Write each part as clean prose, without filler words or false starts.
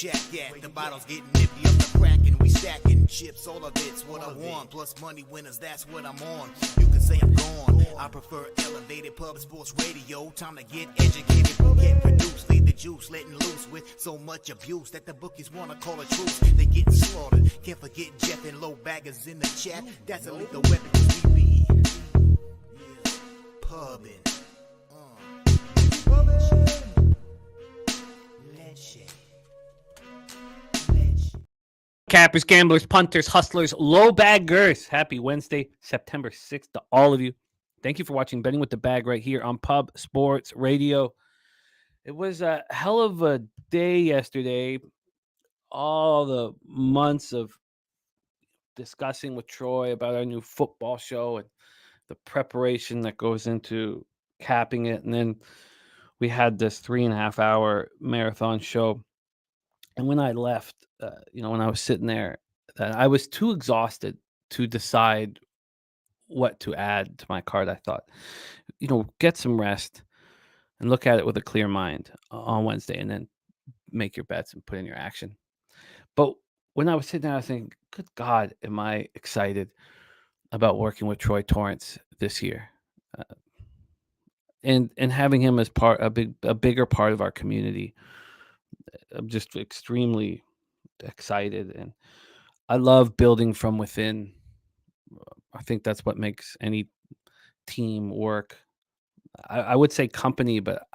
shack at. The bottles getting nippy up the crack and we stacking chips. All of it's what I want. Plus money winners, that's what I'm on. You can say I'm gone. I prefer elevated pub sports radio. Time to get educated, get produced. Leave the juice letting loose with so much abuse that the bookies wanna call a truce. They getting slaughtered. Can't forget Jeff and low baggers in the chat. That's a lethal weapon 'cause we be pubbing. Cappers, gamblers, punters, hustlers, low baggers. Happy Wednesday, September 6th to all of you. Thank you for watching Betting with the Bag right here on Pub Sports Radio. It was a hell of a day yesterday. All the months of discussing with Troy about our new football show and the preparation that goes into capping it. And then we had this 3.5 hour marathon show. And when I left, when I was sitting there, I was too exhausted to decide what to add to my card. I thought, get some rest and look at it with a clear mind on Wednesday and then make your bets and put in your action. But when I was sitting there, I was thinking, good God, am I excited about working with Troy Torrance this year. And having him as a bigger part of our community. I'm just extremely excited, and I love building from within. I think that's what makes any team work. I would say company, but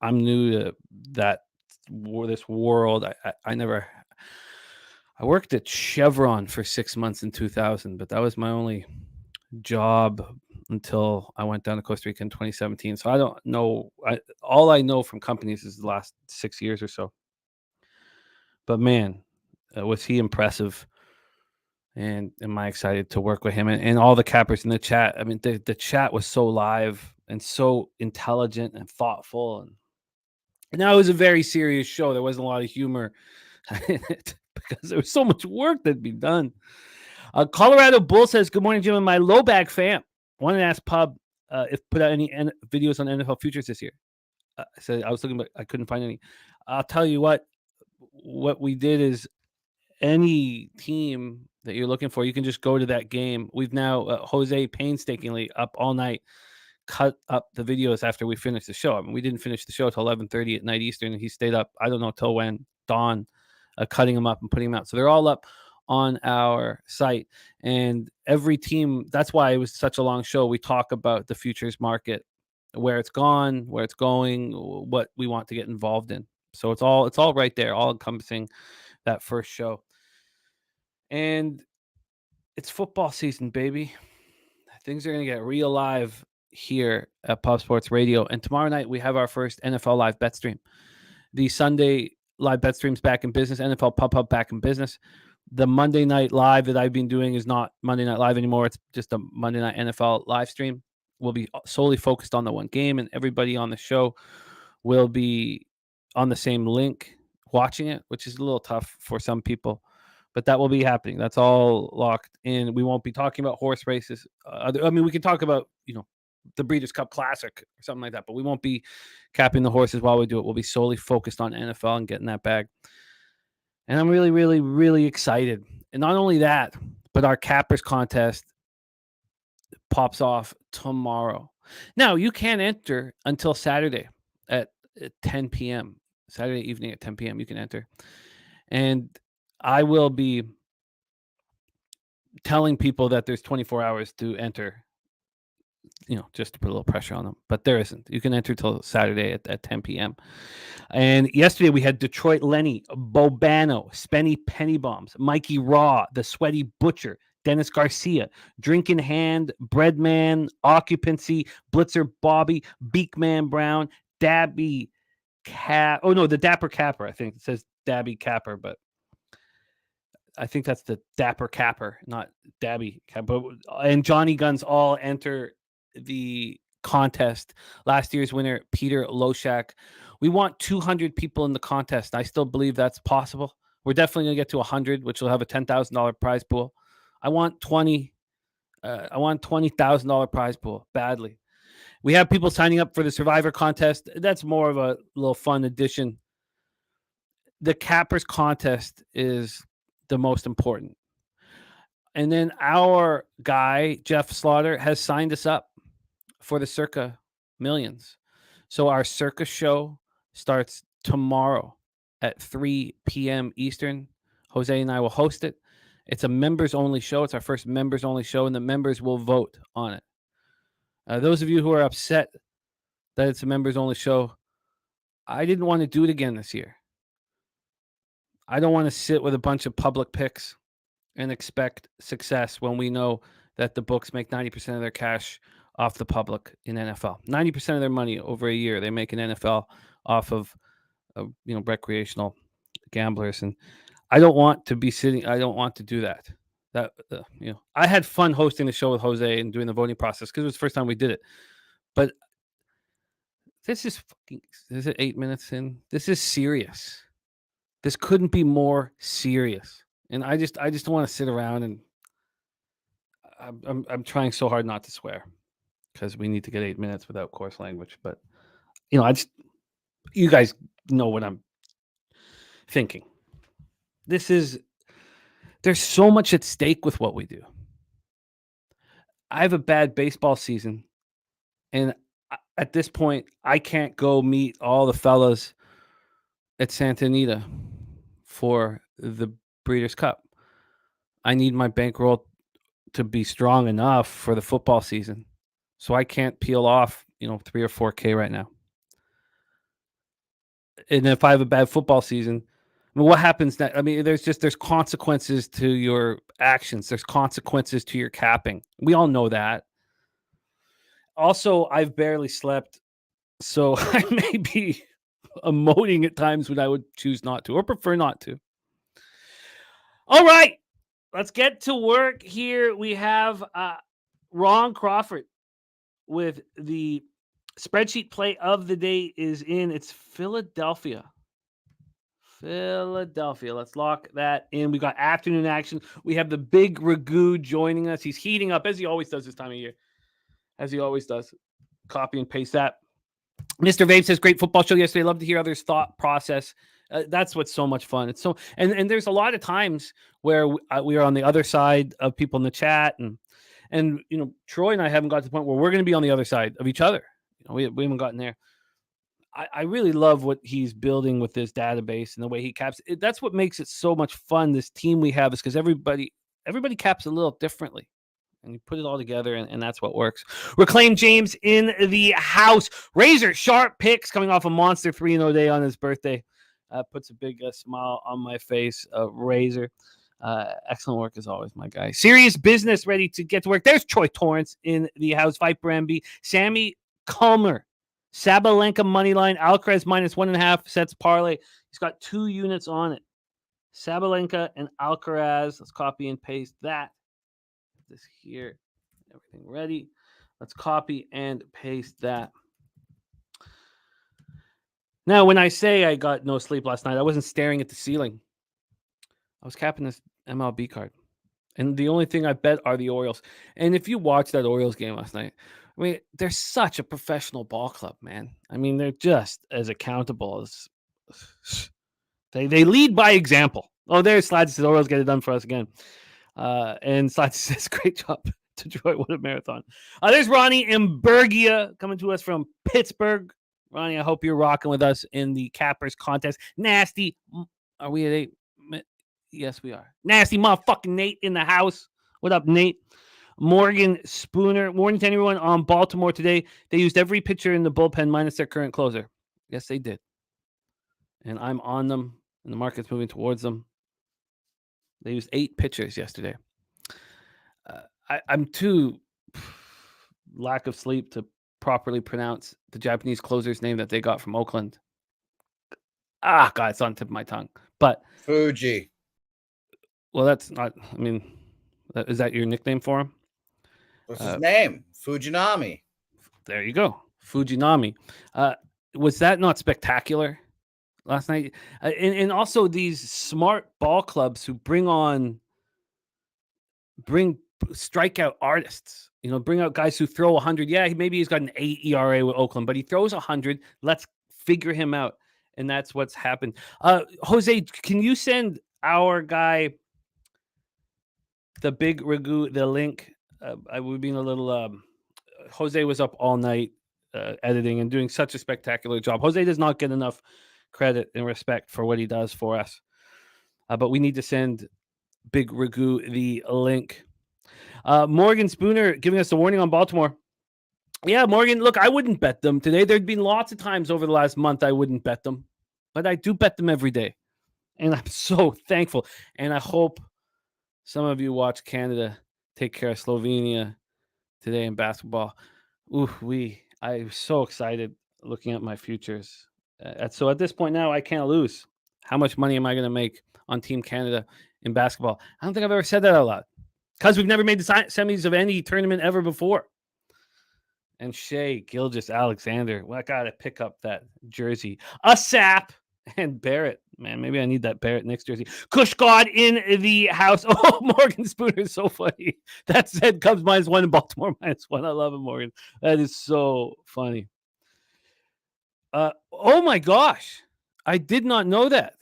I'm new to this world. I worked at Chevron for 6 months in 2000, but that was my only job until I went down to Costa Rica in 2017. So I don't know. All I know from companies is the last 6 years or so. But man, was he impressive. And am I excited to work with him and all the cappers in the chat. I mean, the chat was so live and so intelligent and thoughtful. And that was a very serious show. There wasn't a lot of humor in it because there was so much work that'd be done. Colorado Bull says, good morning, Jim, and my low bag fam. Wanted to ask Pub if put out any videos on NFL futures this year. So I was looking, but I couldn't find any. I'll tell you what we did is any team that you're looking for, you can just go to that game. We've now, Jose painstakingly up all night, cut up the videos after we finished the show. I mean, we didn't finish the show till 11:30 at night Eastern, and he stayed up, I don't know till when, dawn, cutting them up and putting them out. So they're all up on our site, and every team, that's why it was such a long show. We talk about the futures market, where it's gone, where it's going, what we want to get involved in. So it's all right there, all encompassing that first show. And it's football season, baby. Things are going to get real live here at Pub Sports Radio. And tomorrow night, we have our first NFL live bet stream. The Sunday live bet stream's back in business. NFL Pub back in business. The Monday night live that I've been doing is not Monday Night Live anymore. It's just a Monday Night NFL live stream. We'll be solely focused on the one game, and everybody on the show will be on the same link watching it, which is a little tough for some people. But that will be happening. That's all locked in. We won't be talking about horse races. We can talk about, the Breeders' Cup Classic or something like that, but we won't be capping the horses while we do it. We'll be solely focused on NFL and getting that bag. And I'm really, really, really excited. And not only that, but our Cappers contest pops off tomorrow. Now, you can't enter until Saturday at 10 p.m. Saturday evening at 10 p.m. You can enter. And I will be telling people that there's 24 hours to enter, just to put a little pressure on them. But there isn't. You can enter till Saturday at 10 p.m. And yesterday we had Detroit Lenny, Bobano, Spenny Pennybombs, Mikey Raw, The Sweaty Butcher, Dennis Garcia, Drink in Hand, Breadman, Occupancy, Blitzer Bobby, Beakman Brown, Dabby Cap. Oh, no, the Dapper Capper. I think it says Dabby Capper, but I think that's the Dapper Capper, not Dabby Capper. And Johnny Guns all enter the contest. Last year's winner, Peter Loshak. We want 200 people in the contest. I still believe that's possible. We're definitely going to get to 100, which will have a $10,000 prize pool. I want $20,000 prize pool badly. We have people signing up for the Survivor contest. That's more of a little fun addition. the cappers contest is the most important. And then our guy, Jeff Slaughter, has signed us up for the Circa Millions. So our Circa show starts tomorrow at 3 p.m. Eastern. Jose and I will host it. It's a members only show. It's our first members only show, and the members will vote on it. Those of you who are upset that it's a members only show, I didn't want to do it again this year. I don't want to sit with a bunch of public picks and expect success when we know that the books make 90% of their cash off the public in NFL. 90% of their money over a year they make in NFL off of recreational gamblers, and I don't want to be sitting. I don't want to do that. I had fun hosting the show with Jose and doing the voting process because it was the first time we did it. But this is 8 minutes in. This is serious. This couldn't be more serious. And I just don't want to sit around, and I'm trying so hard not to swear because we need to get 8 minutes without coarse language. But you guys know what I'm thinking. There's so much at stake with what we do. I have a bad baseball season, and at this point, I can't go meet all the fellas at Santa Anita for the Breeders' Cup. I need my bankroll to be strong enough for the football season, so I can't peel off 3 or 4K right now. And if I have a bad football season, what happens next? I mean, there's consequences to your actions. There's consequences to your capping. We all know that. Also, I've barely slept, so I may be emoting at times when I would choose not to or prefer not to. All right, let's get to work here. We have Ron Crawford with the spreadsheet play of the day is in. It's Philadelphia. Let's lock that in. We got afternoon action. We have the Big Ragoo joining us. He's heating up as he always does this time of year. As he always does. Copy and paste that. Mr. Vape says, great football show yesterday. Love to hear others' thought process. That's what's so much fun. It's so and there's a lot of times where we are on the other side of people in the chat, and Troy and I haven't got to the point where we're going to be on the other side of each other. We haven't gotten there. I really love what he's building with this database and the way he caps it. That's what makes it so much fun. This team we have is because everybody caps a little differently, and you put it all together, and that's what works. Reclaim James in the house. Razor sharp picks coming off a monster 3-0 day on his birthday. Puts a big smile on my face. Razor. Excellent work as always, my guy. Serious business, ready to get to work. There's Troy Torrance in the house. Viper MB. Sammy Calmer. Sabalenka money line. Alcaraz -1.5 sets parlay. He's got 2 units on it. Sabalenka and Alcaraz. Let's copy and paste that. This here. Everything ready. Let's copy and paste that. Now, when I say I got no sleep last night, I wasn't staring at the ceiling. I was capping this MLB card. And the only thing I bet are the Orioles. And if you watched that Orioles game last night, I mean, they're such a professional ball club, man. I mean, they're just as accountable as they lead by example. Oh, there's Slides says Orioles get it done for us again. And Slides says, great job, Detroit. What a marathon. There's Ronnie Imbergia coming to us from Pittsburgh. Ronnie, I hope you're rocking with us in the Cappers contest. Nasty. Are we at 8? Yes, we are. Nasty motherfucking Nate in the house. What up, Nate? Morgan Spooner. Morning to everyone on Baltimore today. They used every pitcher in the bullpen minus their current closer. Yes, they did. And I'm on them, and the market's moving towards them. They used 8 pitchers yesterday. I'm too lack of sleep to properly pronounce the Japanese closer's name that they got from Oakland. God, it's on the tip of my tongue. But Fuji. Well, that's not. I mean, is that your nickname for him? What's his name? Fujinami. There you go, Fujinami. Was that not spectacular last night? And also these smart ball clubs who bring strikeout artists. Bring out guys who throw 100. Yeah, maybe he's got an 8 ERA with Oakland, but he throws 100. Let's figure him out and that's what's happened. Jose, can you send our guy, the Big Ragoo, the link? We've been a little. Jose was up all night editing and doing such a spectacular job. Jose does not get enough credit and respect for what he does for us, but we need to send Big Ragoo the link. Morgan Spooner giving us a warning on Baltimore. Yeah, Morgan, look, I wouldn't bet them today. There'd been lots of times over the last month I wouldn't bet them, but I do bet them every day. And I'm so thankful. And I hope some of you watch Canada take care of Slovenia today in basketball. I'm so excited looking at my futures. So at this point now, I can't lose. How much money am I going to make on Team Canada in basketball? I don't think I've ever said that out loud because we've never made the semis of any tournament ever before. And Shea Gilgeous-Alexander, well, I got to pick up that jersey. Sap and Barrett. Man, maybe I need that Barrett next jersey. Kush God in the house. Oh, Morgan Spooner is so funny. That said, Cubs -1 and Baltimore -1. I love it, Morgan. That is so funny. Oh, my gosh. I did not know that.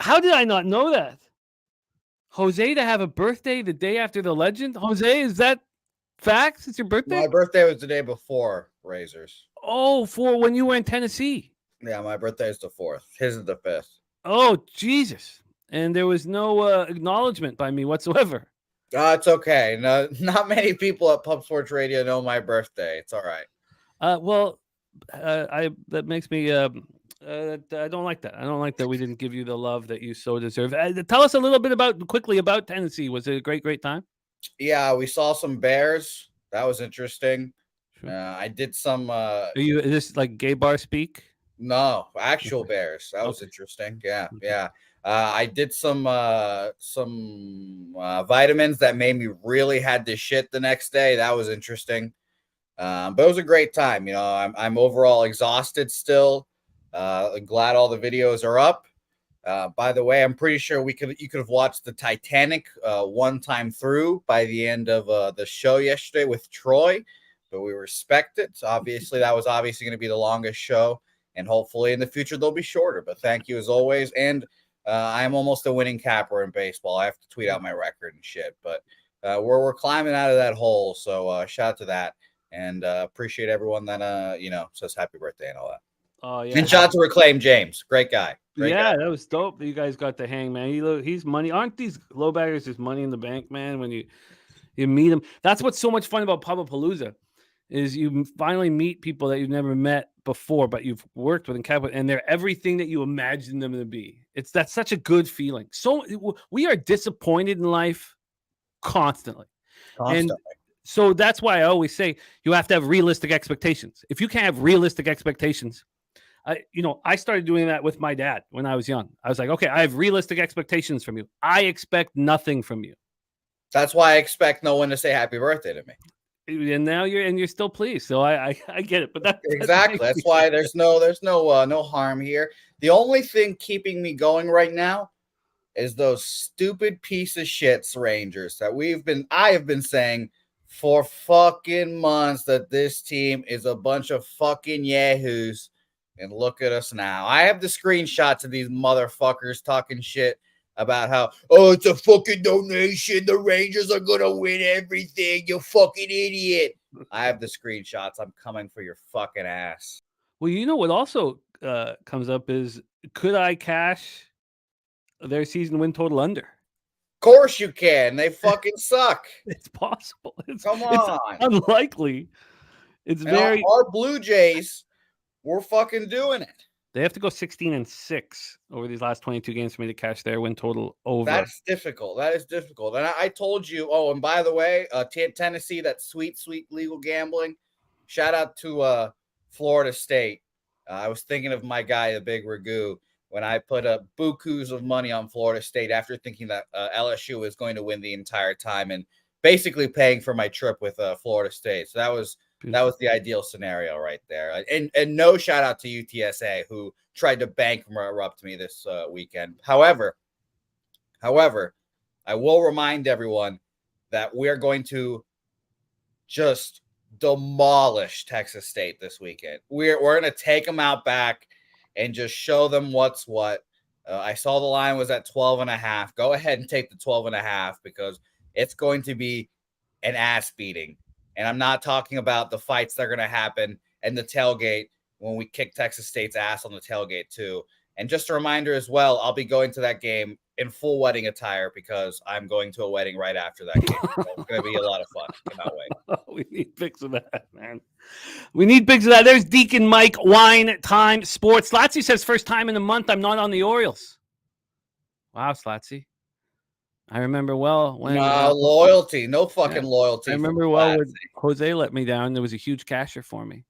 How did I not know that? Jose to have a birthday the day after the legend? Jose, is that facts? It's your birthday? My birthday was the day before Razors. Oh, for when you were in Tennessee. Yeah, my birthday is the 4th. His is the 5th. Oh, Jesus. And there was no acknowledgement by me whatsoever. It's okay. No, not many people at Pub Sports Radio know my birthday. It's all right. That makes me I don't like that. I don't like that we didn't give you the love that you so deserve. Tell us a little bit quickly about Tennessee. Was it a great time? Yeah, we saw some bears. That was interesting. Sure. I did some. Is this like gay bar speak? No, actual bears. That was interesting. Yeah, yeah. I did some vitamins that made me really had to shit the next day. That was interesting. But it was a great time. You know, I'm overall exhausted still. Glad all the videos are up. By the way, I'm pretty sure you could have watched the Titanic one time through by the end of the show yesterday with Troy, but we respect it. So obviously, that was going to be the longest show, and hopefully in the future they'll be shorter. But thank you as always. And I'm almost a winning capper in baseball. I have to tweet out my record and shit, but we're climbing out of that hole. So shout out to that, and appreciate everyone that says happy birthday and all that. Oh yeah, and shout out to Reclaim James, great guy. That was dope. You guys got the hang, man. He's money. Aren't these low baggers just money in the bank, man? When you meet them, that's what's so much fun about Pubapalooza, is you finally meet people that you've never met before, but you've worked with and they're everything that you imagine them to be. That's such a good feeling. So we are disappointed in life constantly. And so that's why I always say you have to have realistic expectations. If you can't have realistic expectations, I started doing that with my dad when I was young. I was like, okay, I have realistic expectations from you. I expect nothing from you. That's why I expect no one to say happy birthday to me. And now you're still pleased. So I get it. But exactly. That's why there's no harm here. The only thing keeping me going right now is those stupid piece of shits Rangers that I have been saying for fucking months that this team is a bunch of fucking yahoos. And look at us now. I have the screenshots of these motherfuckers talking shit about how, it's a fucking donation. The Rangers are going to win everything. You fucking idiot. I have the screenshots. I'm coming for your fucking ass. Well, what also comes up is, could I cash their season win total under? Of course you can. They fucking suck. It's possible. Come on. It's unlikely. It's our Blue Jays, we're fucking doing it. They have to go 16-6 over these last 22 games for me to cash their win total over. That's difficult. That is difficult. And I told you, and by the way, Tennessee, that sweet, sweet legal gambling. Shout out to Florida State. I was thinking of my guy, the Big Ragoo, when I put up bukus of money on Florida State after thinking that LSU was going to win the entire time and basically paying for my trip with Florida State. So that was the ideal scenario right there. And no shout out to UTSA, who tried to bankrupt me this weekend. However, I will remind everyone that we're going to just demolish Texas State this weekend. We're going to take them out back, and just show them what's what. I saw the line was at 12.5. Go ahead and take the 12.5 because it's going to be an ass beating. And I'm not talking about the fights that are going to happen and the tailgate when we kick Texas State's ass on the tailgate too. And just a reminder as well, I'll be going to that game in full wedding attire because I'm going to a wedding right after that game. So it's going to be a lot of fun. Cannot wait. We need pics of that, man. We need pics of that. There's Deacon Mike, Wine Time Sports. Slatsy says, first time in a month I'm not on the Orioles. Wow, Slatsy. I remember well when... loyalty. No fucking loyalty. I remember well when Jose let me down. There was a huge casher for me.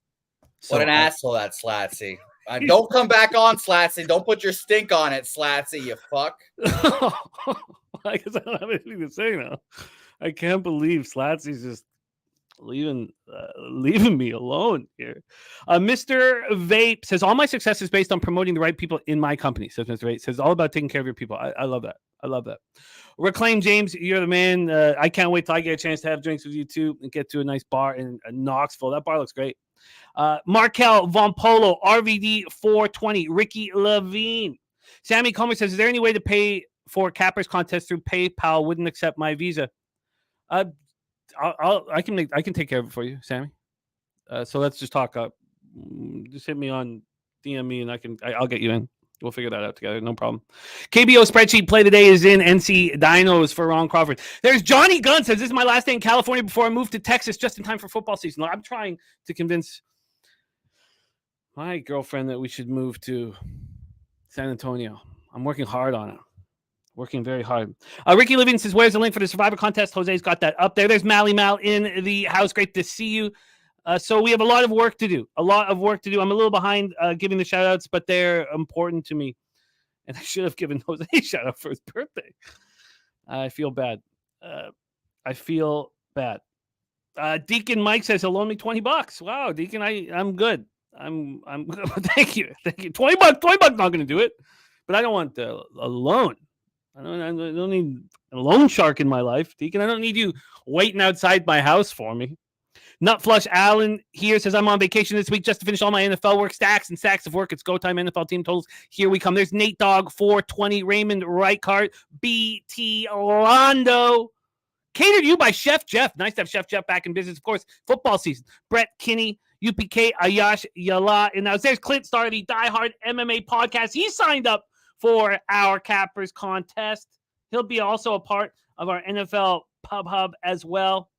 So what an asshole that Slatsy. Don't come back on, Slatsy. Don't put your stink on it, Slatsy, you fuck. I guess I don't have anything to say now. I can't believe Slatsy's just leaving me alone here. Mr. Vape says, all my success is based on promoting the right people in my company. Says Mr. Vape. Says, all about taking care of your people. I love that. I love that. Reclaim James, you're the man. I can't wait till I get a chance to have drinks with you too and get to a nice bar in Knoxville. That bar looks great. Markel Von Polo, RVD 420, Ricky Levine. Sammy Comer says, is there any way to pay for Cappers contest through PayPal? Wouldn't accept my Visa. I can take care of it for you, Sammy. So let's just talk up. Just hit me on DM me and I'll get you in. We'll figure that out together. No problem. KBO spreadsheet play today is in NC Dinos for Ron Crawford. There's Johnny Gunn says, this is my last day in California before I move to Texas just in time for football season. I'm trying to convince my girlfriend that we should move to San Antonio. I'm working hard on it. Working very hard. Ricky Living says, where's the link for the Survivor contest? Jose's got that up there. There's Mally Mal in the house. Great to see you. So we have a lot of work to do. I'm a little behind giving the shout-outs, but they're important to me. And I should have given Jose a shout-out for his birthday. I feel bad. Deacon Mike says he'll loan me $20. Wow, Deacon, I'm good. I'm thank you. $20 not going to do it. But I don't want a loan. I don't need a loan shark in my life, Deacon. I don't need you waiting outside my house for me. Nutflush Allen here says, I'm on vacation this week just to finish all my NFL work, stacks and stacks of work. It's go time NFL team totals. Here we come. There's Nate Dogg 420, Raymond Reichart, BT Londo. Catered to you by Chef Jeff. Nice to have Chef Jeff back in business. Of course, football season. Brett Kinney, UPK, Ayash Yala. And now there's Clint Starr, the diehard MMA podcast. He signed up for our Cappers contest. He'll be also a part of our NFL Pub Hub as well.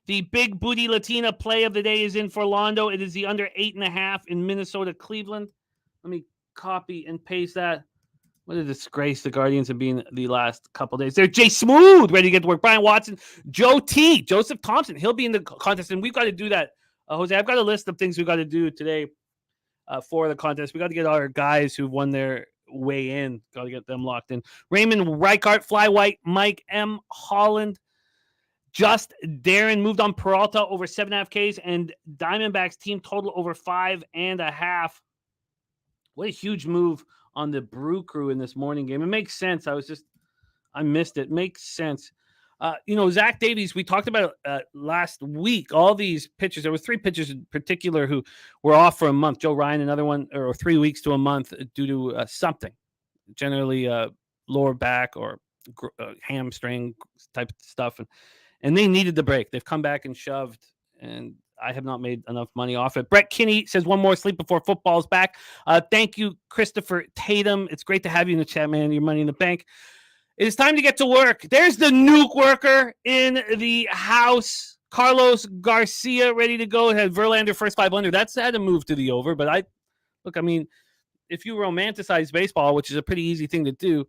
The Big Booty Latina play of the day is in for Londo. It is the under 8.5 in Minnesota, Cleveland. Let me copy and paste that. What a disgrace the Guardians have been the last couple days. There's Jay Smooth, ready to get to work. Brian Watson, Joe T, Joseph Thompson. He'll be in the contest, and we've got to do that. Jose, I've got a list of things we've got to do today for the contest. We got to get our guys who've won their way in. Got to get them locked in. Raymond Reichart, Fly White, Mike M. Holland. Just Darren moved on Peralta over 7.5 Ks and Diamondbacks team total over 5.5. What a huge move on the Brew Crew in this morning game. It makes sense. I missed it. Makes sense. Zach Davies, we talked about last week, all these pitchers. There were 3 pitchers in particular who were off for a month. Joe Ryan, another one, or 3 weeks to a month due to something, generally lower back or hamstring type of stuff. And they needed the break. They've come back and shoved, and I have not made enough money off it. Brett Kinney says, one more sleep before football's back. Thank you, Christopher Tatum. It's great to have you in the chat, man. Your money in the bank. It is time to get to work. There's the nuke worker in the house. Carlos Garcia ready to go. Had Verlander first 500. That's had to move to the over. But if you romanticize baseball, which is a pretty easy thing to do,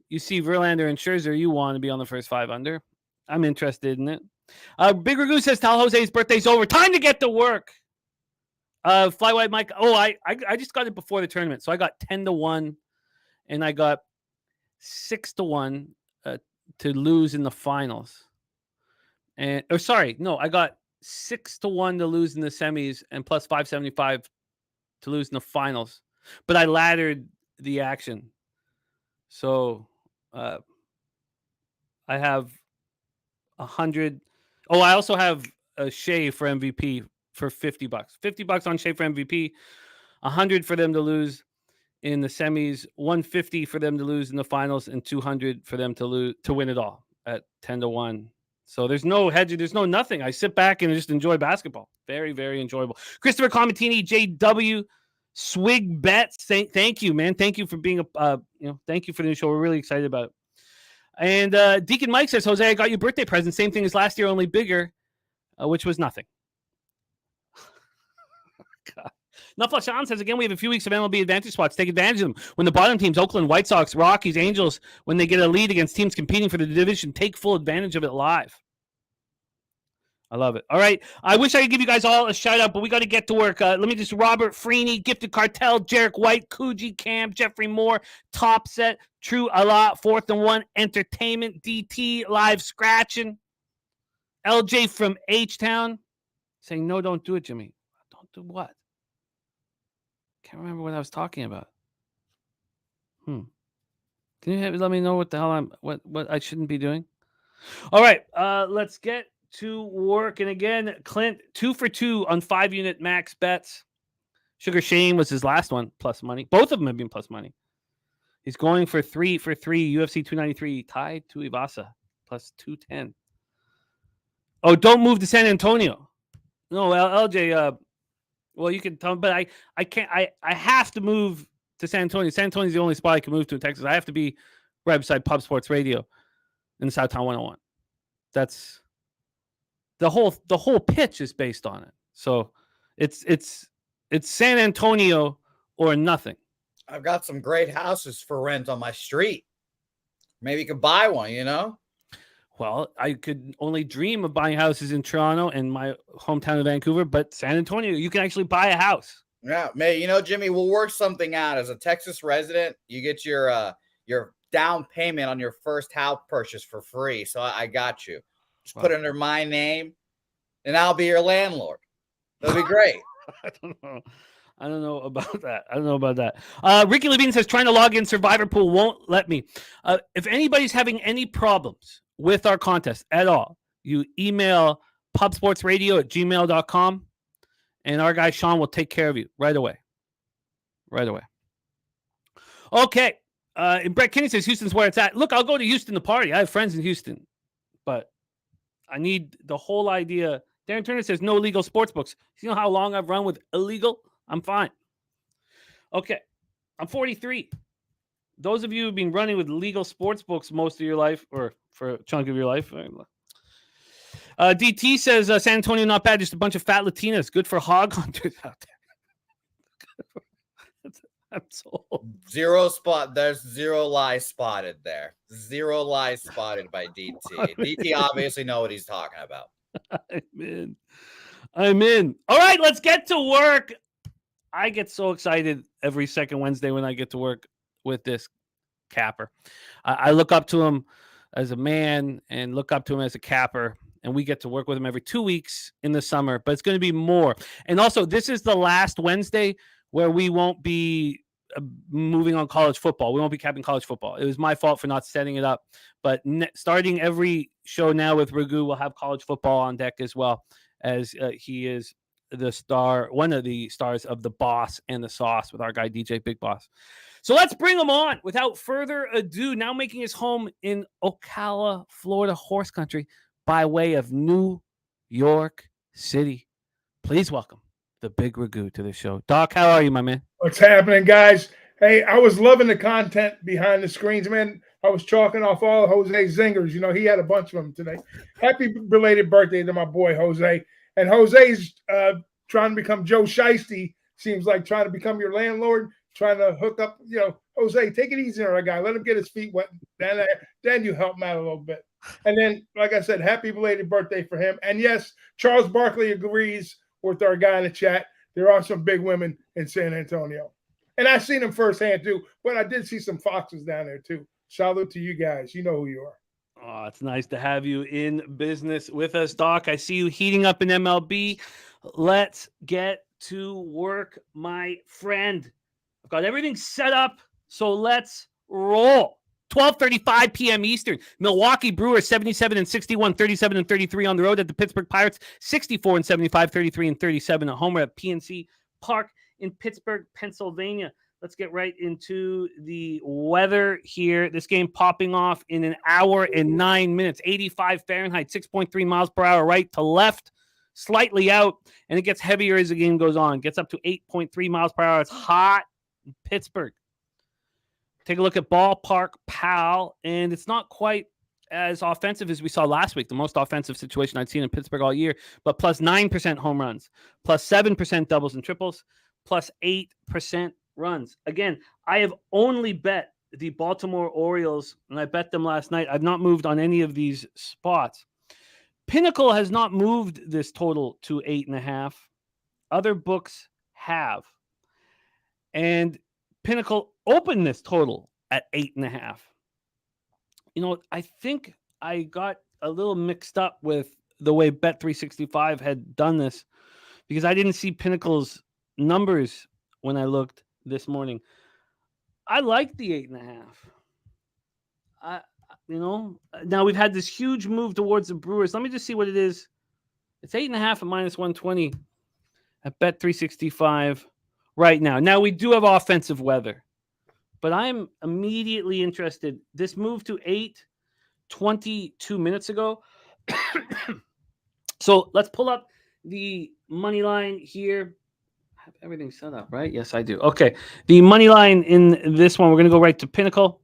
you see Verlander and Scherzer, you want to be on the first 5 under. I'm interested in it. Big Ragoo says, tell Jose's birthday's over. Time to get to work. Fly White Mike. Oh, I just got it before the tournament. So I got 10-1 and I got 6-1 to lose in the finals. I got 6-1 to lose in the semis and plus 575 to lose in the finals. But I laddered the action. So I have 100. Oh, I also have a Shea for MVP for $50. $50 on Shea for MVP. 100 for them to lose in the semis, 150 for them to lose in the finals, and 200 for them to win it all at 10-1. So there's no hedging, there's no nothing. I sit back and just enjoy basketball. Very, very enjoyable. Christopher Comatini, JW, Swig Bets. Thank you, man. Thank you for being thank you for the new show. We're really excited about it. And Deacon Mike says, Jose, I got you a birthday present. Same thing as last year, only bigger, which was nothing. God. Naflashan says, again, we have a few weeks of MLB advantage spots. Take advantage of them. When the bottom teams, Oakland, White Sox, Rockies, Angels, when they get a lead against teams competing for the division, take full advantage of it live. I love it. All right. I wish I could give you guys all a shout out, but we got to get to work. Let me just Robert Freeney, Gifted Cartel, Jarek White, Coogee Camp, Jeffrey Moore, Top Set, True Allah, 4th and 1, Entertainment, DT, Live Scratching, LJ from H-Town saying, no, don't do it, Jimmy. Don't do what? Can't remember what I was talking about. Can you let me know what the hell what I shouldn't be doing? All right, let's get to work. And again, Clint, 2 for 2 on 5-unit max bets. Sugar Shane was his last one, plus money. Both of them have been plus money. He's going for 3 for 3, UFC 293, tied to Ivasa, plus 210. Oh, don't move to San Antonio. No, LJ, well, you can tell, but I can't. I have to move to San Antonio. San Antonio is the only spot I can move to in Texas. I have to be right beside Pub Sports Radio in Southtown 101. That's the whole pitch is based on it. So it's San Antonio or nothing. I've got some great houses for rent on my street. Maybe you could buy one, you know? Well, I could only dream of buying houses in Toronto and my hometown of Vancouver, but San Antonio, you can actually buy a house. Yeah, man. You know, Jimmy, we'll work something out. As a Texas resident, you get your down payment on your first house purchase for free. So I got you. Just put it under my name, and I'll be your landlord. That'll be great. I don't know about that. Ricky Levine says, trying to log in Survivor Pool won't let me. If anybody's having any problems with our contest at all, you email pubsportsradio@gmail.com, and our guy Sean will take care of you right away. Okay. And Brett Kinney says, Houston's where it's at. Look, I'll go to Houston to party. I have friends in Houston, but I need the whole idea. Darren Turner says, no illegal sports books. You know how long I've run with illegal? I'm fine. Okay. I'm 43. Those of you who've been running with legal sports books most of your life, or for a chunk of your life. DT says, San Antonio, not bad. Just a bunch of fat Latinas. Good for hog hunters out there. I'm so old. There's zero lies spotted there. Zero lies spotted by DT. DT obviously know what he's talking about. I'm in. All right, let's get to work. I get so excited every second Wednesday when I get to work with this capper. I look up to him as a man and look up to him as a capper, and we get to work with him every 2 weeks in the summer, but it's going to be more. And also, this is the last Wednesday where we won't be moving on college football. We won't be capping college football. It was my fault for not setting it up, but starting every show now with Ragoo, we'll have college football on deck as well, as he is the star, one of the stars of The Boss and the Sauce with our guy DJ Big Boss. So let's bring him on. Without further ado, now making his home in Ocala, Florida, horse country by way of New York City. Please welcome the Big Ragoo to the show. Doc, how are you, my man? What's happening, guys? Hey, I was loving the content behind the screens, man. I was chalking off all Jose's zingers. You know, he had a bunch of them today. Happy belated birthday to my boy, Jose. And Jose's trying to become Joe Shiesty. Seems like trying to become your landlord, trying to hook up. You know, Jose, take it easy on our guy. Let him get his feet wet. Then you help him out a little bit. And then, like I said, happy belated birthday for him. And yes, Charles Barkley agrees with our guy in the chat. There are some big women in San Antonio. And I've seen them firsthand, too. But I did see some foxes down there, too. Salute to you guys. You know who you are. Oh, it's nice to have you in business with us, Doc. I see you heating up in MLB. Let's get to work, my friend. I've got everything set up, so let's roll. 12:35 p.m. Eastern. Milwaukee Brewers 77-61, 37-33 on the road at the Pittsburgh Pirates. 64-75, 33-37 at home at PNC Park in Pittsburgh, Pennsylvania. Let's get right into the weather here. This game popping off in an hour and 9 minutes, 85 Fahrenheit, 6.3 miles per hour, right to left, slightly out, and it gets heavier as the game goes on. Gets up to 8.3 miles per hour. It's hot in Pittsburgh. Take a look at Ballpark Pal, and it's not quite as offensive as we saw last week, the most offensive situation I'd seen in Pittsburgh all year, but plus 9% home runs, plus 7% doubles and triples, plus 8% runs. Again, I have only bet the Baltimore Orioles, and I bet them last night. I've not moved on any of these spots. Pinnacle has not moved this total to 8.5. Other books have. And Pinnacle opened this total at 8.5. You know, I think I got a little mixed up with the way Bet365 had done this because I didn't see Pinnacle's numbers when I looked this morning. I like the 8.5. Now we've had this huge move towards the Brewers. Let me just see what it is. It's 8.5 at minus 120 at Bet365 right now. Now we do have offensive weather, but I'm immediately interested. This moved to 8 22 minutes ago. So let's pull up the money line here. I have everything set up, right? Yes, I do. Okay. The money line in this one, we're going to go right to Pinnacle.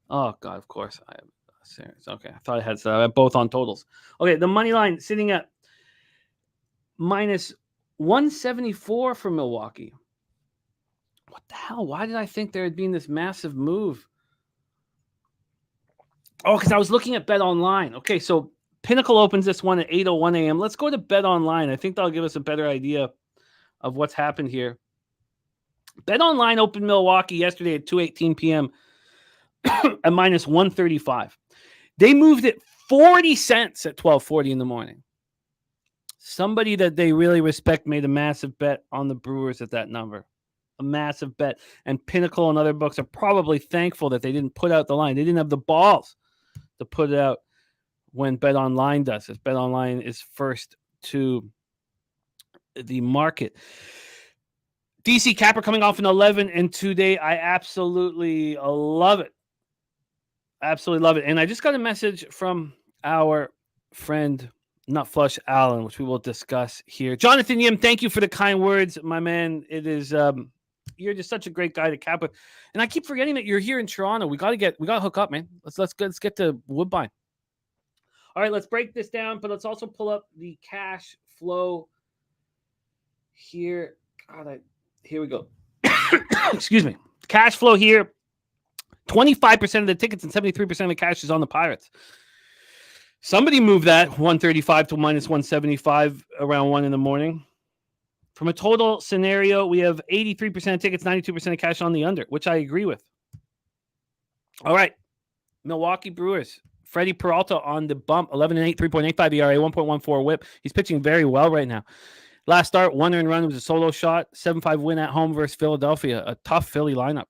Oh, God, of course. I have serious. Okay. I thought I had set up both on totals. Okay. The money line sitting at minus 174 for Milwaukee. What the hell? Why did I think there had been this massive move? Oh, because I was looking at Bet Online. Okay, so Pinnacle opens this one at 8:01 a.m. Let's go to Bet Online. I think that'll give us a better idea of what's happened here. Bet Online opened Milwaukee yesterday at 2:18 p.m. at minus 135. They moved it 40 cents at 12:40 in the morning. Somebody that they really respect made a massive bet on the Brewers at that number. A massive bet. And Pinnacle and other books are probably thankful that they didn't put out the line. They didn't have the balls to put it out when Bet Online does this. Bet Online is first to the market. DC Capper coming off an 11-2 day. I absolutely love it. Absolutely love it. And I just got a message from our friend Nut Flush Allen, which we will discuss here. Jonathan Yim, thank you for the kind words, my man. It is you're just such a great guy to cap with. And I keep forgetting that you're here in Toronto. We gotta hook up, man. Let's get to Woodbine. All right, let's break this down, but let's also pull up the cash flow here. Here we go. Excuse me. Cash flow here. 25% of the tickets and 73% of the cash is on the Pirates. Somebody moved that 135 to minus 175 around 1 in the morning. From a total scenario, we have 83% of tickets, 92% of cash on the under, which I agree with. All right. Milwaukee Brewers. Freddie Peralta on the bump, 11-8, 3.85 ERA, 1.14 whip. He's pitching very well right now. Last start, 1 earned run. It was a solo shot, 7-5 win at home versus Philadelphia. A tough Philly lineup.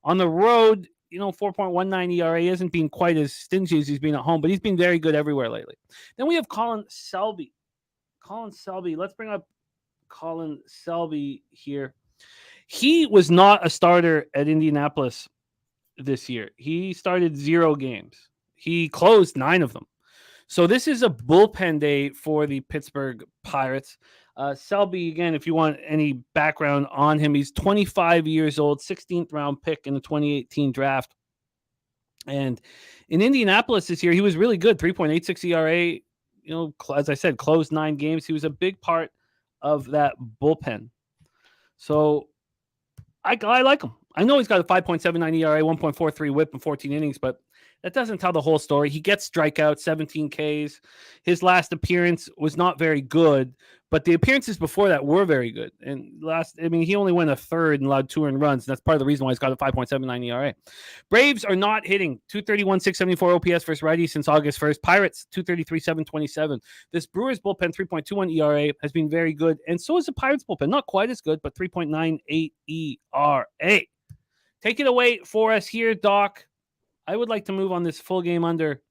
On the road, 4.19 ERA isn't being quite as stingy as he's been at home, but he's been very good everywhere lately. Then we have Colin Selby. Let's bring up Colin Selby here. He was not a starter at Indianapolis this year. He started 0 games. He closed 9 of them. So this is a bullpen day for the Pittsburgh Pirates. Selby, again, if you want any background on him, he's 25 years old, 16th round pick in the 2018 draft. And in Indianapolis this year, he was really good, 3.86 ERA. As I said, closed 9 games. He was a big part of that bullpen. So I like him. I know he's got a 5.79 ERA, 1.43 whip in 14 innings, but that doesn't tell the whole story. He gets strikeouts, 17 Ks. His last appearance was not very good, but the appearances before that were very good. And he only went a third and allowed 2 earned runs. And that's part of the reason why he's got a 5.79 ERA. Braves are not hitting. 231, 674 OPS versus righty since August 1st. Pirates, 233, 727. This Brewers bullpen, 3.21 ERA, has been very good. And so is the Pirates bullpen. Not quite as good, but 3.98 ERA. Take it away for us here, Doc. I would like to move on this full game under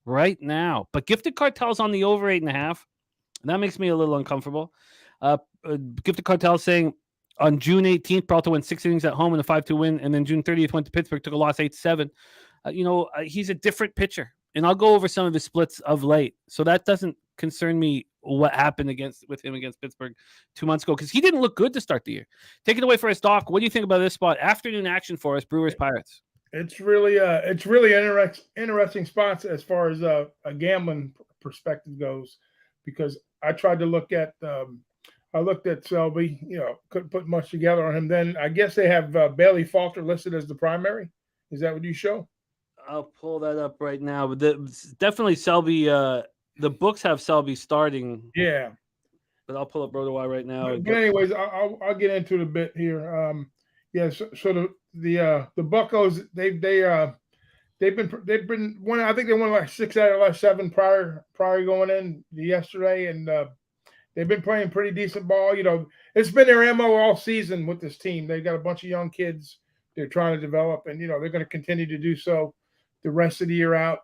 right now. But Gifted Cartel's on the over 8.5. And that makes me a little uncomfortable. Gifted Cartel saying on June 18th, Peralta went 6 innings at home in a 5-2 win, and then June 30th went to Pittsburgh, took a loss 8-7. He's a different pitcher, and I'll go over some of his splits of late. So that doesn't concern me what happened with him against Pittsburgh 2 months ago, because he didn't look good to start the year. Take it away for us, Doc. What do you think about this spot? Afternoon action for us, Brewers Pirates. It's really interesting spots as far as a gambling perspective goes, because I tried to look at I looked at Selby, couldn't put much together on him. Then I guess they have Bailey Falter listed as the primary. Is that what you show? I'll pull that up right now. But definitely Selby. The books have Selby starting. Yeah, but I'll pull up RotoWire right now. But anyways, I'll get into it a bit here. So the Buccos they've been winning. I think they won like 6 out of the last 7 prior going in yesterday, and they've been playing pretty decent ball. It's been their MO all season with this team. They've got a bunch of young kids they're trying to develop, and they're going to continue to do so the rest of the year out.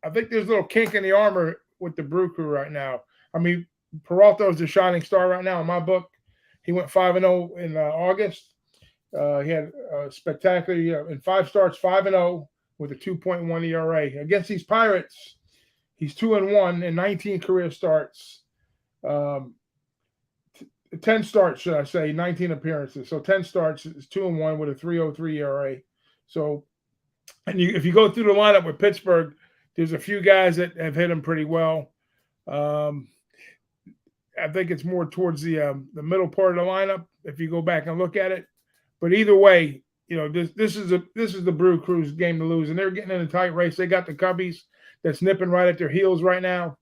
I think there's a little kink in the armor with the Brew Crew right now. I mean, Peralta is the shining star right now in my book. He went 5-0 in August. He had a spectacular in 5 starts, 5-0 with a 2.1 ERA. Against these Pirates, he's 2-1 in 19 career starts. 10 starts, should I say, 19 appearances. So 10 starts is 2-1 with a 3.03 ERA. So, and if you go through the lineup with Pittsburgh, there's a few guys that have hit him pretty well. I think it's more towards the middle part of the lineup if you go back and look at it. But either way, this is the Brew Crew's game to lose, and they're getting in a tight race. They got the Cubbies that's nipping right at their heels right now,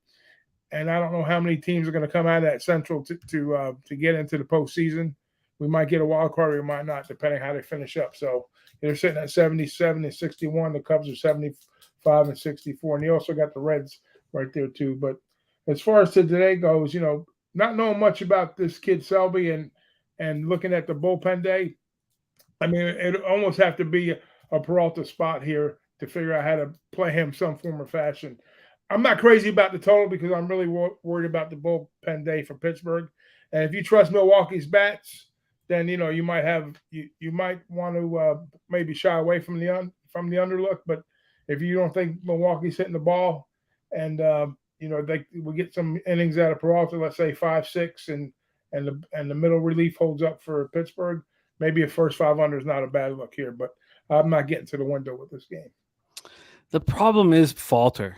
and I don't know how many teams are going to come out of that Central to get into the postseason. We might get a wild card, or we might not, depending how they finish up. So they're sitting at 77 and 61. The Cubs are 75 and 64, and you also got the Reds right there too. But as far as today goes, not knowing much about this kid Selby and looking at the bullpen day, I mean, it almost have to be a Peralta spot here to figure out how to play him some form or fashion. I'm not crazy about the total because I'm really worried about the bullpen day for Pittsburgh. And if you trust Milwaukee's bats, then you might want to maybe shy away from the underlook. But if you don't think Milwaukee's hitting the ball, and they will get some innings out of Peralta, let's say 5-6, and the middle relief holds up for Pittsburgh, maybe a first 5 under is not a bad look here. But I'm not getting to the window with this game. The problem is Falter.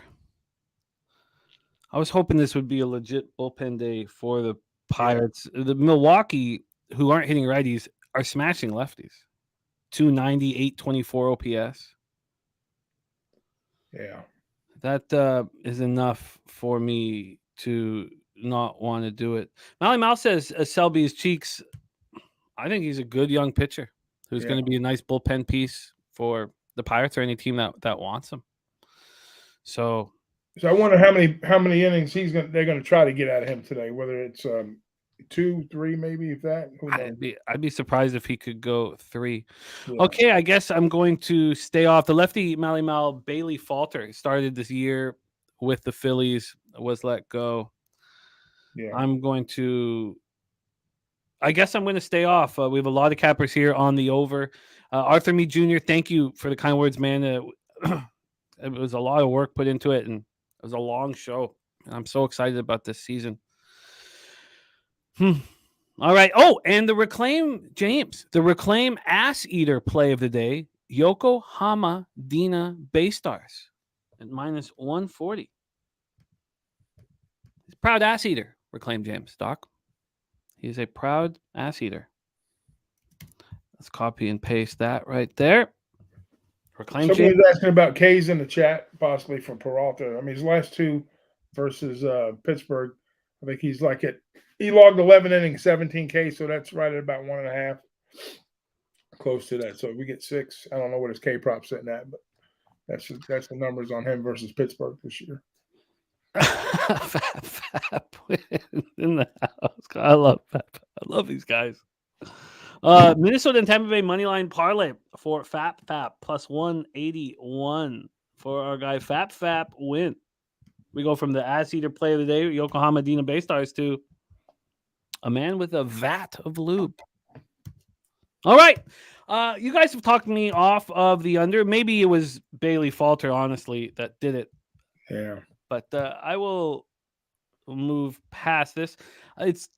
I was hoping this would be a legit bullpen day for the Pirates. Yeah. The Milwaukee, who aren't hitting righties, are smashing lefties. 290, 824 OPS. Yeah. That is enough for me to not want to do it. Mally Mal says Selby's cheeks. I think he's a good young pitcher who's going to be a nice bullpen piece for the Pirates or any team that wants him. So I wonder how many innings they're going to try to get out of him today. Whether it's 2, 3, maybe if that. I'd be surprised if he could go 3. Yeah. Okay, I guess I'm going to stay off. The lefty Mally Mal Bailey Falter started this year with the Phillies, was let go. Yeah, I guess I'm going to stay off. We have a lot of cappers here on the over. Arthur Meade Jr., thank you for the kind words, man. It was a lot of work put into it, and it was a long show. I'm so excited about this season. All right. Oh, and the Reclaim Ass Eater play of the day, Yokohama Dina Baystars at -140. He's a proud ass eater, Reclaim James, Doc. He's a proud ass eater. Let's copy and paste that right there. Reclaim Somebody's James. asking about K's in the chat, possibly from Peralta. I mean, his last 2 versus Pittsburgh, I think he logged 11 innings, 17 Ks, so that's right at about 1.5, close to that. So if we get 6, I don't know what his K prop's sitting at, but that's the numbers on him versus Pittsburgh this year. Fap in the house. I love Fap. I love these guys. Minnesota and Tampa Bay moneyline parlay for Fap +181 for our guy Fap win. We go from the ass eater play of the day, Yokohama Dina Baystars, to a man with a vat of lube. All right. You guys have talked me off of the under. Maybe it was Bailey Falter, honestly, that did it. Yeah. But I will move past this. It's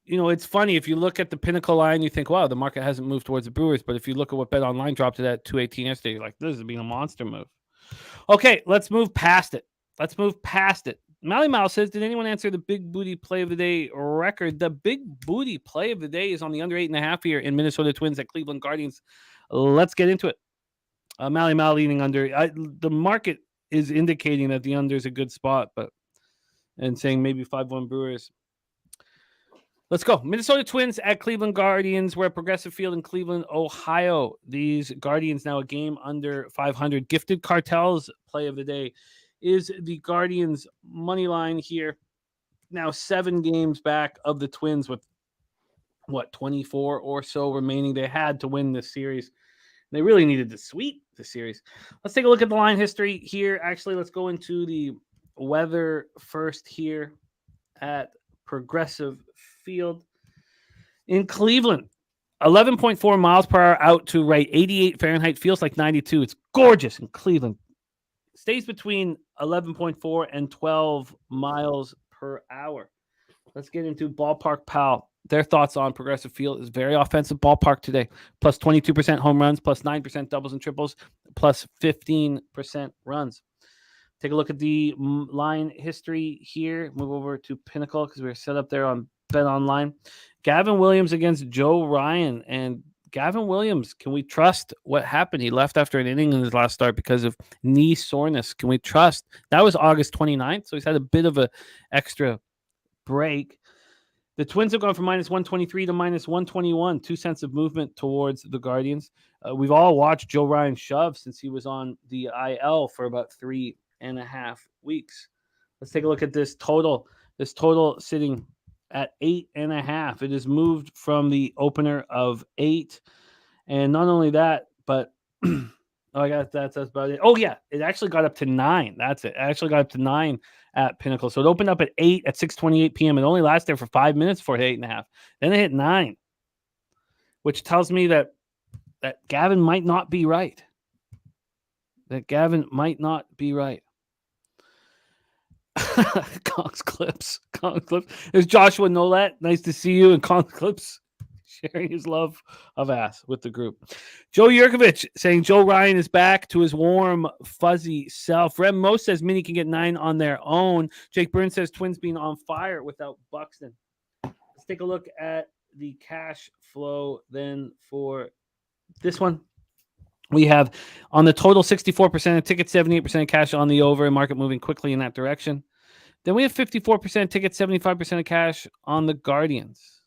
it's funny if you look at the Pinnacle line, you think, wow, the market hasn't moved towards the Brewers. But if you look at what Bet Online dropped it at 218 yesterday, you're like, this is being a monster move. Okay, let's move past it. Mally Mouse says, did anyone answer the big booty play of the day record? The big booty play of the day is on the under 8.5 here in Minnesota Twins at Cleveland Guardians. Let's get into it. Mally Mal leading under. The market is indicating that the under is a good spot, and saying maybe 5-1 Brewers. Let's go. Minnesota Twins at Cleveland Guardians. We're at Progressive Field in Cleveland, Ohio. These Guardians now a game under 500. Gifted Cartels play of the day is the Guardians money line here. Now 7 games back of the Twins with 24 or so remaining. They had to win this series. They really needed to sweep the series. Let's take a look at the line history here. Actually, let's go into the weather first here at Progressive Field in Cleveland. 11.4 miles per hour out to right, 88 Fahrenheit, feels like 92. It's gorgeous in Cleveland. Stays between 11.4 and 12 miles per hour. Let's get into Ballpark Pal. Their thoughts on Progressive Field is very offensive ballpark today. Plus 22% home runs, plus 9% doubles and triples, plus 15% runs. Take a look at the line history here. Move over to Pinnacle because we're set up there on Bet Online. Gavin Williams against Joe Ryan. And Gavin Williams, can we trust what happened? He left after an inning in his last start because of knee soreness. Can we trust? That was August 29th, so he's had a bit of an extra break. The Twins have gone from minus 123 to minus 121, 2 cents of movement towards the Guardians. We've all watched Joe Ryan shove since he was on the IL for about 3.5 weeks. Let's take a look at this total. This total sitting at 8.5. It has moved from the opener of 8. And not only that, but I got that's about it. Oh, yeah. It actually got up to 9. That's it. It actually got up to 9 at Pinnacle. So it opened up at 8 at 6:28 p.m. It only lasted there for 5 minutes before it hit 8.5. Then it hit 9, which tells me that Gavin might not be right. Kong's Clips. There's Joshua Nolet. Nice to see you. And Kong's Clips sharing his love of ass with the group. Joe Yurkovich saying Joe Ryan is back to his warm, fuzzy self. Rem Mo says Mini can get 9 on their own. Jake Burns says Twins being on fire without Buxton. Let's take a look at the cash flow then for this one. We have on the total 64% of tickets, 78% of cash on the over, and market moving quickly in that direction. Then we have 54% tickets, 75% of cash on the Guardians.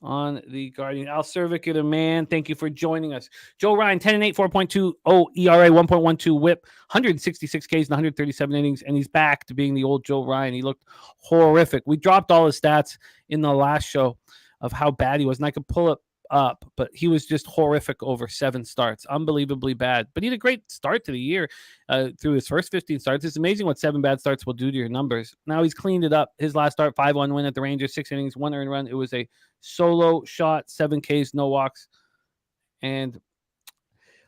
Al Cervic, you're the man. Thank you for joining us. Joe Ryan, 10-8, 4.20 ERA, 1.12 whip, 166 Ks and 137 innings, and he's back to being the old Joe Ryan. He looked horrific. We dropped all his stats in the last show of how bad he was, and I could pull it up, but he was just horrific over 7 starts. Unbelievably bad. But he had a great start to the year through his first 15 starts. It's amazing what 7 bad starts will do to your numbers. Now he's cleaned it up. His last start, 5-1 win at the Rangers, 6 innings, 1 earned run. It was a solo shot, 7 Ks, no walks. And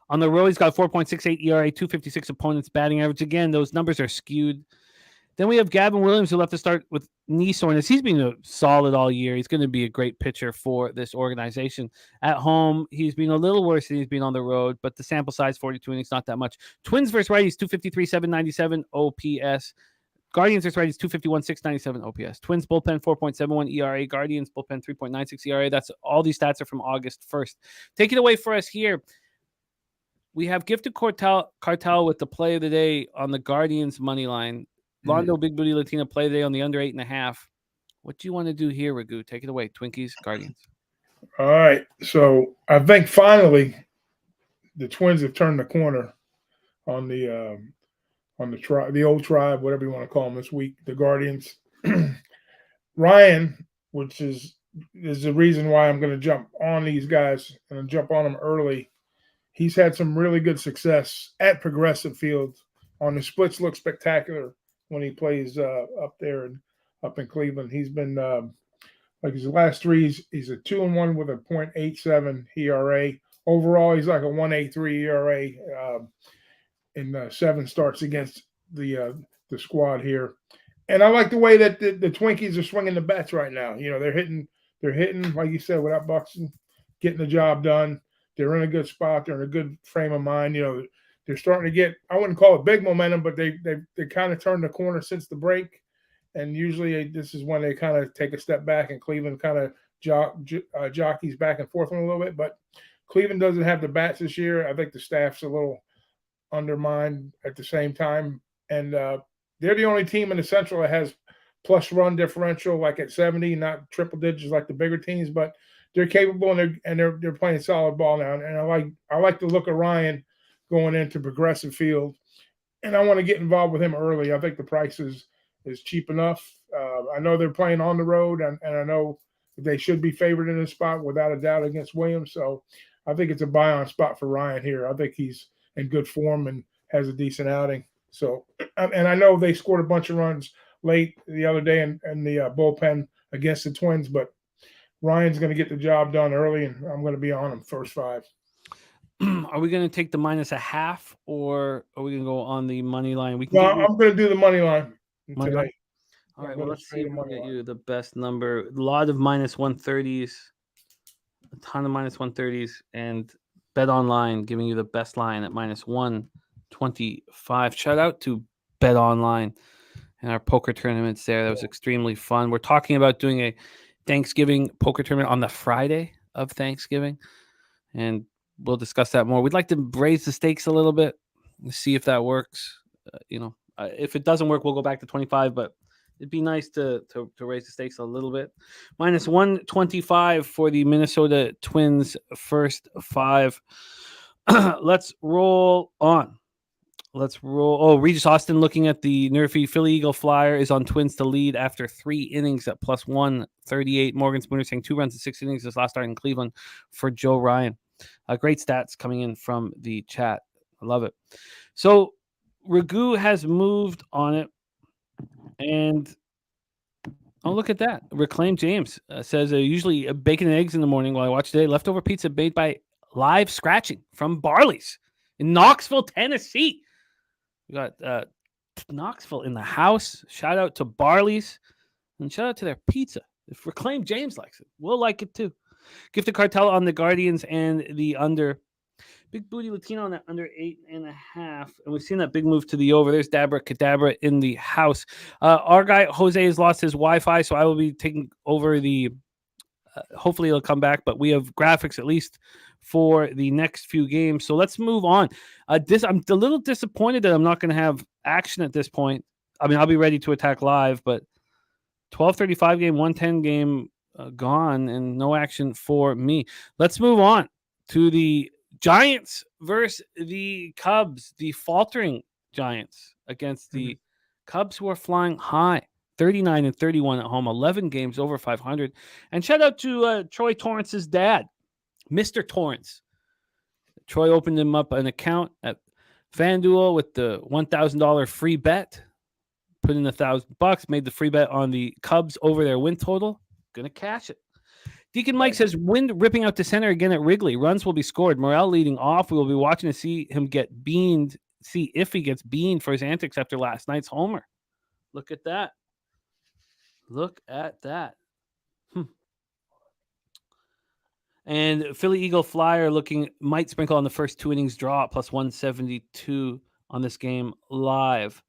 on the road, he's got 4.68 ERA, 256 opponents batting average. Again, those numbers are skewed. Then we have Gavin Williams, who left to start with knee soreness. He's been solid all year. He's going to be a great pitcher for this organization. At home, he's been a little worse than he's been on the road, but the sample size, 42 innings, not that much. Twins versus righties, 253, 797 OPS. Guardians versus righties, 251, 697 OPS. Twins bullpen, 4.71 ERA. Guardians bullpen, 3.96 ERA. That's all these stats are from August 1st. Take it away for us here. We have Gifted Cartel with the play of the day on the Guardians money line. Londo Big Booty Latina play today on the under 8.5. What do you want to do here, Ragoo? Take it away. Twinkies, Guardians. All right. So I think finally the Twins have turned the corner on the old tribe, whatever you want to call them this week, the Guardians. Ryan, which is the reason why I'm going to jump on these guys and jump on them early. He's had some really good success at Progressive Field on the splits. Look spectacular when he plays up there and up in Cleveland. He's been Like his last three, he's a 2-1 with a .87 ERA. Overall, he's like a 1.83 ERA in 7 starts against the squad here. And I like the way that the Twinkies are swinging the bats right now. You know, they're hitting like you said, without Buxton, getting the job done. They're in a good spot. They're in a good frame of mind. You know, they're starting to get, I wouldn't call it big momentum, but they kind of turned the corner since the break. And usually this is when they kind of take a step back, and Cleveland kind of jockeys back and forth a little bit. But Cleveland doesn't have the bats this year. I think the staff's a little undermined at the same time. And they're the only team in the Central that has plus run differential, like at 70, not triple digits like the bigger teams, but they're capable and they're playing solid ball now. And I like the look of Ryan going into Progressive Field, and I want to get involved with him early. I think the price is cheap enough. I know they're playing on the road, and I know they should be favored in this spot without a doubt against Williams. So I think it's a buy-on spot for Ryan here. I think he's in good form and has a decent outing. So, and I know they scored a bunch of runs late the other day in the bullpen against the Twins, but Ryan's going to get the job done early, and I'm going to be on him first 5. Are we going to take the -0.5, or are we going to go on the money line? I'm going to do the money line today. Line? All right, well, let's see if we can get you the best number. A lot of -130s, a ton of -130s, and Bet Online giving you the best line at -125. Shout out to Bet Online and our poker tournaments there. That was extremely fun. We're talking about doing a Thanksgiving poker tournament on the Friday of Thanksgiving, and we'll discuss that more. We'd like to raise the stakes a little bit and see if that works. If it doesn't work, we'll go back to 25, but it'd be nice to raise the stakes a little bit. -125 for the Minnesota Twins first 5. Let's roll on. Oh, Regis Austin looking at the Nerfy Philly Eagle Flyer is on Twins to lead after 3 innings at +138. Morgan Spooner saying 2 runs in 6 innings this last start in Cleveland for Joe Ryan. Great stats coming in from the chat. I love it. So Ragoo has moved on it. And oh, look at that. Reclaim James says usually bacon and eggs in the morning while I watch today. Leftover pizza made by Live Scratching from Barley's in Knoxville, Tennessee. We got Knoxville in the house. Shout out to Barley's and shout out to their pizza. If Reclaim James likes it, we'll like it too. Gifted Cartel on the Guardians and the under. Big booty Latino on that under 8.5. And we've seen that big move to the over. There's Dabra Cadabra in the house. Our guy, Jose, has lost his Wi-Fi, so I will be taking over the hopefully it'll come back, but we have graphics at least for the next few games. So let's move on. I'm a little disappointed that I'm not going to have action at this point. I mean, I'll be ready to attack live, but 12:35 game, 1:10 game gone, and no action for me. Let's move on to the Giants versus the Cubs, the faltering Giants against the Cubs, who are flying high, 39-31 at home, 11 games over 500. And shout out to Troy Torrance's dad, Mr. Torrance. Troy opened him up an account at FanDuel with the $1,000 free bet. Put in $1,000, made the free bet on the Cubs over their win total. Gonna cash it. Deacon Mike says, wind ripping out to center again at Wrigley. Runs will be scored. Morale leading off. We will be watching to see him get beaned, see if he gets beaned for his antics after last night's homer. Look at that. Look at that. And Philly Eagle Flyer might sprinkle on the first 2 innings draw at +172 on this game live.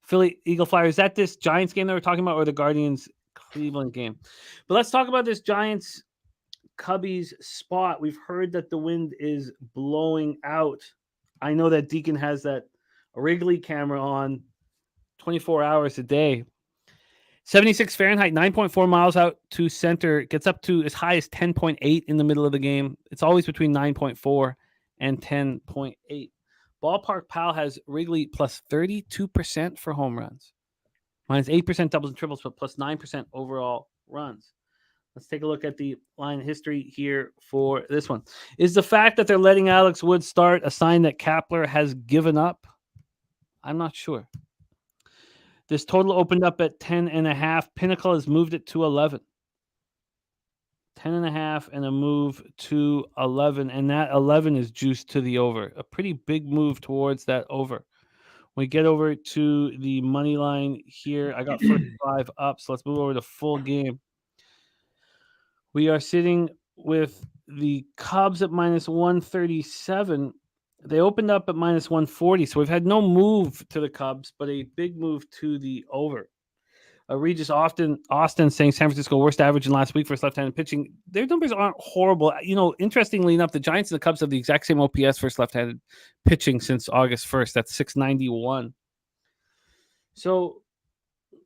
Philly Eagle Flyer, is that this Giants game that we're talking about or the Guardians Cleveland game? But let's talk about this Giants Cubbies spot. We've heard that the wind is blowing out. I know that Deacon has that Wrigley camera on 24 hours a day. 76 Fahrenheit, 9.4 miles out to center. Gets up to as high as 10.8 in the middle of the game. It's always between 9.4 and 10.8. Ballpark Pal has Wrigley plus 32% for home runs. Minus 8% doubles and triples, but plus 9% overall runs. Let's take a look at the line history here for this one. Is the fact that they're letting Alex Wood start a sign that Kapler has given up? I'm not sure. This total opened up at 10.5. Pinnacle has moved it to 11. 10.5 and a move to 11, and that 11 is juiced to the over. A pretty big move towards that over. We get over to the money line here. I got first 5 up, so let's move over to full game. We are sitting with the Cubs at minus 137. They opened up at minus 140, so we've had no move to the Cubs, but a big move to the over. Regis Austin saying San Francisco worst average in last week for left-handed pitching. Their numbers aren't horrible. Interestingly enough, the Giants and the Cubs have the exact same OPS for left-handed pitching since August 1st. That's 691. So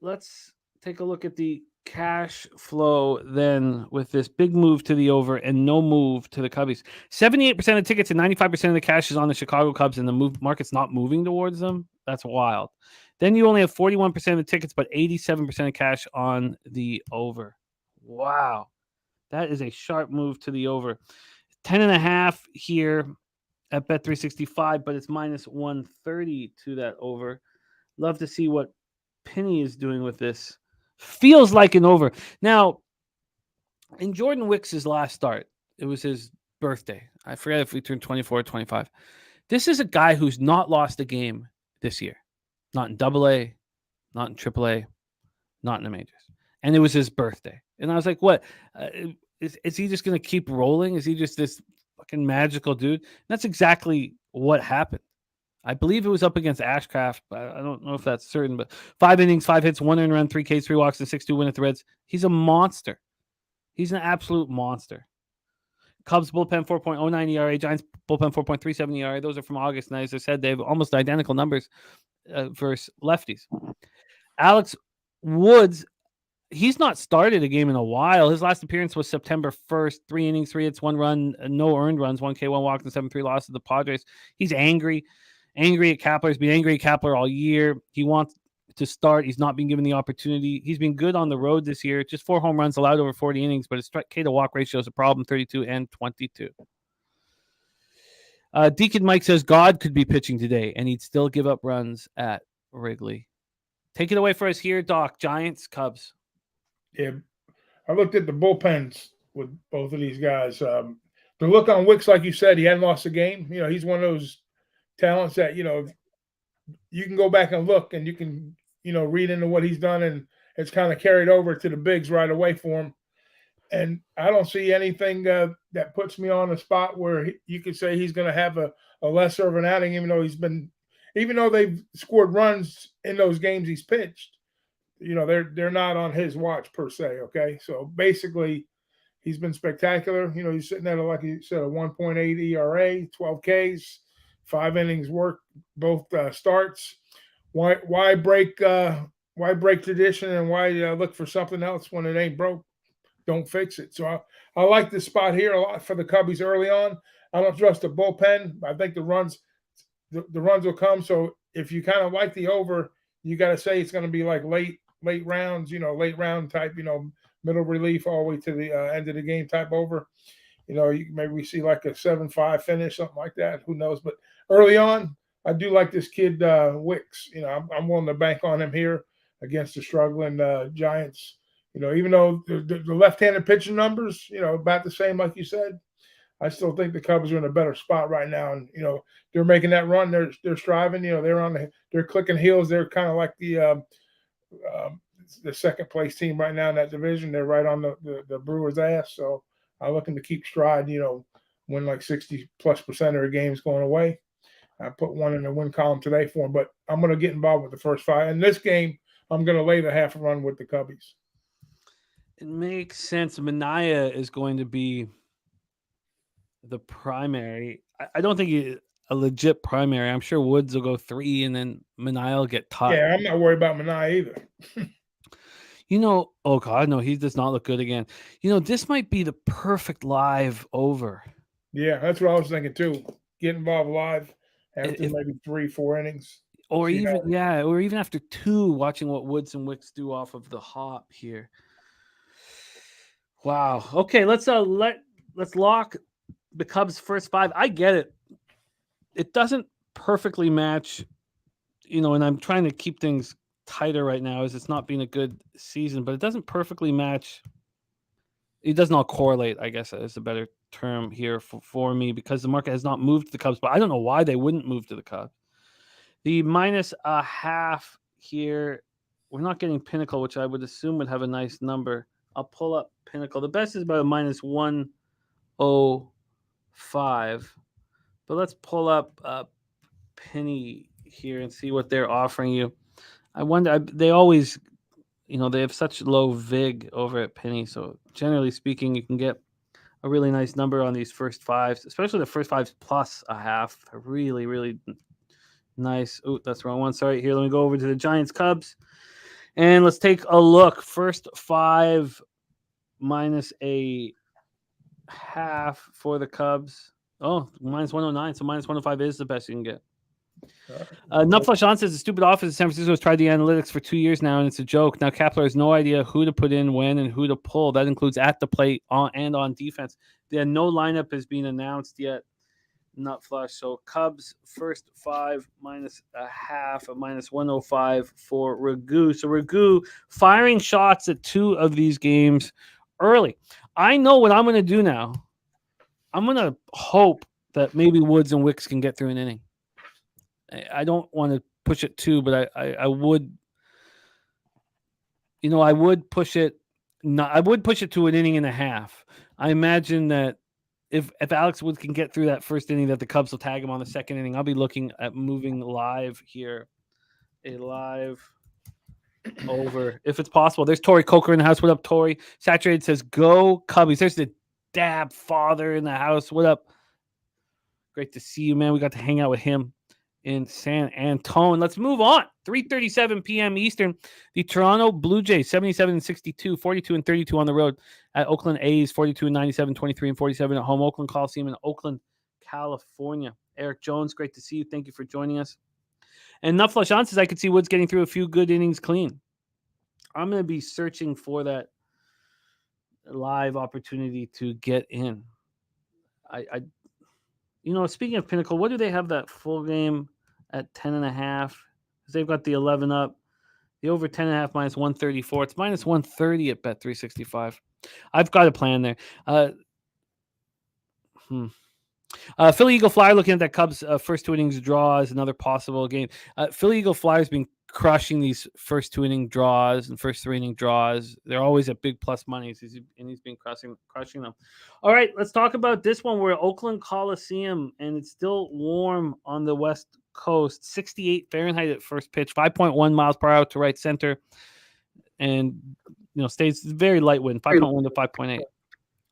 let's take a look at the cash flow then with this big move to the over and no move to the Cubbies. 78% of tickets and 95% of the cash is on the Chicago Cubs, and the market's not moving towards them. That's wild. Then you only have 41% of the tickets, but 87% of cash on the over. Wow. That is a sharp move to the over. 10.5 here at Bet365, but it's minus 130 to that over. Love to see what Penny is doing with this. Feels like an over. Now, in Jordan Wicks' last start, it was his birthday. I forget if we turned 24 or 25. This is a guy who's not lost a game this year. Not in AA, not in AAA, not in the majors. And it was his birthday. And I was like, what? Is he just going to keep rolling? Is he just this fucking magical dude? And that's exactly what happened. I believe it was up against Ashcraft, but I don't know if that's certain. But 5 innings, 5 hits, 1 earned run, 3 Ks, 3 walks, and 6-2 win at the Reds. He's a monster. He's an absolute monster. Cubs bullpen 4.09 ERA, Giants bullpen 4.37 ERA. Those are from August. And as I said, they have almost identical numbers versus lefties. Alex Woods, he's not started a game in a while. His last appearance was September 1st. 3 innings, 3 hits, 1 run, no earned runs, 1 K, 1 walk, and 7-3 loss to the Padres. He's angry at Kapler. He's been angry at Kapler all year. He wants to start. He's not been given the opportunity. He's been good on the road this year. Just 4 home runs allowed over 40 innings, but his strike K to walk ratio is a problem, 32 and 22. Deacon Mike says God could be pitching today, and he'd still give up runs at Wrigley. Take it away for us here, Doc. Giants, Cubs. Yeah, I looked at the bullpens with both of these guys. The look on Wicks, like you said, he hadn't lost a game. He's one of those talents that, you can go back and look and you can, read into what he's done, and it's kind of carried over to the bigs right away for him. And I don't see anything that puts me on a spot where you could say he's going to have a lesser of an outing, even though they've scored runs in those games he's pitched. They're not on his watch per se. Okay, so basically, he's been spectacular. He's sitting at like you said, a 1.8 ERA, 12 Ks, 5 innings work, both starts. Why break tradition and why look for something else when it ain't broke? Don't fix it. So I like this spot here a lot for the Cubbies early on. I don't trust the bullpen. I think the runs will come. So if you kind of like the over, you got to say it's going to be like late rounds, late round type, middle relief all the way to the end of the game type over. Maybe we see like a 7-5 finish, something like that. Who knows? But early on, I do like this kid Wicks. I'm willing to bank on him here against the struggling Giants. Even though the left-handed pitching numbers, about the same, like you said, I still think the Cubs are in a better spot right now. And, they're making that run. They're striving, they're clicking heels. They're kind of like the second place team right now in that division. They're right on the Brewers' ass. So I'm looking to keep stride, win like 60+% of their games going away. I put one in the win column today for them, but I'm going to get involved with the first 5. In this game, I'm going to lay the half run with the Cubbies. It makes sense. Manaea is going to be the primary. I don't think a legit primary. I'm sure Woods will go 3, and then Manaea will get top. Yeah, I'm not worried about Manaea either. Oh God, no, he does not look good again. This might be the perfect live over. Yeah, that's what I was thinking too. Get involved live after maybe 3-4 innings. Or even after 2, watching what Woods and Wicks do off of the hop here. Wow. Okay, let's lock the Cubs' first 5. I get it. It doesn't perfectly match, and I'm trying to keep things tighter right now as it's not been a good season, but it doesn't perfectly match, it doesn't all correlate, I guess is a better term here for me, because the market has not moved to the Cubs, but I don't know why they wouldn't move to the Cubs. The -0.5 here, we're not getting Pinnacle, which I would assume would have a nice number. I'll pull up Pinnacle. The best is about a -105, but let's pull up Penny here and see what they're offering you. I wonder, they always, they have such low VIG over at Penny, so generally speaking, you can get a really nice number on these first fives, especially the first fives plus a half. They're really, really nice. Oh, that's the wrong one. Sorry. Here, let me go over to the Giants Cubs, and let's take a look. First five -0.5 for the Cubs. Oh, -109. So -105 is the best you can get. Nutflush On says the stupid office in San Francisco has tried the analytics for 2 years now, and it's a joke. Now Kepler has no idea who to put in when and who to pull. That includes at the plate and on defense. No lineup has been announced yet. Nutflush. So Cubs first five -0.5 of -105 for Ragoo. So Ragoo firing shots at 2 of these games early. I know what I'm going to do now. I'm going to hope that maybe Woods and Wicks can get through an inning. I don't want to push it 2, but I would. I would push it. I would push it to an inning and a half. I imagine that if Alex Woods can get through that first inning, that the Cubs will tag him on the second inning. I'll be looking at moving live here, a live over if it's possible. There's Tori Coker in the house. What up, Tori? Saturated says go Cubbies. There's the dab father in the house. What up? Great to see you, man. We got to hang out with him in San Antonio. Let's move on. 3:37 p.m. Eastern. The Toronto Blue Jays 77-62, 42-32 on the road at Oakland A's, 42-97, 23-47 at home. Oakland Coliseum in Oakland, California. Eric Jones, great to see you. Thank you for joining us. And Nutflush On says I could see Woods getting through a few good innings clean. I'm going to be searching for that live opportunity to get in. Speaking of Pinnacle, what do they have that full game at 10.5? Because they've got the 11 up. The over 10.5 -134. It's -130 at Bet365. I've got a plan there. Philly Eagle Flyer, looking at that Cubs first 2 innings draw is another possible game. Philly Eagle Flyer has been crushing these first 2 inning draws and first 3 inning draws. They're always at big plus monies, and he's been crushing them. All right, let's talk about this one. We're at Oakland Coliseum, and it's still warm on the West Coast. 68 Fahrenheit at first pitch, 5.1 miles per hour to right center, and stays very light wind, 5.1 to 5.8.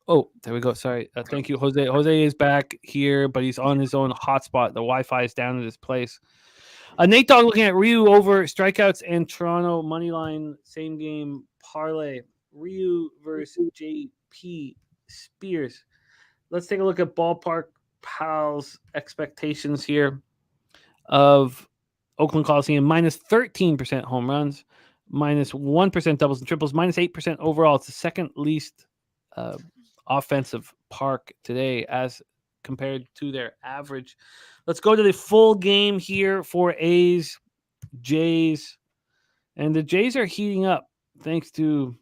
Oh, there we go. Sorry. Thank you, Jose. Jose is back here, but he's on his own hotspot. The Wi-Fi is down at his place. Nate Dogg looking at Ryu over strikeouts and Toronto moneyline same game parlay. Ryu versus JP Spears. Let's take a look at Ballpark Pals expectations here of Oakland Coliseum. -13% home runs, -1% doubles and triples, -8% overall. It's the second least offensive park today as compared to their average. Let's go to the full game here for A's, Jays. And the Jays are heating up thanks to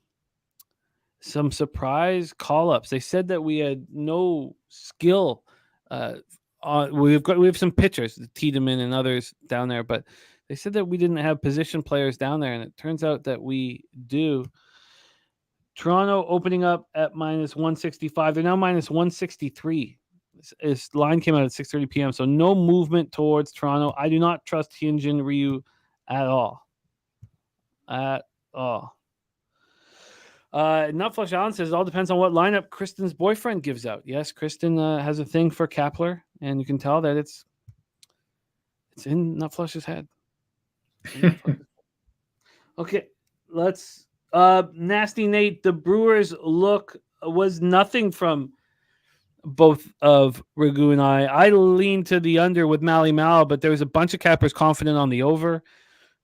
some surprise call-ups. They said that we had no skill. We have some pitchers, Tiedemann and others down there, but they said that we didn't have position players down there, and it turns out that we do. Toronto opening up at -165. They're now -163. This line came out at 6:30 p.m., so no movement towards Toronto. I do not trust Hyunjin Ryu at all. Nutflush Allen says it all depends on what lineup Kristen's boyfriend gives out. Yes, Kristen has a thing for Kepler, and you can tell that it's in Nutflush's head. Okay, let's Nasty Nate. The Brewers look was nothing from both of Ragoo and I lean to the under with Mally Mal, but there was a bunch of cappers confident on the over,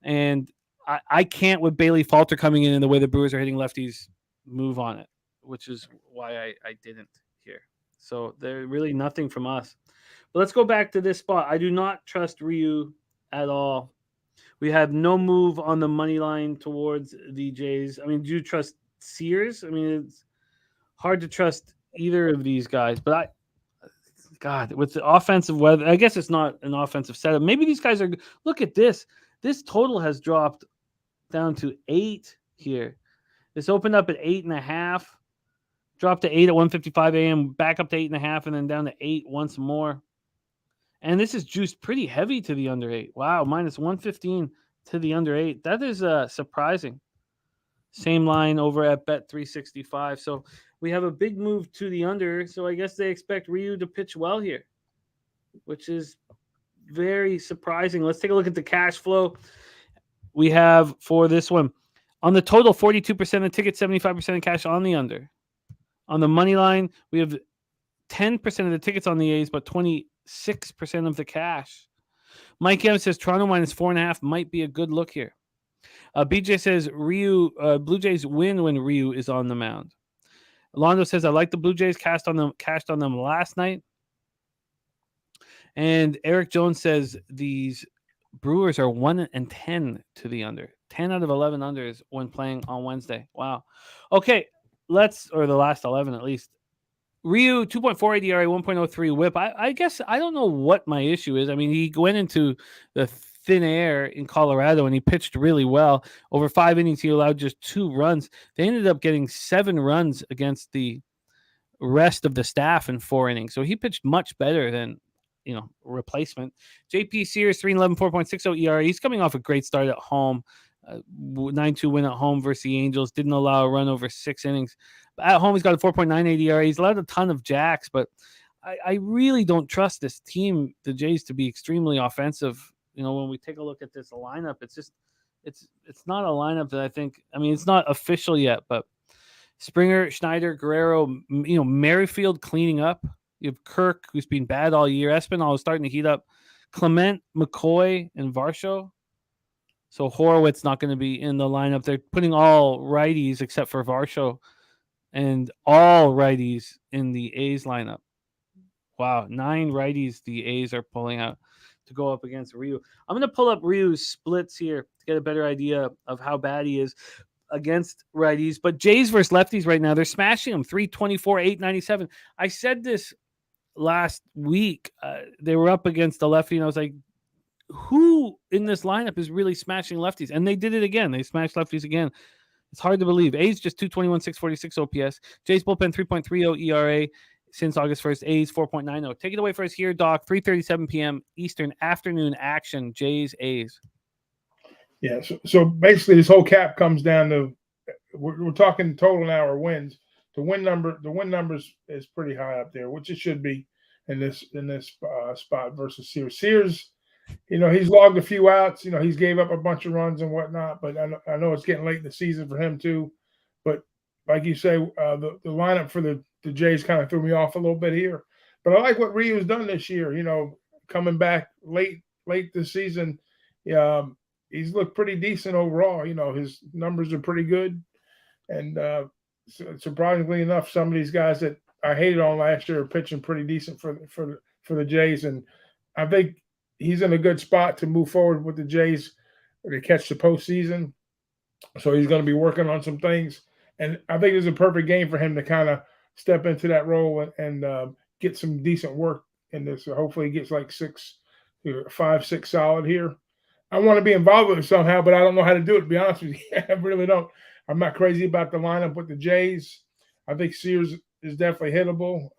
and I can't with Bailey Falter coming in and the way the Brewers are hitting lefties move on it, which is why I didn't here. So there's really nothing from us. But let's go back to this spot. I do not trust Ryu at all. We have no move on the money line towards the Jays. I mean, do you trust Sears? I mean, it's hard to trust either of these guys. But God, with the offensive weather, I guess it's not an offensive setup. Maybe these guys are. Look at this. This total has dropped down to 8 here. This opened up at 8.5, dropped to 8 at 1:55 a.m., back up to 8.5, and then down to 8 once more. And this is juiced pretty heavy to the under 8. Wow, minus 115 to the under 8. That is surprising. Same line over at Bet365. So we have a big move to the under. So I guess they expect Ryu to pitch well here, which is very surprising. Let's take a look at the cash flow we have for this one. On the total, 42% of tickets, 75% of cash on the under. On the money line, we have 10% of the tickets on the A's, but 26% of the cash. Mike M says Toronto minus 4.5 might be a good look here. BJ says Blue Jays win when Ryu is on the mound. Londo says I like the Blue Jays, cashed on them last night. And Eric Jones says these Brewers are 1-10 to the under. 10 out of 11 unders when playing on Wednesday. Wow. Okay, or the last 11 at least. Ryu, 2.48 ERA, 1.03 whip. I guess I don't know what my issue is. I mean, he went into the thin air in Colorado and he pitched really well. Over 5 innings, he allowed just 2 runs. They ended up getting 7 runs against the rest of the staff in 4 innings. So he pitched much better than, replacement. JP Sears, 3-11, 4.60 ERA. He's coming off a great start at home. 9-2 win at home versus the Angels. Didn't allow a run over 6 innings. At home, he's got a 4.98 ERA. He's allowed a ton of jacks, but I really don't trust this team, the Jays, to be extremely offensive. When we take a look at this lineup, it's not a lineup that I think. I mean, it's not official yet, but Springer, Schneider, Guerrero, Merrifield cleaning up. You have Kirk, who's been bad all year. Espinal is starting to heat up. Clement, McCoy, and Varsho. So Horowitz not going to be in the lineup. They're putting all righties except for Varsho and all righties in the A's lineup. Wow, 9 righties the A's are pulling out to go up against Ryu. I'm going to pull up Ryu's splits here to get a better idea of how bad he is against righties. But Jays versus lefties right now, they're smashing them. 324, 897. I said this last week. They were up against the lefty, and I was like, who in this lineup is really smashing lefties? And they did it again. They smashed lefties again. It's hard to believe. A's just 221, 646 OPS. Jays bullpen 3.30 ERA since August 1st. A's 4.90. Take it away for us here, Doc. 3:37 p.m. Eastern afternoon action. Jays, A's. Yeah, so basically this whole cap comes down to we're talking total now or wins. The win numbers is pretty high up there, which it should be in this spot versus Sears. Sears, he's logged a few outs. He's gave up a bunch of runs and whatnot. But I know it's getting late in the season for him too. But like you say, the lineup for the Jays kind of threw me off a little bit here. But I like what Ryu's done this year. Coming back late this season, he's looked pretty decent overall. His numbers are pretty good. And surprisingly enough, some of these guys that I hated on last year are pitching pretty decent for the Jays. And I think he's in a good spot to move forward with the Jays to catch the postseason. So he's going to be working on some things. And I think it's a perfect game for him to kind of step into that role and get some decent work in this. So hopefully he gets like 5, 6 solid here. I want to be involved with it somehow, but I don't know how to do it, to be honest with you. I really don't. I'm not crazy about the lineup with the Jays. I think Sears is definitely hittable.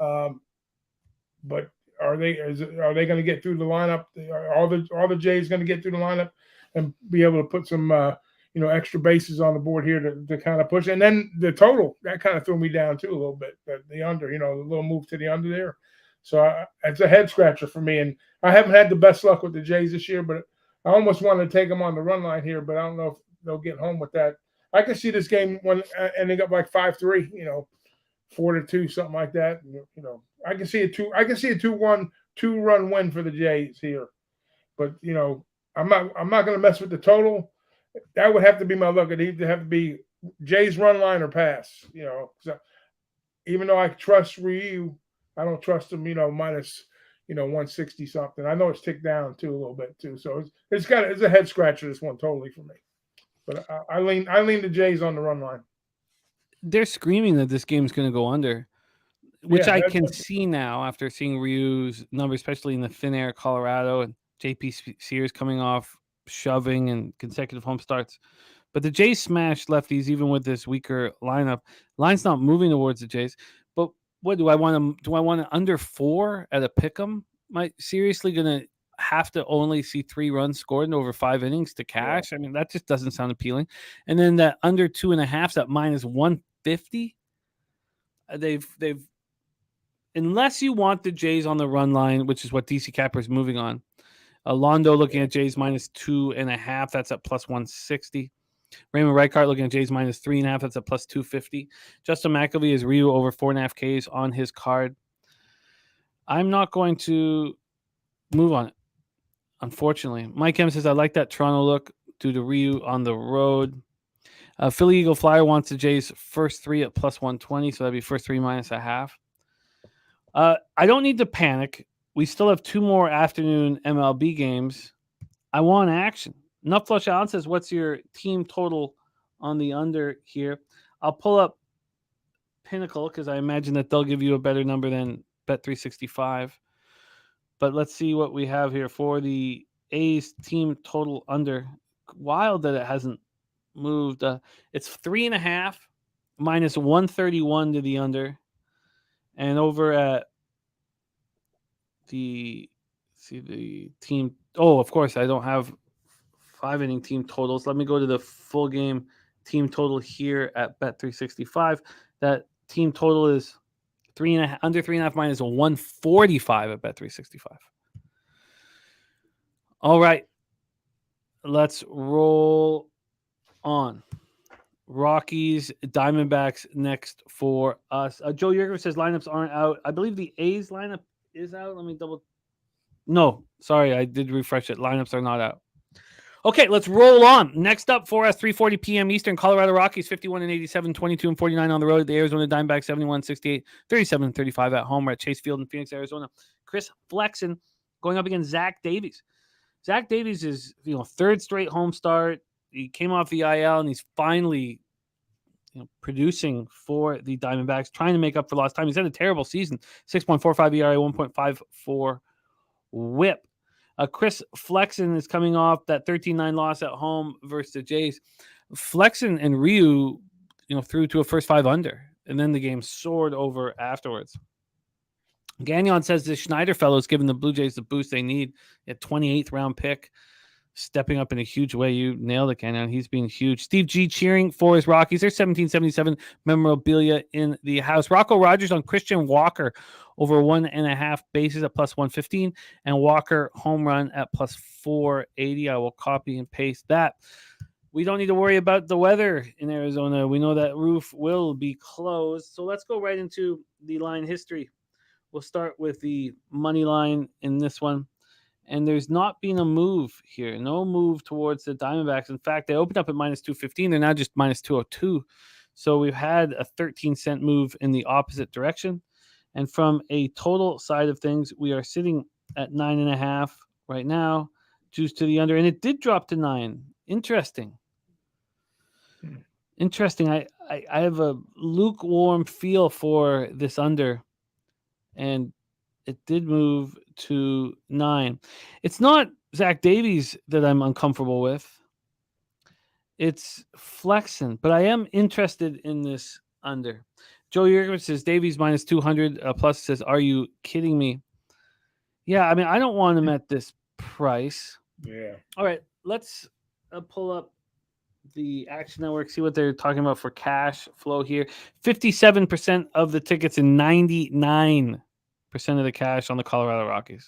But are they going to get through the lineup? Are the Jays going to get through the lineup and be able to put some extra bases on the board here to kind of push? And then the total, that kind of threw me down too a little bit. The under, the little move to the under there. So it's a head scratcher for me. And I haven't had the best luck with the Jays this year, but I almost wanted to take them on the run line here, but I don't know if they'll get home with that. I can see this game ending up like 5-3, 4-2, something like that. I can see a 2-run win for the Jays here. But I'm not going to mess with the total. That would have to be my luck. It'd have to be Jays run line or pass. Even though I trust Ryu, I don't trust him. Minus 160 something. I know it's ticked down too a little bit too. So it's a head scratcher, this one totally for me. But I lean the Jays on the run line. they're screaming that this game's going to go under, which Yeah, I that's can what- see now after seeing Ryu's number, especially in the thin air Colorado and JP Sears coming off shoving and consecutive home starts. But the Jays smashed lefties even with this weaker lineup. Line's not moving towards the Jays. But what do I want to? Do I want to under 4 at a pick'em? Am I seriously gonna have to only see 3 runs scored in over 5 innings to cash? I mean, that just doesn't sound appealing. And then that under 2.5's at minus 150. They've unless you want the Jays on the run line, which is what DC Capper is moving on. Londo looking at Jays minus 2.5. That's at plus 160. Raymond Reichart looking at Jays minus 3.5. That's at plus 250. Justin McAvee is Ryu over 4.5 Ks on his card. I'm not going to move on it, unfortunately. Mike M says, I like that Toronto look due to Ryu on the road. Philly Eagle Flyer wants the Jays first 3 at plus 120. So that'd be first 3 minus a half. I don't need to panic. We still have 2 more afternoon MLB games. I want action. Enough Flush Allen says, what's your team total on the under here? I'll pull up Pinnacle because I imagine that they'll give you a better number than Bet365. But let's see what we have here for the A's team total under. Wild that it hasn't moved. It's 3.5 minus 131 to the under. And over at the team. Oh, of course, I don't have 5-inning team totals. Let me go to the full game team total here at Bet365. That team total is 3.5 under 3.5 minus 145 at Bet365. All right, let's roll on. Rockies, Diamondbacks next for us. Joe Yerger says lineups aren't out. I believe the A's lineup is out. Let me double. No, sorry, I did refresh it. Lineups are not out. Okay, let's roll on. Next up for us, 3:40 p.m. Eastern, Colorado Rockies 51-87, 22-49 on the road. The Arizona Diamondbacks 71-68, 37-35 at home. We're at Chase Field in Phoenix, Arizona. Chris Flexen going up against Zach Davies. Zach Davies is, third straight home start. He came off the IL and he's finally, producing for the Diamondbacks, trying to make up for lost time. He's had a terrible season. 6.45 ERA, 1.54 WHIP. Chris Flexen is coming off that 13-9 loss at home versus the Jays. Flexen and Ryu, threw to a first 5 under, and then the game soared over afterwards. Gagnon says the Schneider fellow is giving the Blue Jays the boost they need. A 28th round pick, stepping up in a huge way. You nailed it, Gagnon. He's been huge. Steve G cheering for his Rockies. There's 1777 memorabilia in the house. Rocco Rogers on Christian Walker over 1.5 bases at plus 115, and Walker home run at plus 480. I will copy and paste that. We don't need to worry about the weather in Arizona. We know that roof will be closed. So let's go right into the line history. We'll start with the money line in this one. And there's not been a move here. No move towards the Diamondbacks. In fact, they opened up at minus 215. They're now just minus 202. So we've had a 13-cent move in the opposite direction. And from a total side of things, we are sitting at 9.5 right now. Juice to the under. And it did drop to 9. Interesting. I have a lukewarm feel for this under. And it did move to 9. It's not Zach Davies that I'm uncomfortable with. It's Flexen, but I am interested in this under. Joe Yerger says Davies minus 200 plus says, are you kidding me? Yeah, I mean, I don't want him at this price. Yeah. All right, let's pull up the Action Network, see what they're talking about for cash flow here. 57% of the tickets and 99% of the cash on the Colorado Rockies.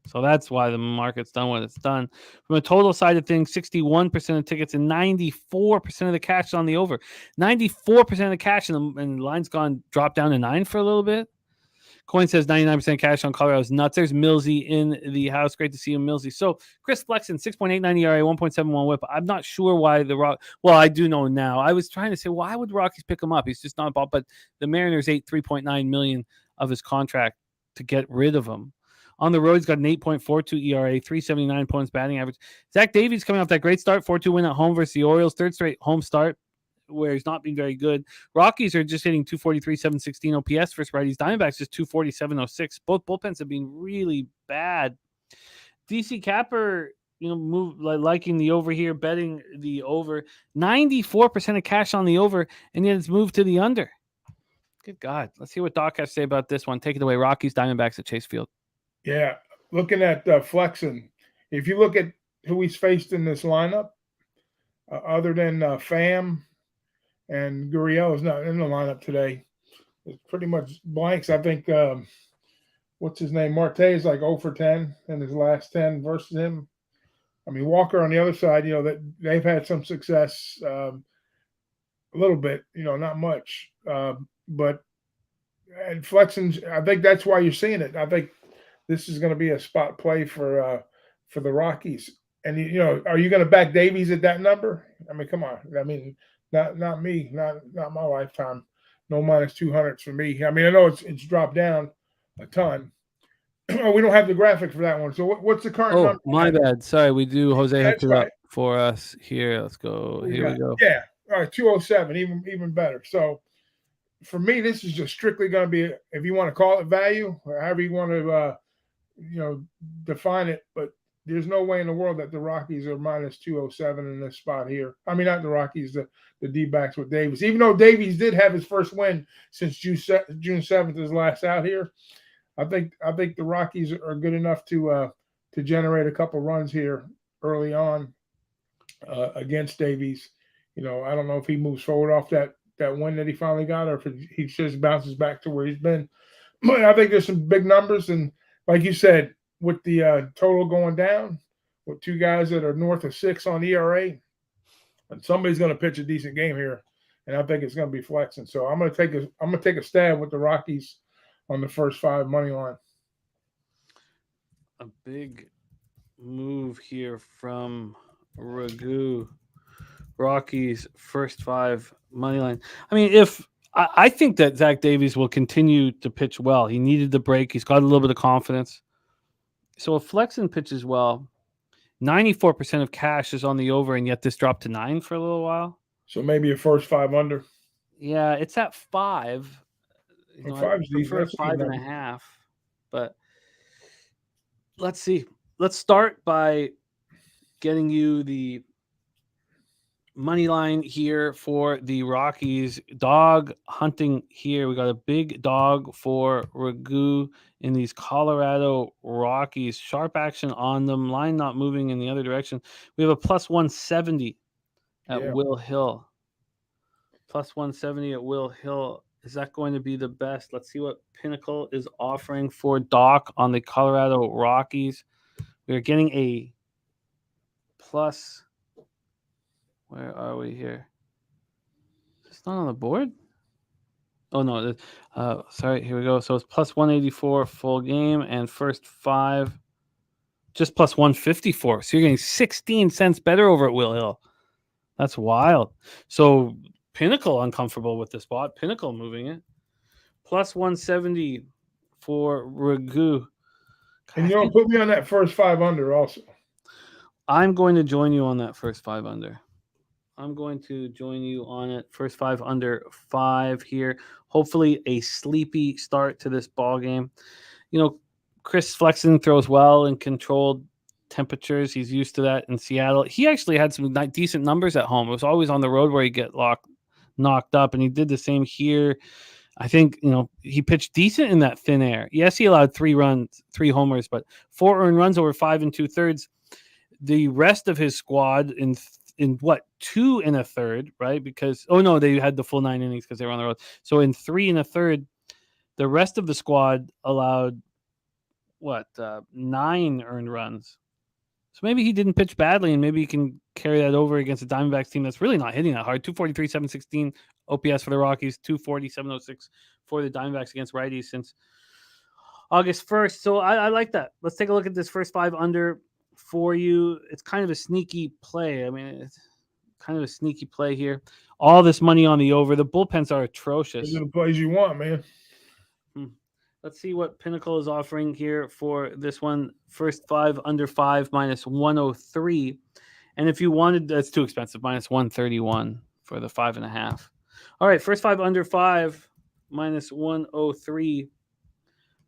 So that's why the market's done what it's done. From a total side of things, 61% of tickets and 94% of the cash on the over. 94% of the cash, and the line's dropped down to 9 for a little bit. Coin says 99% cash on Colorado's nuts. There's Millsy in the house. Great to see him, Millsy. So Chris Flexen, 6.89 ERA, 1.71 WHIP. I'm not sure why the Rock. Well, I do know now. I was trying to say, why would the Rockies pick him up? He's just not bought. But the Mariners ate $3.9 million of his contract to get rid of him. On the road, he's got an 8.42 ERA, 379 points batting average. Zach Davies coming off that great start, 4-2 win at home versus the Orioles. Third straight home start where he's not been very good. Rockies are just hitting 243, 716 OPS versus righties. Diamondbacks just 240, 706. Both bullpens have been really bad. DC Capper, liking the over here, betting the over. 94% of cash on the over, and yet it's moved to the under. Good God. Let's see what Doc has to say about this one. Take it away. Rockies, Diamondbacks at Chase Field. Yeah, looking at Flexen, if you look at who he's faced in this lineup, other than Pham and Gurriel is not in the lineup today. It's pretty much blanks. I think, what's his name? Marte is like 0 for 10 in his last 10 versus him. I mean, Walker on the other side, that they've had some success a little bit, not much. But and Flexen's, I think that's why you're seeing it. I think this is going to be a spot play for the Rockies. And are you going to back Davies at that number? I mean, come on. I mean, not me, not my lifetime. No minus 200s for me. I mean, I know it's dropped down a ton. Oh, we don't have the graphic for that one. So what's the current number? Oh, my bad. Sorry, we do. Jose hooked it up for us here. Let's go. Here we go. Yeah. All right, 207, even better. So for me, this is just strictly going to be, if you want to call it value, or however you want to, define it. But there's no way in the world that the Rockies are minus 207 in this spot here. I mean, not the Rockies, the D-backs with Davies. Even though Davies did have his first win since June 7th, his last out here. I think the Rockies are good enough to generate a couple runs here early on against Davies. I don't know if he moves forward off that win that he finally got, or if he just bounces back to where he's been. But I think there's some big numbers, and like you said, with the total going down, with two guys that are north of 6 on ERA, and somebody's going to pitch a decent game here, and I think it's going to be Flexen. So I'm going to take a stab with the Rockies on the first 5 money line. A big move here from Ragoo. Rockies first 5 money line. I mean, I think that Zach Davies will continue to pitch well. He needed the break. He's got a little bit of confidence. So if Flexen pitches well, 94% of cash is on the over, and yet this dropped to 9 for a little while. So maybe a first 5 under. Yeah, it's at 5. I prefer 5.5, but let's see. Let's start by getting you the money line here for the Rockies. Dog hunting here. We got a big dog for Ragoo in these Colorado Rockies. Sharp action on them. Line not moving in the other direction. We have a plus 170 at Will Hill. Plus 170 at Will Hill. Is that going to be the best? Let's see what Pinnacle is offering for Doc on the Colorado Rockies. We're getting a plus. Where are we here? Is this not on the board? Oh, no. Sorry, here we go. So it's plus 184 full game, and first 5 just plus 154. So you're getting 16 cents better over at Will Hill. That's wild. So Pinnacle uncomfortable with the spot. Pinnacle moving it. Plus 170 for Ragoo. And put me on that first 5 under also. I'm going to join you on that first 5 under. I'm going to join you on it. First 5 under 5 here. Hopefully a sleepy start to this ball game. Chris Flexen throws well in controlled temperatures. He's used to that in Seattle. He actually had some decent numbers at home. It was always on the road where he get knocked up, and he did the same here. I think, he pitched decent in that thin air. Yes, he allowed 3 homers, but 4 earned runs over 5 2/3. The rest of his squad in 2 1/3, right? Because they had the full 9 innings because they were on the road. So in 3 1/3, the rest of the squad allowed 9 earned runs. So maybe he didn't pitch badly, and maybe he can carry that over against a Diamondbacks team that's really not hitting that hard. 243, 716 OPS for the Rockies, 240, 706 for the Diamondbacks against righties since August 1st. So I like that. Let's take a look at this first 5 under for you. It's kind of a sneaky play. I mean, it's kind of a sneaky play here. All this money on the over. The bullpens are atrocious. Those are the plays you want, man. Let's see what Pinnacle is offering here for this one. First 5 under 5 minus 103. And if you wanted, that's too expensive, minus 131 for the 5.5. All right, first 5 under 5 minus 103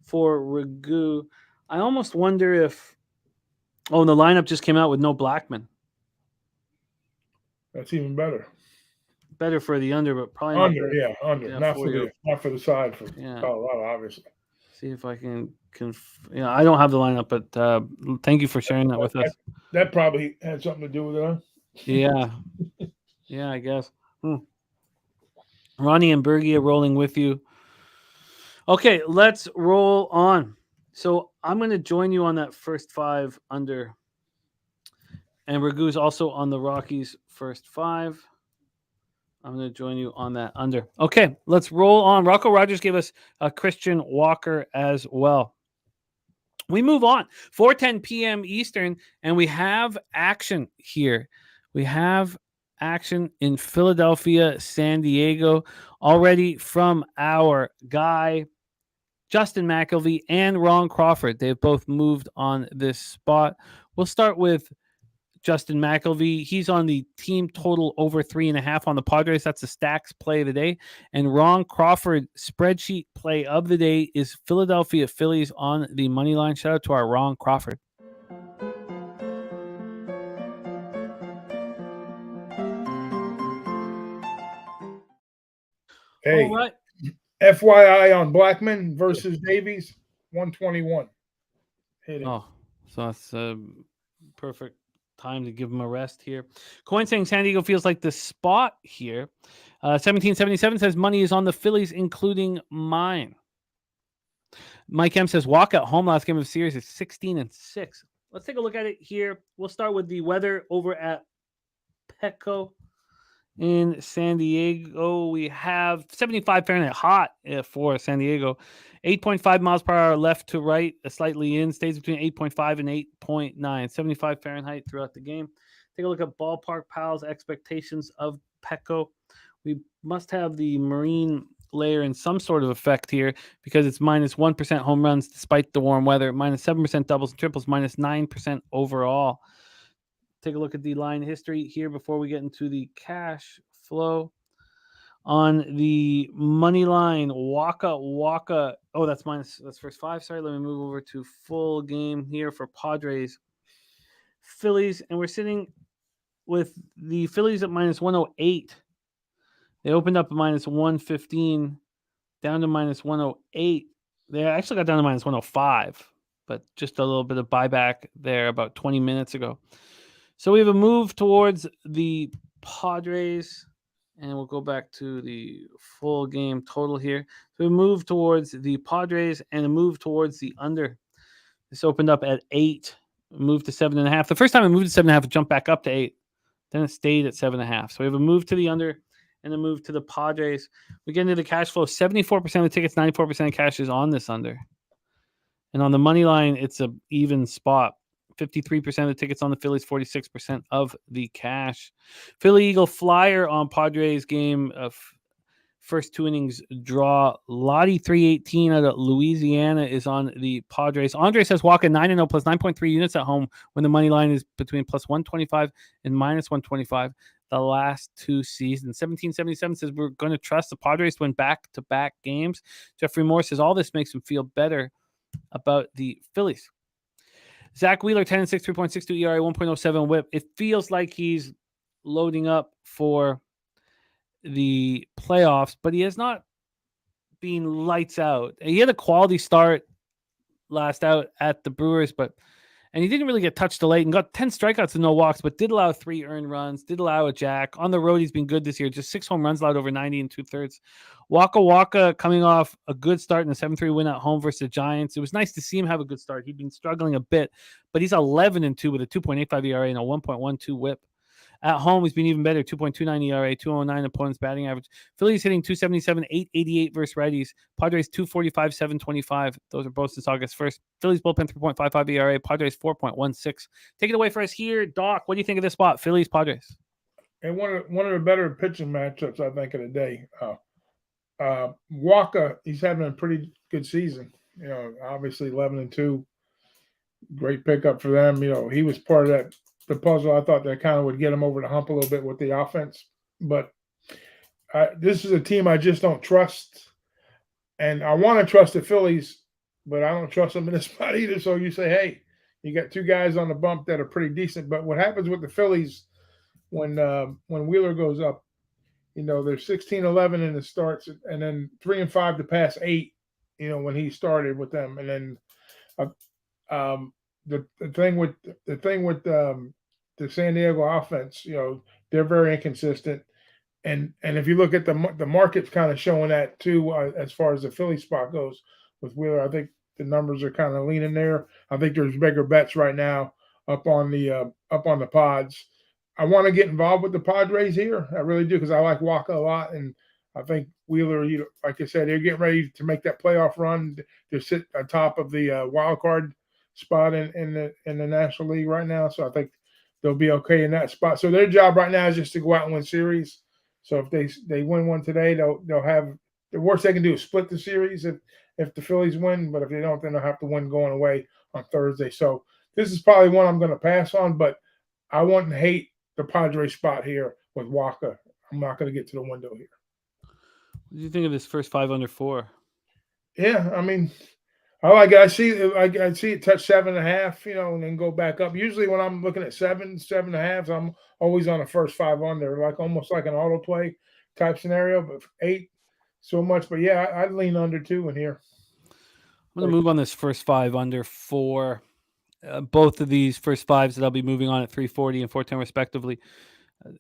for Ragoo. I almost wonder if. Oh, the lineup just came out with no Blackman. That's even better. Better for the under, but probably under. Yeah, under. Yeah, not for the side for Yeah. Colorado, obviously. See if I can. I don't have the lineup, but thank you for sharing that with us. That probably had something to do with it, huh? Yeah. Yeah, I guess. Ronnie and Bergie are rolling with you. Okay, let's roll on. So I'm going to join you on that first 5 under. And Ragoo's also on the Rockies first 5. I'm going to join you on that under. Okay, let's roll on. Rocco Rogers gave us a Christian Walker as well. We move on. 4:10 p.m. Eastern, and we have action here. We have action in Philadelphia, San Diego, already from our guy, Justin McElvey and Ron Crawford. They've both moved on this spot. We'll start with Justin McElvey. He's on the team total over 3.5 on the Padres. That's the Stacks play of the day. And Ron Crawford spreadsheet play of the day is Philadelphia Phillies on the money line. Shout out to our Ron Crawford. Hey, all right. FYI on Blackman versus Davies, 121. Hit it. Oh, so that's perfect time to give him a rest here. Coin saying San Diego feels like the spot here. 1777 says money is on the Phillies, including mine. Mike M says walkout home last game of the series is 16-6. Let's take a look at it here. We'll start with the weather over at Petco in San Diego. We have 75 Fahrenheit hot for San Diego. 8.5 miles per hour left to right, slightly in, stays between 8.5 and 8.9. 75 Fahrenheit throughout the game. Take a look at Ballpark Pals' expectations of Petco. We must have the marine layer in some sort of effect here because it's minus 1% home runs despite the warm weather, minus 7% doubles and triples, minus 9% overall. Take a look at the line history here before we get into the cash flow. On the money line, Waka. Oh, that's first 5. Sorry, let me move over to full game here for Padres Phillies. And we're sitting with the Phillies at minus 108. They opened up at minus 115, down to minus 108. They actually got down to minus 105, but just a little bit of buyback there about 20 minutes ago. So we have a move towards the Padres, and we'll go back to the full game total here. So we move towards the Padres and a move towards the under. This opened up at 8, moved to 7.5. The first time it moved to 7.5, it jumped back up to 8. Then it stayed at 7.5. So we have a move to the under and a move to the Padres. We get into the cash flow. 74% of the tickets, 94% of cash is on this under. And on the money line, it's an even spot. 53% of the tickets on the Phillies, 46% of the cash. Philly Eagle Flyer on Padres game of first 2 innings draw. Lottie 318 out of Louisiana is on the Padres. Andre says Walker 9-0 plus 9.3 units at home when the money line is between plus 125 and minus 125 the last 2 seasons. 1777 says we're going to trust the Padres to win back-to-back games. Jeffrey Moore says all this makes him feel better about the Phillies. Zach Wheeler, 10-6, 3.62 ERA, 1.07 whip. It feels like he's loading up for the playoffs, but he has not been lights out. He had a quality start last out at the Brewers, and he didn't really get touched late and got 10 strikeouts and no walks, but did allow 3 earned runs, did allow a jack. On the road, he's been good this year. Just 6 home runs allowed over 90 2/3. Waka coming off a good start in a 7-3 win at home versus the Giants. It was nice to see him have a good start. He'd been struggling a bit, but he's 11-2 with a 2.85 ERA and a 1.12 whip. At home, he's been even better, 2.29 ERA, 209 opponent's batting average. Phillies hitting 277, 888 versus righties. Padres 245, 725. Those are both since August 1st. Phillies bullpen 3.55 ERA, Padres 4.16. Take it away for us here, Doc. What do you think of this spot? Phillies, Padres. And one of the better pitching matchups, I think, of the day. Walker, he's having a pretty good season. Obviously 11-2. Great pickup for them. He was part of the puzzle. I thought that kind of would get him over the hump a little bit with the offense, but this is a team I just don't trust, and I want to trust the Phillies, but I don't trust them in this spot either. So you say, hey, you got two guys on the bump that are pretty decent. But what happens with the Phillies when Wheeler goes up? They're 16-11 in the starts, and then 3-5 to pass 8. When he started with them, and then the thing with the San Diego offense, they're very inconsistent, and if you look at the market's kind of showing that too, as far as the Philly spot goes with Wheeler. I think the numbers are kind of leaning there. I think there's bigger bets right now up on the pods. I want to get involved with the Padres here. I really do, because I like Waka a lot, and I think Wheeler, like I said, they're getting ready to make that playoff run to sit atop of the wild card spot in the National League right now. So I think they'll be okay in that spot. So their job right now is just to go out and win series. So if they win one today, they'll have, the worst they can do is split the series if the Phillies win. But if they don't, then they'll have to win going away on Thursday. So this is probably one I'm going to pass on, but I wouldn't hate the Padres spot here with Waka. I'm not going to get to the window here. What do you think of this first 5 under 4? Yeah, I mean, I see it touch 7.5, and then go back up. Usually when I'm looking at 7.5, I'm always on the first 5 under, like almost like an auto play type scenario. But 8, so much. But yeah, I'd lean under 2 in here. I'm going to move on this first 5 under 4. Both of these first 5s that I'll be moving on at 340 and 410 respectively.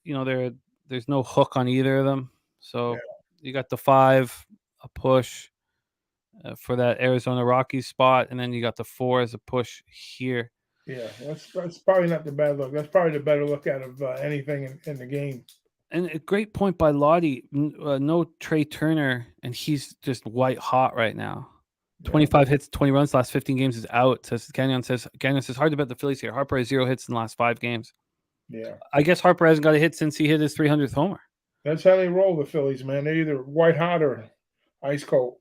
There's no hook on either of them. So you got the 5, a push for that Arizona Rockies spot, and then you got the 4 as a push here. Yeah, that's probably not the bad look. That's probably the better look out of anything in the game. And a great point by Lottie. No Trey Turner, and he's just white hot right now. 25 hits, 20 runs, last 15 games is out. Canyon says hard to bet the Phillies here. Harper has 0 hits in the last 5 games. Yeah. I guess Harper hasn't got a hit since he hit his 300th homer. That's how they roll, the Phillies, man. They're either white hot or ice cold.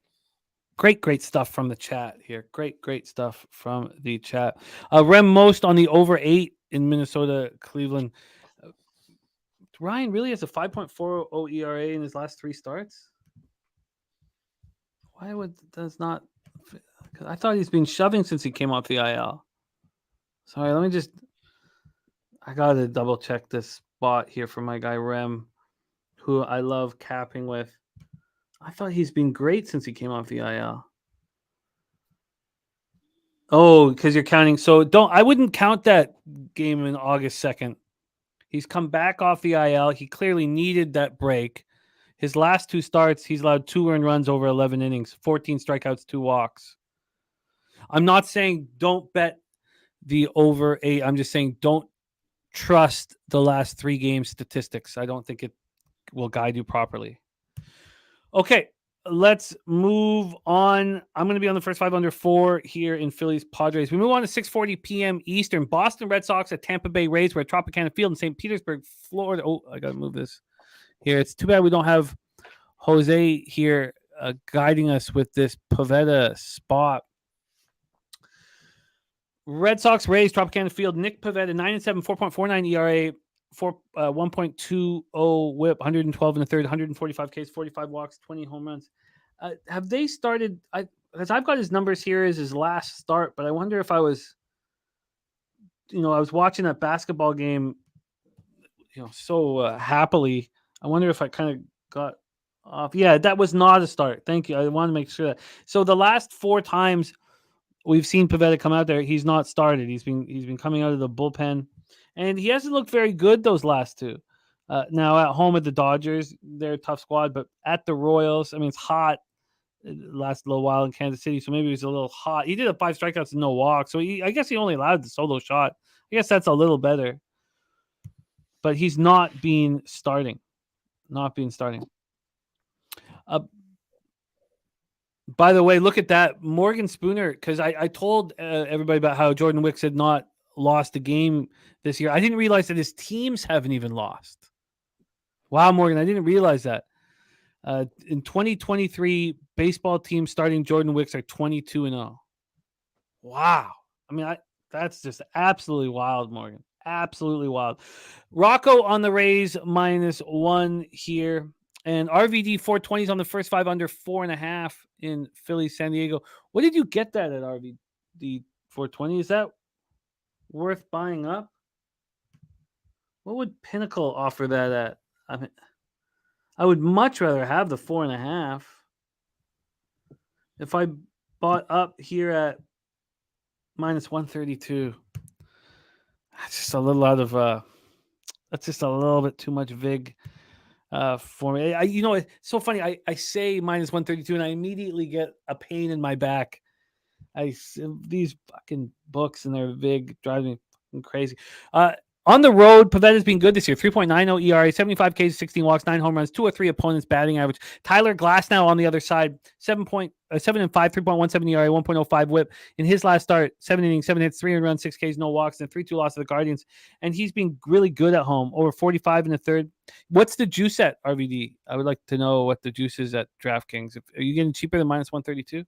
Great stuff from the chat here. Great stuff from the chat. Rem most on the over 8 in Minnesota, Cleveland. Ryan really has a 5.40 ERA in his last 3 starts. Why does not? Because I thought he's been shoving since he came off the IL. Sorry, I gotta double check this spot here for my guy Rem, who I love capping with. I thought he's been great since he came off the IL. Oh, because you're counting. So I wouldn't count that game in August 2nd. He's come back off the IL. He clearly needed that break. His last 2 starts, he's allowed 2 earned runs over 11 innings, 14 strikeouts, 2 walks. I'm not saying don't bet the over 8. I'm just saying don't trust the last 3 game statistics. I don't think it will guide you properly. Okay, let's move on. I'm going to be on the first 5 under 4 here in Phillies Padres. We move on to 6:40 p.m. Eastern. Boston Red Sox at Tampa Bay Rays. We're at Tropicana Field in St. Petersburg, Florida. Oh, I got to move this here. It's too bad we don't have Jose here guiding us with this Pavetta spot. Red Sox Rays, Tropicana Field. Nick Pavetta, 9-7, 4.49 ERA, 1.20 WHIP, 112 in the third, 145 Ks, 45 walks, 20 home runs. Have they started? Because I've got his numbers here as his last start, but I wonder if I was watching that basketball game, so happily. I wonder if I kind of got off. Yeah, that was not a start. Thank you. I want to make sure that. So the last 4 times we've seen Pavetta come out there, he's not started. He's been coming out of the bullpen, and he hasn't looked very good those last 2. Now at home at the Dodgers, they're a tough squad, but at the Royals, I mean, it's hot. It lasted a little while in Kansas City, so maybe it was a little hot. He did 5 strikeouts and no walk, so I guess he only allowed the solo shot. I guess that's a little better, but he's not been starting. By the way, look at that. Morgan Spooner, because I told everybody about how Jordan Wicks had not lost a game this year. I didn't realize that his teams haven't even lost. Wow, Morgan, I didn't realize that. In 2023, baseball teams starting Jordan Wicks are 22-0. Wow. I mean, that's just absolutely wild, Morgan. Absolutely wild. Rocco on the Rays -1 here. And RVD 420s on the first 5 under 4.5 in Philly, San Diego. What did you get that at RVD 420? Is that worth buying up? What would Pinnacle offer that at? I mean, I would much rather have the 4.5. If I bought up here at minus 132, that's just a little out of that's just a little bit too much vig for me. It's so funny. I say minus 132 and I immediately get a pain in my back. These fucking books and their vig drive me fucking crazy. On the road, Pavetta's been good this year. 3.90 ERA, 75 Ks, 16 walks, 9 home runs, 2 or 3 opponents batting average. Tyler Glasnow on the other side, 7 and 5, 3.17 ERA, 1.05 WHIP. In his last start, 7 innings, 7 hits, 3 runs, 6 Ks, no walks, and 3-2 loss to the Guardians. And he's been really good at home, over 45 in the third. What's the juice at RVD? I would like to know what the juice is at DraftKings. Are you getting cheaper than minus 132?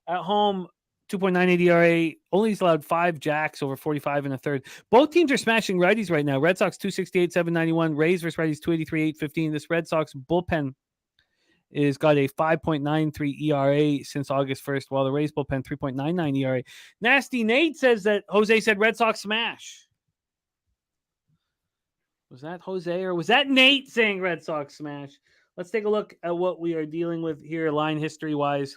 At home, 2.98 ERA, only he's allowed 5 jacks over 45 in a third. Both teams are smashing righties right now. Red Sox 268, 791. Rays versus righties 283, 815. This Red Sox bullpen is got a 5.93 ERA since August 1st, while the Rays bullpen 3.99 ERA. Nasty Nate says that Jose said Red Sox smash. Was that Jose or was that Nate saying Red Sox smash? Let's take a look at what we are dealing with here line history-wise.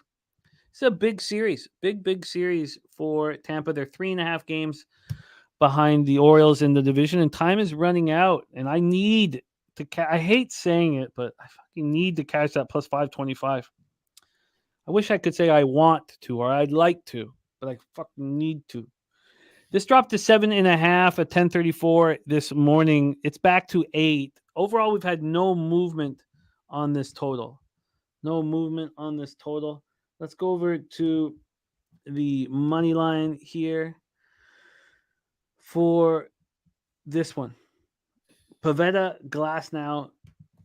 It's a big series, big series for Tampa. They're 3.5 games behind the Orioles in the division, and time is running out. And I need to I hate saying it, but I fucking need to cash that plus 525. I wish I could say I want to or I'd like to, but I fucking need to. This dropped to 7.5 at 10:34 this morning. It's back to 8. Overall, we've had no movement on this total. No movement on this total. Let's go over to the money line here for this one. Pavetta, Glasnow.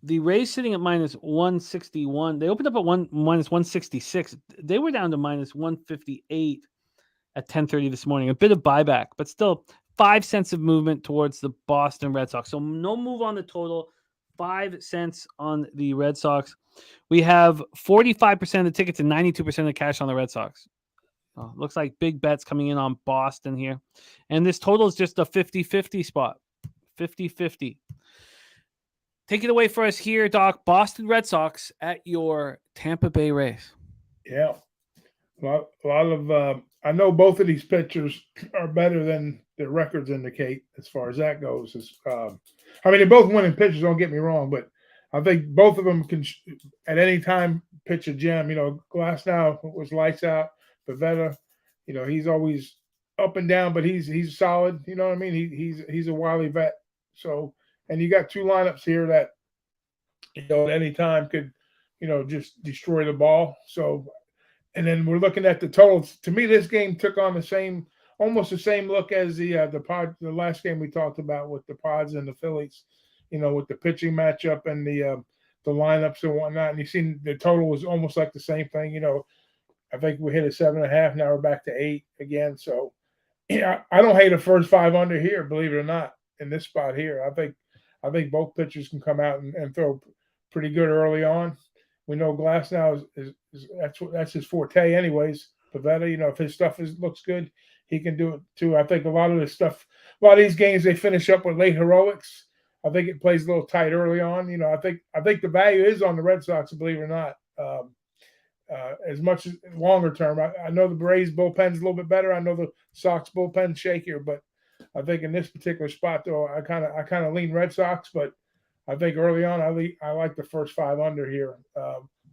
The Rays sitting at minus 161. They opened up at minus 166. They were down to minus 158 at 10:30 this morning. A bit of buyback, but still 5 cents of movement towards the Boston Red Sox. So no move on the total. 5 cents on the Red Sox. We have 45% of the tickets and 92% of the cash on the Red Sox. Looks like big bets coming in on Boston here. And this total is just a 50-50 spot. 50-50. Take it away for us here, Doc. Boston Red Sox at your Tampa Bay Rays. Yeah. A lot of I know both of these pitchers are better than their records indicate as far as that goes. They're both winning pitchers, don't get me wrong, but I think both of them can at any time pitch a gem. Glasnow was lights out. Pavetta, he's always up and down, but he's solid. You know what I mean? He's a wily vet. So, and you got 2 lineups here that at any time could just destroy the ball. So, and then we're looking at the totals. To me, this game took on almost the same look as the last game we talked about with the Pods and the Phillies. With the pitching matchup and the lineups and whatnot. And you seen the total was almost like the same thing. I think we hit a 7.5. Now we're back to 8 again. So, I don't hate a first 5 under here, believe it or not, in this spot here. I think both pitchers can come out and throw pretty good early on. We know Glasnow is that's his forte, anyways. Pavetta, if his stuff looks good, he can do it too. I think a lot of these games they finish up with late heroics. I think it plays a little tight early on. I think the value is on the Red Sox, believe it or not. As much as longer term, I know the Braves bullpen's a little bit better. I know the Sox bullpen's shakier, but I think in this particular spot, though, I kind of lean Red Sox. But I think early on, I like the first 5 under here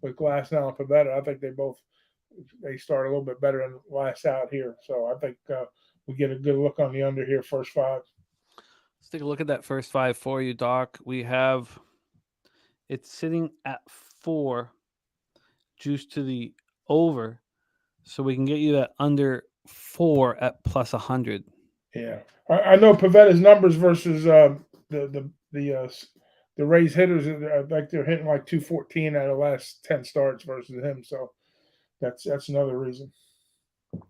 with Glasnow and Pavetta. I think they start a little bit better than last out here. So I think we get a good look on the under here, first 5. Let's take a look at that first 5 for you, Doc. We have it's sitting at 4, juice to the over, so we can get you that under 4 at plus 100. Yeah, I know Pavetta's numbers versus the Rays hitters. I think they're hitting like 214 out of the last 10 starts versus him. So that's another reason. Do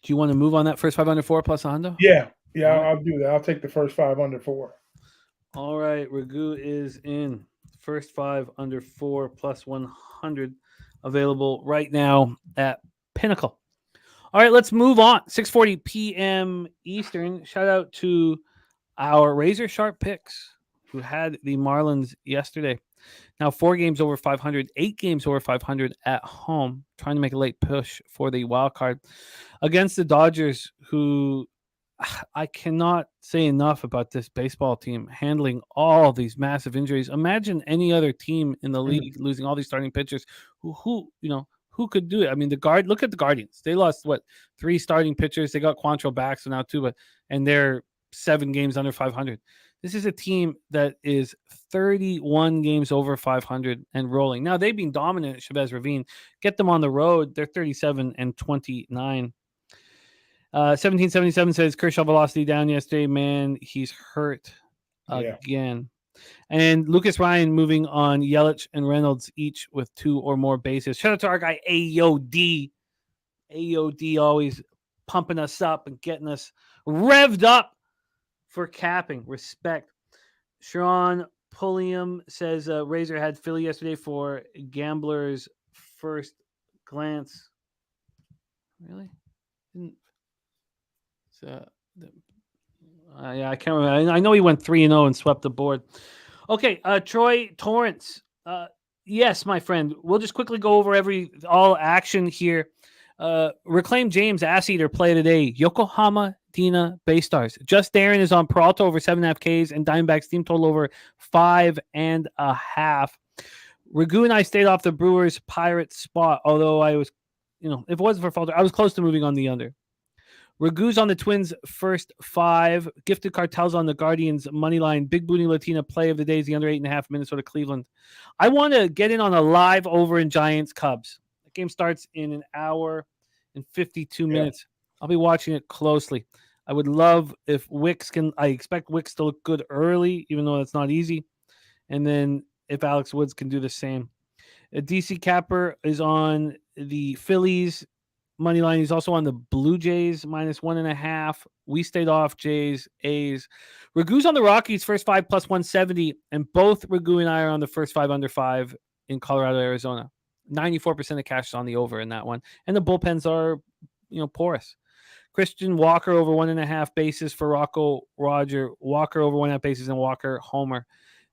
you want to move on that first 5 under 4 plus 100? Yeah. Yeah, I'll do that. I'll take the first 5 under 4. All right, Ragoo is in. First 5 under 4 plus 100 available right now at Pinnacle. All right, let's move on. 6:40 p.m. Eastern. Shout out to our razor sharp picks who had the Marlins yesterday. Now 4 games over 500, 8 games over 500 at home, trying to make a late push for the wild card against the Dodgers, who I cannot say enough about this baseball team handling all these massive injuries. Imagine any other team in the league losing all these starting pitchers who could do it. I mean, look at the Guardians. They lost 3 starting pitchers. They got Quantrill back, so now 2, and they're 7 games under 500. This is a team that is 31 games over 500 and rolling. Now they've been dominant at Chavez Ravine. Get them on the road. They're 37 and 29. 1777 says Kershaw velocity down yesterday. Man, he's hurt again. And Lucas Ryan moving on Yelich and Reynolds, each with 2 or more bases. Shout out to our guy AOD. AOD always pumping us up and getting us revved up for capping. Respect. Sean Pulliam says Razor had Philly yesterday for Gambler's first glance. Really? Yeah, I can't remember. I know he went 3-0 and swept the board. Okay, Troy Torrance. Yes, my friend. We'll just quickly go over all action here. Reclaim James Ass Eater play today. Yokohama Dina Bay Stars. Just Darren is on Peralta over 7.5 Ks and Diamondbacks team total over 5.5. Ragoo and I stayed off the Brewers Pirates spot, although I was, if it wasn't for Falter, I was close to moving on the under. Ragoo's on the Twins first 5. Gifted Cartels on the Guardians money line. Big Booty Latina play of the day is the under 8.5 Minnesota Cleveland. I want to get in on a live over in Giants Cubs. The game starts in an hour and 52 minutes. I'll be watching it closely. I would love if Wicks I expect Wicks to look good early, even though that's not easy. And then if Alex Woods can do the same. DC Capper is on the Phillies money line. He's also on the Blue Jays minus 1.5. We stayed off Jays, A's. Ragoo's on the Rockies first 5 plus 170, and both Ragoo and I are on the first 5 under 5 in Colorado, Arizona. 94% of cash is on the over in that one, and the bullpens are, porous. Christian Walker over 1.5 bases for Rocco Roger. Walker over 1.5 bases and Walker homer.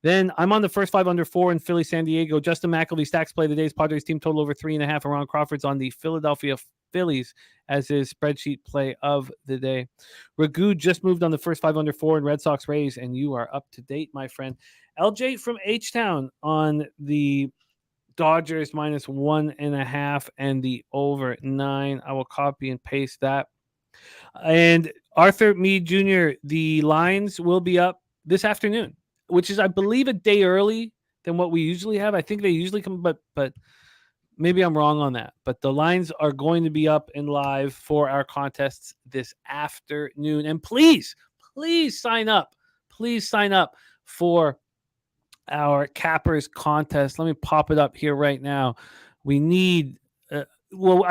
Then I'm on the first 5 under 4 in Philly, San Diego. Justin McElvey stacks play the day's Padres team total over 3.5. And Ron Crawford's on the Philadelphia Phillies as his spreadsheet play of the day. Ragoo just moved on the first 5 under 4 in Red Sox Rays, and you are up to date, my friend. LJ from H-Town on the Dodgers minus 1.5 and the over 9. I will copy and paste that. And Arthur Meade Jr., the lines will be up this afternoon, which is, I believe, a day early than what we usually have. I think they usually come, but maybe I'm wrong on that. But the lines are going to be up and live for our contests this afternoon. And please sign up. Please sign up for our Cappers contest. Let me pop it up here right now. We need, I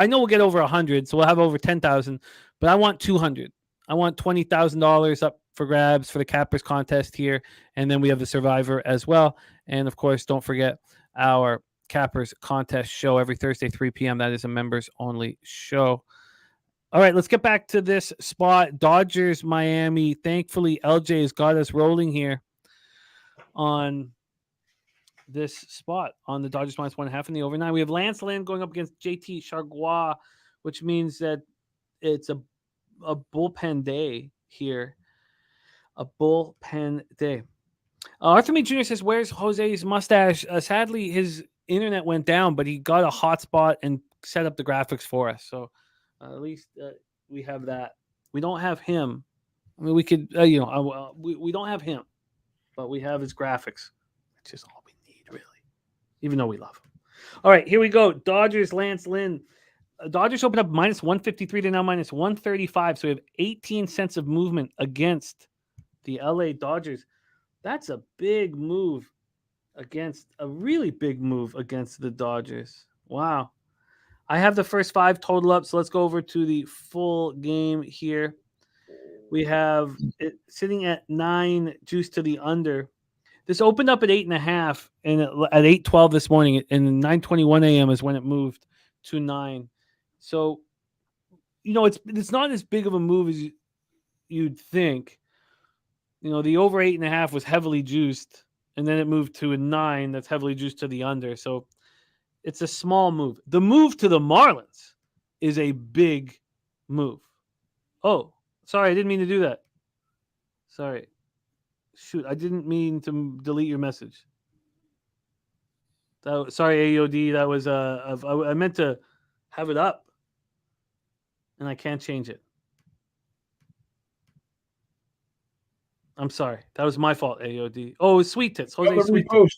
know we'll get over 100, so we'll have over 10,000, but I want 200. I want $20,000 up for grabs for the Cappers contest here. And then we have the Survivor as well. And of course, don't forget our Cappers contest show every Thursday, 3 p.m. That is a members only show. All right, let's get back to this spot. Dodgers, Miami. Thankfully, LJ has got us rolling here on this spot on the Dodgers minus 1.5 in the over 9. We have Lance Lynn going up against JT Chargois, which means that it's a bullpen day here. A bullpen day. Arthur Meade Jr. says, where's Jose's mustache? Sadly, his internet went down, but he got a hotspot and set up the graphics for us. So at least we have that. We don't have him. I mean, we could, we don't have him, but we have his graphics, which is all we need, really, even though we love him. All right, here we go. Dodgers, Lance Lynn. Dodgers open up minus 153 to now minus 135. So we have 18 cents of movement against the LA Dodgers. That's a big move a really big move against the Dodgers. Wow. I have the first 5 total up. So let's go over to the full game here. We have it sitting at 9 juice to the under. This opened up at 8.5, and at 8:12 this morning, and 9:21 a.m. is when it moved to 9. So, it's not as big of a move as you'd think. The over 8.5 was heavily juiced, and then it moved to a 9 that's heavily juiced to the under. So it's a small move. The move to the Marlins is a big move. Oh, sorry, I didn't mean to do that. Sorry. Shoot, I didn't mean to delete your message. Sorry, AOD. That was I meant to have it up, and I can't change it. I'm sorry. That was my fault, AOD. Oh, it was Sweet Tits. Jose Sweet Tits.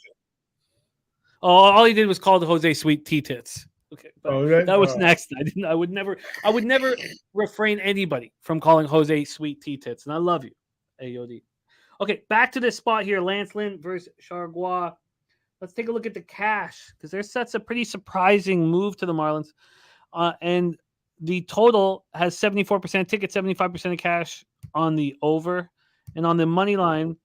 Oh, all he did was call the Jose Sweet T Tits. Okay, that was next. I would never refrain anybody from calling Jose Sweet T Tits, and I love you, AOD. Okay, back to this spot here. Lance Lynn versus Chargois. Let's take a look at the cash, because that's a pretty surprising move to the Marlins. And the total has 74% ticket, 75% of cash on the over. And on the money line,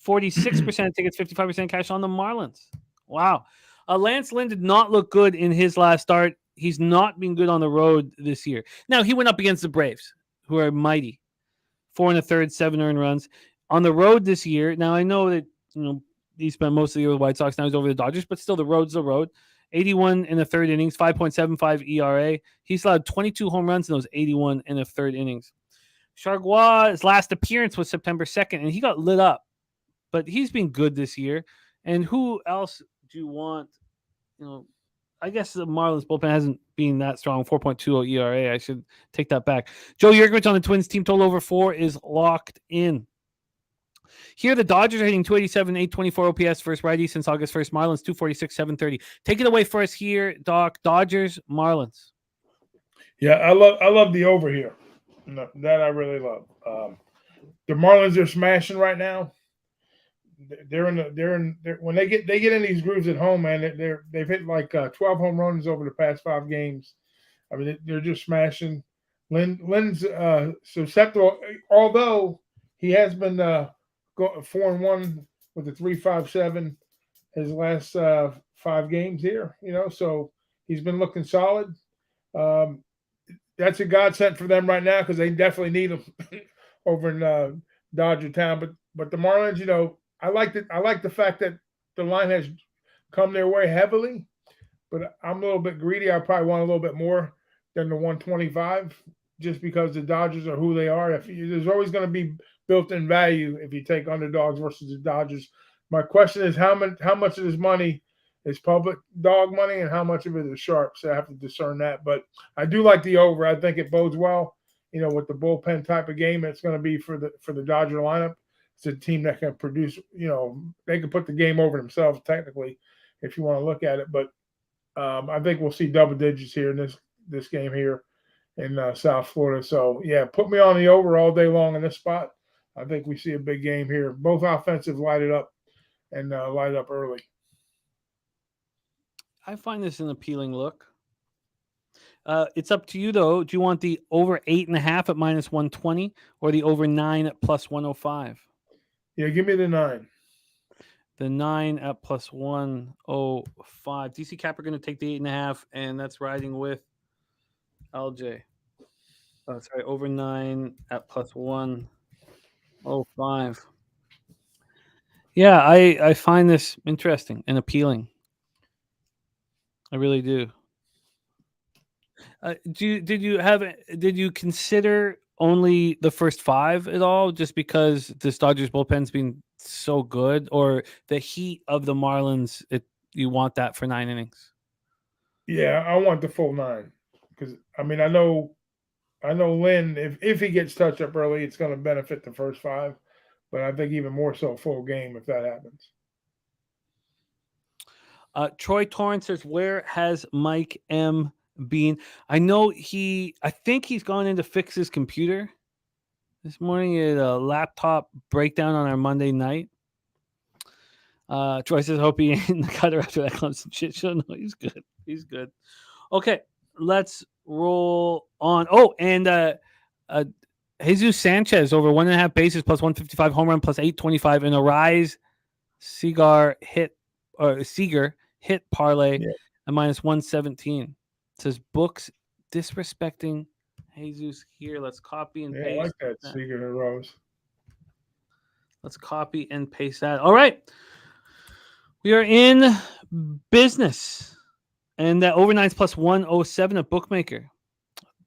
46% tickets, 55% cash on the Marlins. Wow. Lance Lynn did not look good in his last start. He's not been good on the road this year. Now, he went up against the Braves, who are mighty. 4 1/3, 7 earned runs. On the road this year, now I know that he spent most of the year with the White Sox. Now he's over the Dodgers, but still the road's the road. 81 in the third innings, 5.75 ERA. He's allowed 22 home runs in those 81 in the third innings. Chargois' last appearance was September 2nd, and he got lit up. But he's been good this year. And who else do you want? I guess the Marlins bullpen hasn't been that strong. 4.20 ERA. I should take that back. Joe Yurkovich on the Twins team total over 4 is locked in. Here, the Dodgers are hitting 287, 824 OPS versus righty since August 1st. Marlins 246, 730. Take it away for us here, Doc. Dodgers, Marlins. Yeah, I love the over here. No, that I really love. The Marlins are smashing right now. When they get in these grooves at home, man. They've hit like 12 home runs over the past 5 games. I mean, they're just smashing. Lynn's susceptible, although he has been 4-1 with a 3.57 his last 5 games here. So he's been looking solid. That's a godsend for them right now, because they definitely need him over in Dodger Town. But the Marlins, I like the fact that the line has come their way heavily, but I'm a little bit greedy. I probably want a little bit more than the 125, just because the Dodgers are who they are. There's always going to be built-in value if you take underdogs versus the Dodgers. My question is how much of this money is public dog money and how much of it is sharp. So I have to discern that. But I do like the over. I think it bodes well, with the bullpen type of game it's going to be for the Dodger lineup. It's a team that can produce, they can put the game over themselves technically if you want to look at it. But I think we'll see double digits here in this game here in South Florida. So, yeah, put me on the over all day long in this spot. I think we see a big game here. Both offensive light it up and light up early. I find this an appealing look. It's up to you, though. Do you want the over 8.5 at -120 or the over 9 at +105? Yeah, give me the 9. The 9 at +105. DC Cap are going to take the 8.5, and that's riding with LJ. Oh, sorry, over 9 at +105. Yeah, I find this interesting and appealing. I really do. Did you consider only the first 5 at all, just because this Dodgers bullpen's been so good, or the heat of the Marlins? You want that for 9 innings? Yeah, I want the full 9, because I know Lynn. If he gets touch up early, it's going to benefit the first 5, but I think even more so full game if that happens. Troy Torrance says, where has Mike M been? I think he's gone in to fix his computer. This morning he had a laptop breakdown on our Monday night. Troy says, hope he ain't in the cutter after that Clemson shit show. No, he's good. He's good. Okay, let's roll on. Oh, and Jesus Sanchez over 1.5 bases +155 home run +825 in a rise Seager hit parlay Yeah. at -117. It says books disrespecting Jesus here. Let's copy and Yeah, I paste. like that Seager to Rose. Let's copy and paste that. All right. We are in business. And that overnight's +107 at bookmaker.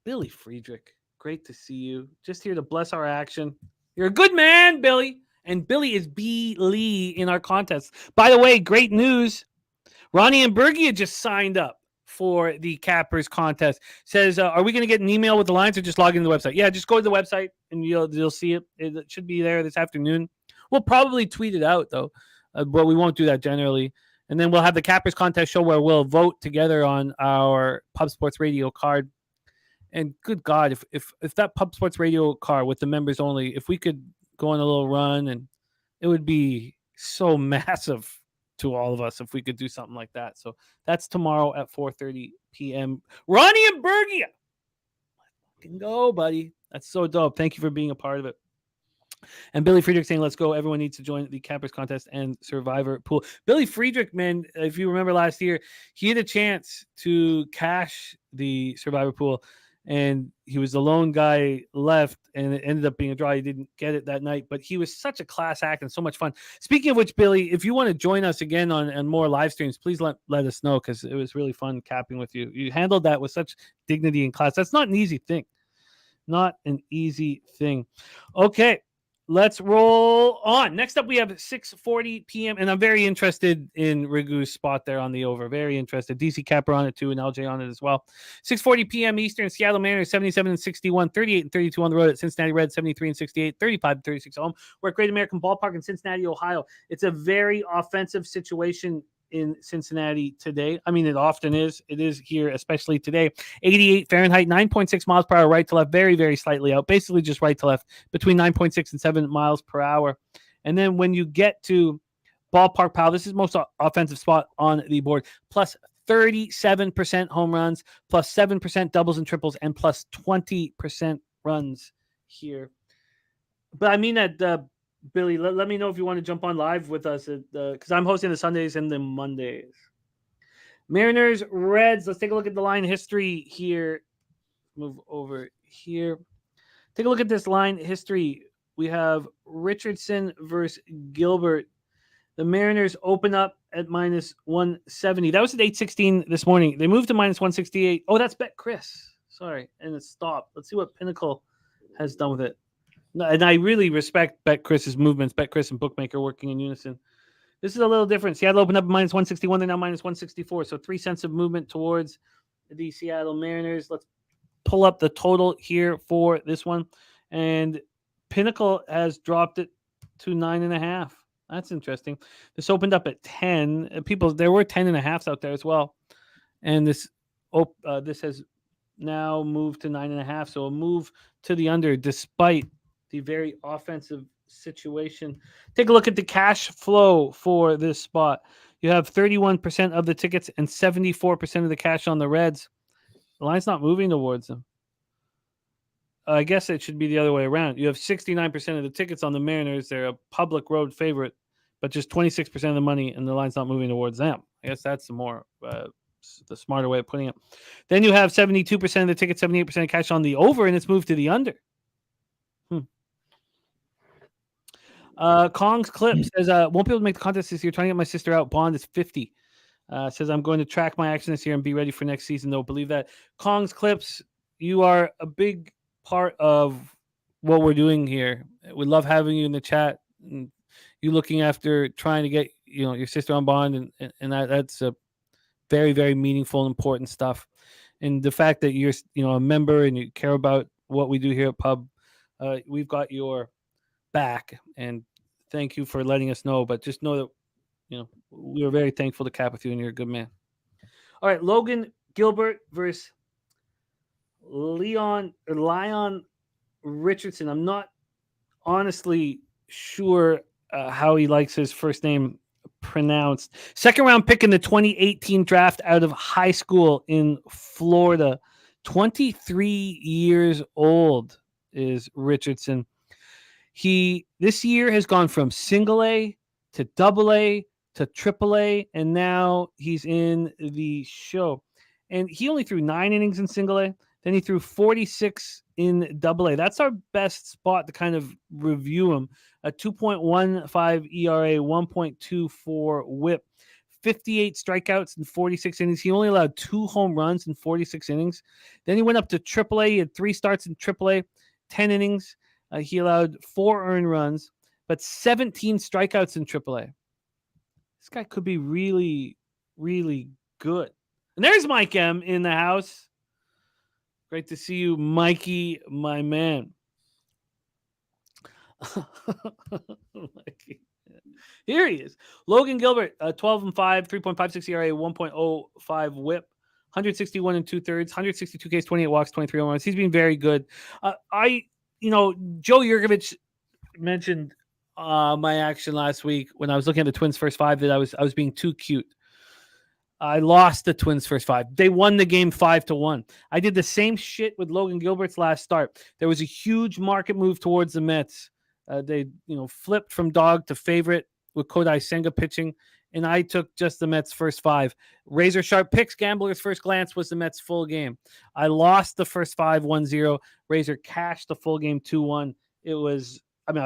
Billy Friedrich, great to see you. Just here to bless our action. You're a good man, Billy. And Billy is B. Lee in our contest. By the way, great news. Ronnie and Bergia just signed up for the Cappers contest. Says, are we going to get an email with the lines or just log into the website? Yeah, just go to the website and you'll see it. It should be there this afternoon. We'll probably tweet it out, though, but we won't do that generally. And then we'll have the Cappers contest show where we'll vote together on our Pub Sports Radio card. And good God, if that Pub Sports Radio card with the members only, if we could go on a little run, and it would be so massive to all of us if we could do something like that. So that's tomorrow at 4:30 p.m. Ronnie and Bergia. Fucking go, buddy. That's so dope. Thank you for being a part of it. And Billy Friedrich saying, let's go. Everyone needs to join the Cappers contest and Survivor pool. Billy Friedrich, man, if you remember last year, he had a chance to cash the Survivor pool, and he was the lone guy left, and it ended up being a draw. He didn't get it that night, but he was such a class act and so much fun. Speaking of which, Billy, if you want to join us again on more live streams, please let us know, because it was really fun capping with you. You handled that with such dignity and class. That's not an easy thing. Not an easy thing. Okay. Let's roll on. Next up, we have 6:40 p.m. And I'm very interested in Ragoo's spot there on the over. Very interested. DC Capper on it too, and LJ on it as well. 6:40 p.m. Eastern. Seattle Mariners 77-61, 38-32 on the road at Cincinnati Reds 73-68, 35-36 at home. We're at Great American Ballpark in Cincinnati, Ohio. It's a very offensive situation in Cincinnati today. I mean, it often is. It is here, especially today. 88 Fahrenheit, 9.6 miles per hour, right to left, very, very slightly out, basically just right to left, between 9.6 and 7 miles per hour. And then when you get to Ballpark Pal, this is most offensive spot on the board, plus 37% home runs, plus 7% doubles and triples, and plus 20% runs here. But I mean that, Billy, let me know if you want to jump on live with us, because I'm hosting the Sundays and the Mondays. Mariners, Reds. Let's take a look at the line history here. Move over here. Take a look at this line history. We have Richardson versus Gilbert. The Mariners open up at -170. That was at 8:16 this morning. They moved to -168. Oh, that's Bet Chris. Sorry, and it stopped. Let's see what Pinnacle has done with it. And I really respect Bet Chris's movements. Bet Chris and Bookmaker working in unison. This is a little different. Seattle opened up at -161. They're now -164. So 3 cents of movement towards the Seattle Mariners. Let's pull up the total here for this one. And Pinnacle has dropped it to 9.5. That's interesting. This opened up at 10. There were 10.5s out there as well. And this has now moved to 9.5. So a move to the under despite the very offensive situation. Take a look at the cash flow for this spot. You have 31% of the tickets and 74% of the cash on the Reds. The line's not moving towards them. I guess it should be the other way around. You have 69% of the tickets on the Mariners. They're a public road favorite, but just 26% of the money, and the line's not moving towards them. I guess that's the smarter way of putting it. Then you have 72% of the tickets, 78% of cash on the over, and it's moved to the under. Kong's Clip says, won't be able to make the contest this year. Trying to get my sister out. Bond is 50. Says, I'm going to track my action this year and be ready for next season. Don't believe that. Kong's Clips, you are a big part of what we're doing here. We love having you in the chat. And you looking after trying to get your sister on Bond, and that's a very, very meaningful and important stuff. And the fact that you're a member and you care about what we do here at Pub, we've got your back, and thank you for letting us know. But just know that we're very thankful to cap with you, and you're a good man. All right, Logan Gilbert versus Leon Richardson. I'm not honestly sure how he likes his first name pronounced. Second round pick in the 2018 draft out of high school in Florida. 23 years old is Richardson. He this year has gone from single A to Double-A to Triple-A, and now he's in the show. And he only threw 9 innings in Single-A. Then he threw 46 in Double-A. That's our best spot to kind of review him. A 2.15 ERA, 1.24 WHIP, 58 strikeouts in 46 innings. He only allowed 2 home runs in 46 innings. Then he went up to Triple-A. He had 3 starts in Triple-A, 10 innings. He allowed 4 earned runs, but 17 strikeouts in Triple-A. This guy could be really, really good. And there's Mike M in the house. Great to see you, Mikey, my man. Mikey. Here he is. Logan Gilbert, 12-5, 3.56 ERA, 1.05 WHIP, 161 and 2/3, 162 Ks, 28 walks, 23 home runs. He's been very good. Joe Yurkovich mentioned my action last week when I was looking at the Twins' first 5 that I was being too cute. I lost the Twins' first 5. They won the game 5-1. I did the same shit with Logan Gilbert's last start. There was a huge market move towards the Mets. They flipped from dog to favorite with Kodai Senga pitching, and I took just the Mets' first 5. Razor sharp picks. Gambler's first glance was the Mets' full game. I lost the first 5, 1-0. Razor cashed the full game 2-1. I was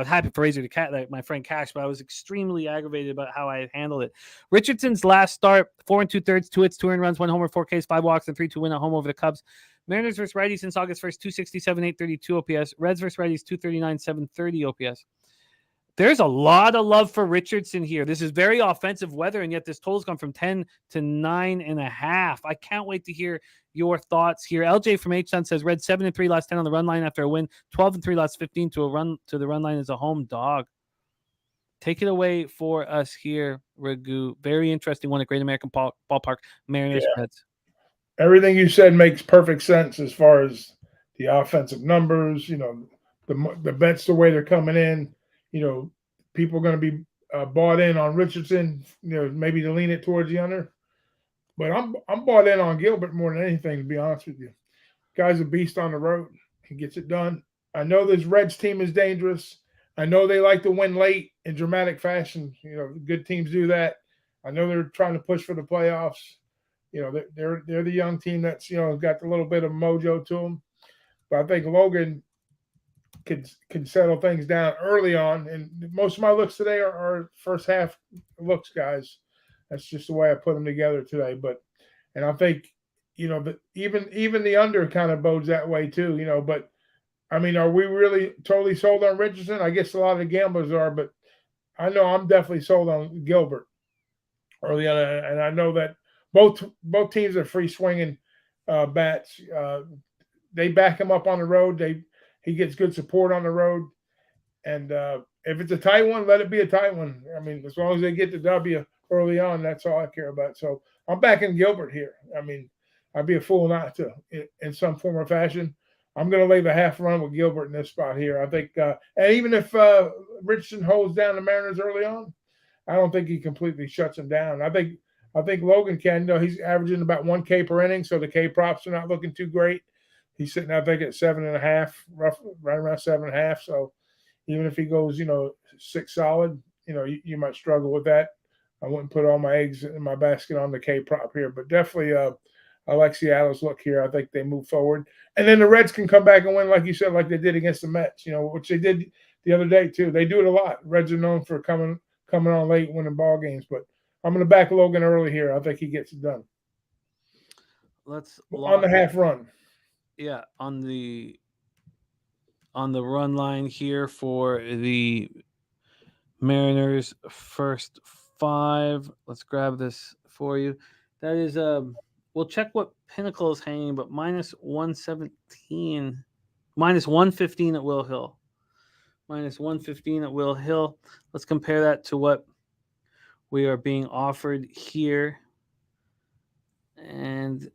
happy for Razor to my friend cash, but I was extremely aggravated about how I had handled it. Richardson's last start, 4 2/3, 2 hits, 2 earned runs, 1 homer, 4 Ks, 5 walks, and 3-2 win at home over the Cubs. Mariners versus righties since August 1st, 267, 832 OPS. Reds versus righties, 239, 730 OPS. There's a lot of love for Richardson here. This is very offensive weather, and yet this total's gone from 10 to 9.5. I can't wait to hear your thoughts here. LJ from H-Sun says Reds 7-3 last 10 on the run line after a win, 12-3 last 15 to the run line as a home dog. Take it away for us here, Ragoo. Very interesting one at Great American Ballpark. Mariners Reds. Everything you said makes perfect sense as far as the offensive numbers. The bets, the way they're coming in. People are going to be bought in on Richardson, maybe to lean it towards the under. But I'm bought in on Gilbert more than anything, to be honest with you. Guy's a beast on the road. He gets it done. I know this Reds team is dangerous. I know they like to win late in dramatic fashion. Good teams do that. I know they're trying to push for the playoffs. They're the young team that's got a little bit of mojo to them. But I think Logan can settle things down early on, and most of my looks today are first half looks, guys. That's just the way I put them together today. And I think even the under kind of bodes that way too. But are we really totally sold on Richardson? I guess a lot of the gamblers are, but I know I'm definitely sold on Gilbert early on, and I know that both teams are free swinging bats. They back him up on the road. He gets good support on the road. And if it's a tight one, let it be a tight one. As long as they get the W early on, that's all I care about. So I'm backing Gilbert here. I'd be a fool not to in some form or fashion. I'm going to lay the half run with Gilbert in this spot here. I think, and even if Richardson holds down the Mariners early on, I don't think he completely shuts them down. I think Logan can. He's averaging about 1 K per inning, so the K props are not looking too great. He's sitting, I think, at 7.5, roughly right around 7.5. So even if he goes, 6 solid, you might struggle with that. I wouldn't put all my eggs in my basket on the K prop here, but definitely I like Seattle's look here. I think they move forward. And then the Reds can come back and win, like you said, like they did against the Mets, which they did the other day too. They do it a lot. Reds are known for coming on late, winning ball games, but I'm going to back Logan early here. I think he gets it done. On the half run. Yeah, on the run line here for the Mariners first 5. Let's grab this for you. That is we'll check what Pinnacle is hanging, but -117, -115 at Will Hill. -115 at Will Hill. Let's compare that to what we are being offered here and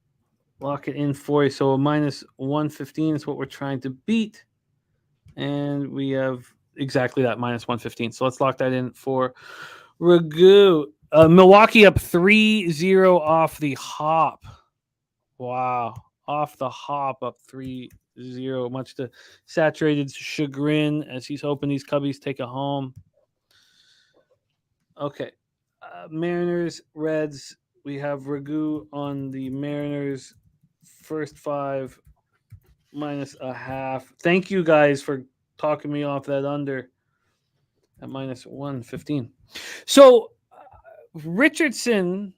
lock it in for you. So -115 is what we're trying to beat. And we have exactly that, -115. So let's lock that in for Ragoo. Milwaukee up 3-0 off the hop. Wow. Off the hop up 3-0, much to Saturated's chagrin as he's hoping these Cubbies take it home. Okay. Mariners, Reds. We have Ragoo on the Mariners first 5 minus a half. Thank you guys for talking me off that under at minus 115. So Richardson,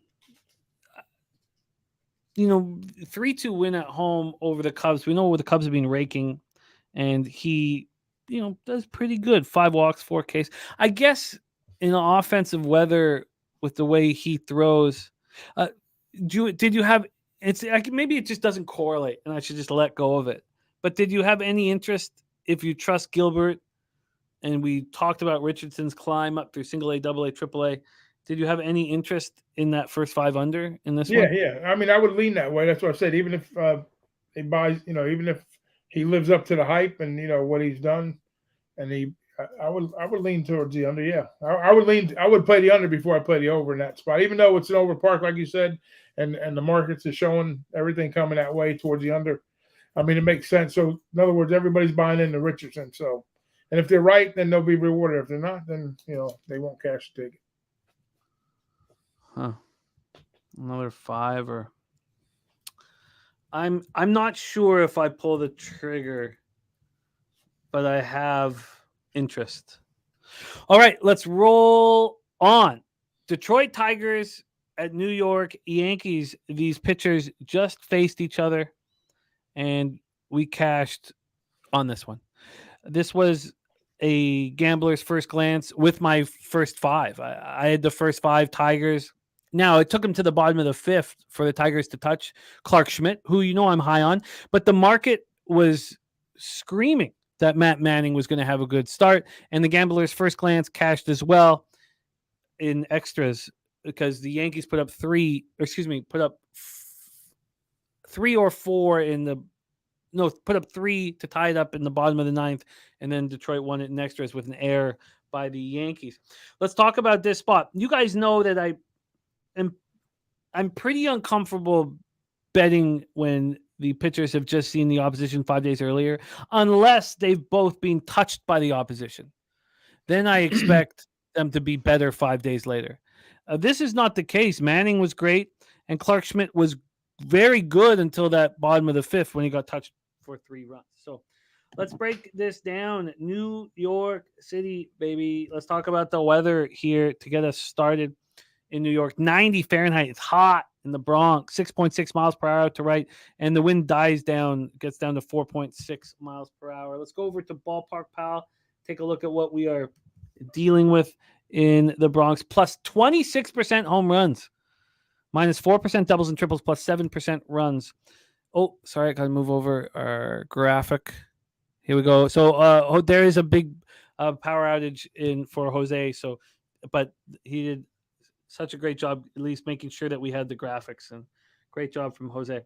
3-2 win at home over the Cubs. We know what the Cubs have been raking, and he, does pretty good. 5 walks, 4 Ks. I guess in offensive weather with the way he throws, did you have? It's like maybe it just doesn't correlate, and I should just let go of it. But did you have any interest if you trust Gilbert? And we talked about Richardson's climb up through single A, double A, triple A. Did you have any interest in that first 5 under in this one? Yeah. I mean, I would lean that way. That's what I said. Even if he buys, even if he lives up to the hype and what he's done, and I would lean towards the under. Yeah, I would play the under before I play the over in that spot. Even though it's an over park, like you said, and the markets are showing everything coming that way towards the under. I mean, it makes sense. So in other words, everybody's buying into Richardson. So, and if they're right, then they'll be rewarded. If they're not, then they won't cash the ticket. Huh. Another 5 or I'm not sure if I pull the trigger, but I have interest. All right, let's roll on. Detroit Tigers at New York Yankees. These pitchers just faced each other, and we cashed on this one. This was a gambler's first glance with my first 5. I had the first 5 Tigers. Now, it took him to the bottom of the 5th for the Tigers to touch Clark Schmidt, who I'm high on. But the market was screaming that Matt Manning was going to have a good start. And the gambler's first glance cashed as well in extras because the Yankees put up 3 or 4 put up 3 to tie it up in the bottom of the 9th. And then Detroit won it in extras with an error by the Yankees. Let's talk about this spot. You guys know that I'm pretty uncomfortable betting when the pitchers have just seen the opposition 5 days earlier, unless they've both been touched by the opposition. Then I expect them to be better 5 days later. This is not the case. Manning was great, and Clark Schmidt was very good until that bottom of the 5th when he got touched for 3 runs. So let's break this down. New York City, baby. Let's talk about the weather here to get us started. In New York, 90 Fahrenheit. It's hot in the Bronx, 6.6 miles per hour to right, and the wind gets down to 4.6 miles per hour. Let's go over to Ballpark Pal, take a look at what we are dealing with in the Bronx. Plus 26% home runs, minus 4% doubles and triples, plus 7% runs. Oh, sorry, I got to move over our graphic. Here we go. So there is a big power outage for Jose. So, but he did such a great job, at least making sure that we had the graphics, and great job from Jose.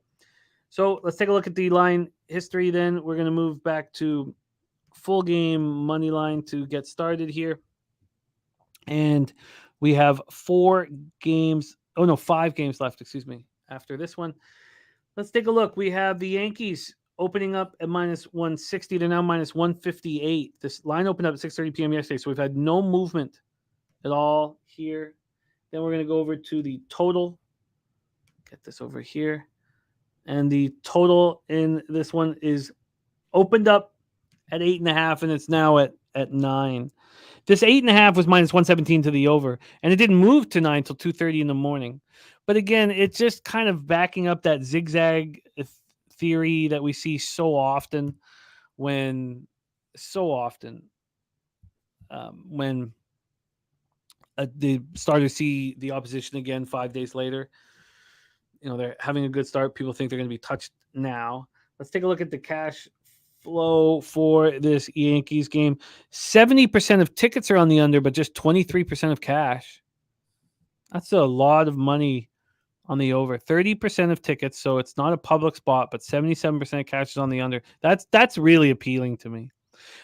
So let's take a look at the line history. Then we're going to move back to full game money line to get started here. And we have 5 games left, after this one. Let's take a look. We have the Yankees opening up at minus 160. They're now minus 158. This line opened up at 6:30 p.m. yesterday, so we've had no movement at all here. Then we're going to go over to the total. Get this over here. And the total in this one is opened up at 8.5, and it's now at 9. This 8.5 was minus 117 to the over, and it didn't move to 9 until 2:30 in the morning. But again, it's just kind of backing up that zigzag theory that we see so often when the starters see the opposition again 5 days later. They're having a good start. People think they're going to be touched now. Let's take a look at the cash flow for this Yankees game. 70% of tickets are on the under, but just 23% of cash. That's a lot of money on the over. 30% of tickets, so it's not a public spot, but 77% of cash is on the under. That's really appealing to me.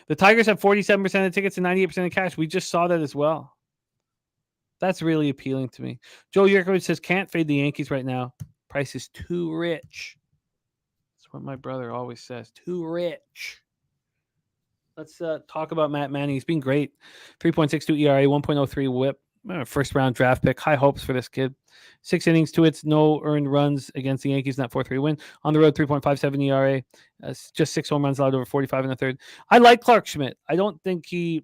The Tigers have 47% of tickets and 98% of cash. We just saw that as well. That's really appealing to me. Joe Yurkovich says, can't fade the Yankees right now. Price is too rich. That's what my brother always says. Too rich. Let's talk about Matt Manning. He's been great. 3.62 ERA, 1.03 whip. first round draft pick. High hopes for this kid. 6 innings, 2 hits, no earned runs against the Yankees in that 4-3 win. On the road, 3.57 ERA. Just 6 home runs allowed over 45 in the third. I like Clark Schmidt. I don't think he's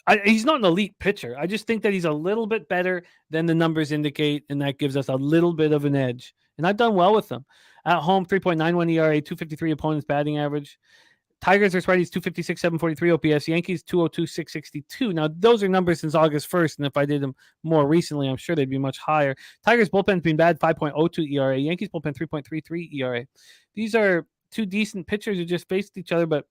not an elite pitcher. I just think that he's a little bit better than the numbers indicate, and that gives us a little bit of an edge. And I've done well with them. At home, 3.91 ERA, 253 opponents batting average. Tigers are righties 256, 743 OPS. Yankees 202, 662. Now, those are numbers since August 1st, and if I did them more recently, I'm sure they'd be much higher. Tigers bullpen's been bad, 5.02 ERA. Yankees bullpen 3.33 ERA. These are two decent pitchers who just faced each other, but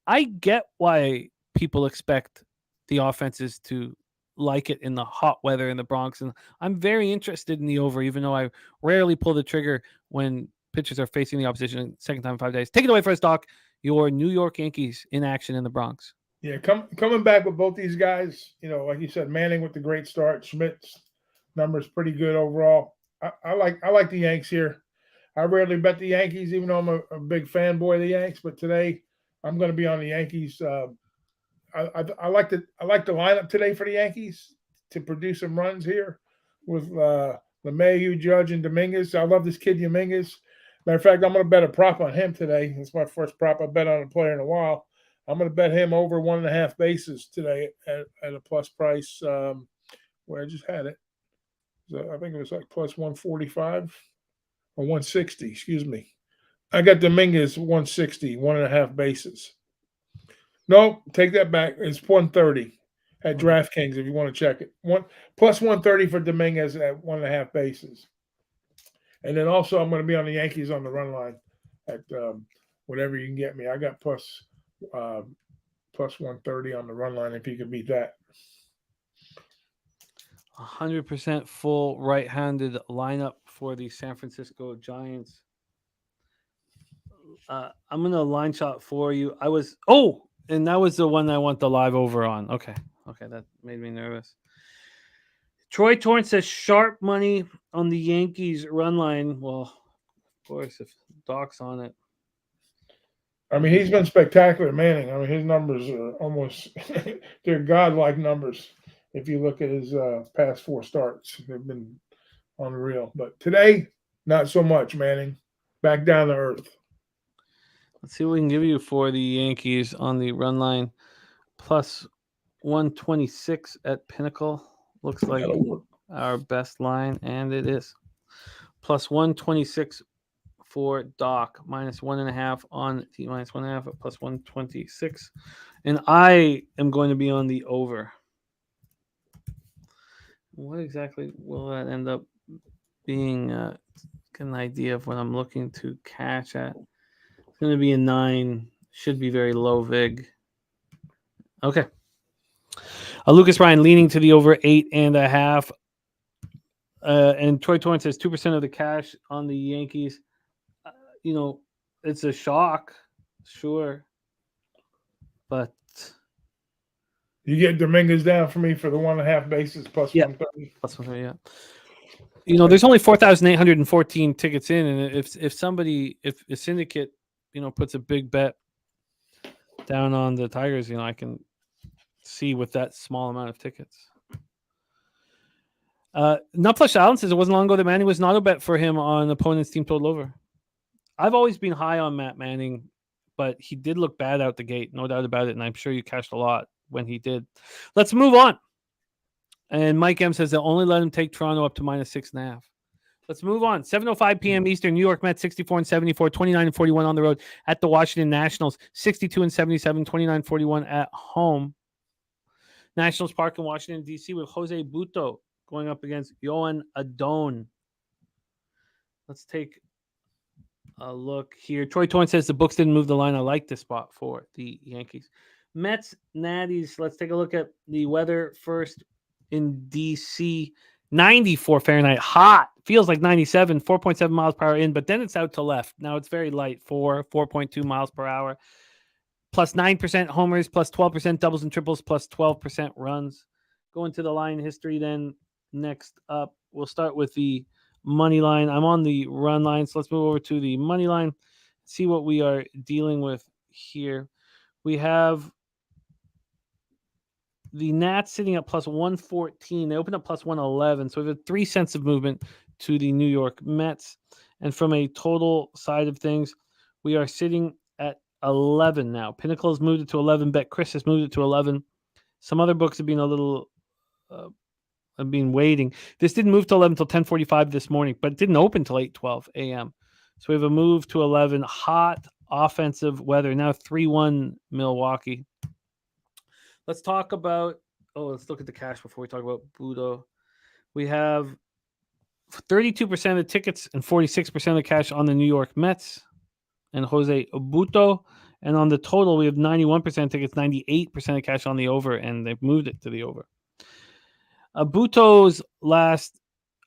I get why people expect the offenses to like it in the hot weather in the Bronx, and I'm very interested in the over, even though I rarely pull the trigger when pitchers are facing the opposition second time in 5 days. Take it away for us, Doc. Your New York Yankees in action in the Bronx. Yeah, coming back with both these guys, like you said, Manning with the great start. Schmidt's numbers pretty good overall. I like the Yanks here. I rarely bet the Yankees, even though I'm a big fanboy of the Yanks. But today, I'm going to be on the Yankees. I like the lineup today for the Yankees to produce some runs here with LeMahieu, Judge, and Dominguez. I love this kid Dominguez. Matter of fact, I'm going to bet a prop on him today. It's my first prop I bet on a player in a while. I'm going to bet him over 1.5 bases today at a plus price where I just had it. So I think it was like plus 145 or 160, excuse me. I got Dominguez 160, 1.5 bases. No, take that back. It's 130 at DraftKings if you want to check it. Plus 130 for Dominguez at 1.5 bases. And then also I'm going to be on the Yankees on the run line at whatever you can get me. I got plus 130 on the run line if you can beat that. 100% full right-handed lineup for the San Francisco Giants. I'm going to line shot for you. And that was the one I want the live over on. Okay, that made me nervous. Troy Torrance says sharp money on the Yankees run line. Well, of course, if Doc's on it. I mean, he's been spectacular, Manning. I mean, his numbers are almost they're godlike numbers. If you look at his past 4 starts, they've been unreal. But today, not so much, Manning. Back down to earth. Let's see what we can give you for the Yankees on the run line. Plus 126 at Pinnacle. Looks like our best line, and it is. Plus 126 for Doc. Minus 1.5 on T minus 1.5 at plus 126. And I am going to be on the over. What exactly will that end up being? Get an idea of what I'm looking to cash at. It's going to be a 9. Should be very low vig. Okay. Lucas Ryan leaning to the over 8.5. And Troy Torrance says 2% of the cash on the Yankees. It's a shock, sure. But you get Dominguez down for me for the 1.5 bases plus 130. Plus 130, yeah. There's only 4,814 tickets in, and if a syndicate, puts a big bet down on the Tigers, I can see with that small amount of tickets. Nutflush Allen says it wasn't long ago that Manning was not a bet for him on opponent's team total over. I've always been high on Matt Manning, but he did look bad out the gate, no doubt about it, and I'm sure you cashed a lot when he did. Let's move on. And Mike M says they'll only let him take Toronto up to minus 6.5. Let's move on. 7:05 p.m. Eastern. New York Mets 64-74, 29-41 on the road at the Washington Nationals. 62-77, 29-41 at home. Nationals Park in Washington, D.C. with Jose Butto going up against Yoan Adon. Let's take a look here. Troy Torrance says the books didn't move the line. I like this spot for the Yankees. Mets, Natties. Let's take a look at the weather first in D.C. 94 Fahrenheit. Hot. Feels like 97. 4.7 miles per hour in, but then it's out to left. Now it's very light. 4.2 miles per hour. Plus 9% homers, plus 12% doubles and triples, plus 12% runs. Going to the line history then. Next up, we'll start with the money line. I'm on the run line, so let's move over to the money line. See what we are dealing with here. We have the Nats sitting at plus 114. They opened up plus 111. So we have a 3 cents of movement to the New York Mets. And from a total side of things, we are sitting at 11 now. Pinnacle has moved it to 11. Bet Chris has moved it to 11. Some other books have been a little have been waiting. This didn't move to 11 until 10:45 this morning, but it didn't open till 8:12 a.m. So we have a move to 11. Hot offensive weather. Now 3-1 Milwaukee. Let's talk about, let's look at the cash before we talk about Budo. We have 32% of the tickets and 46% of the cash on the New York Mets and Jose Buto. And on the total, we have 91% tickets, 98% of cash on the over, and they've moved it to the over. Buto's last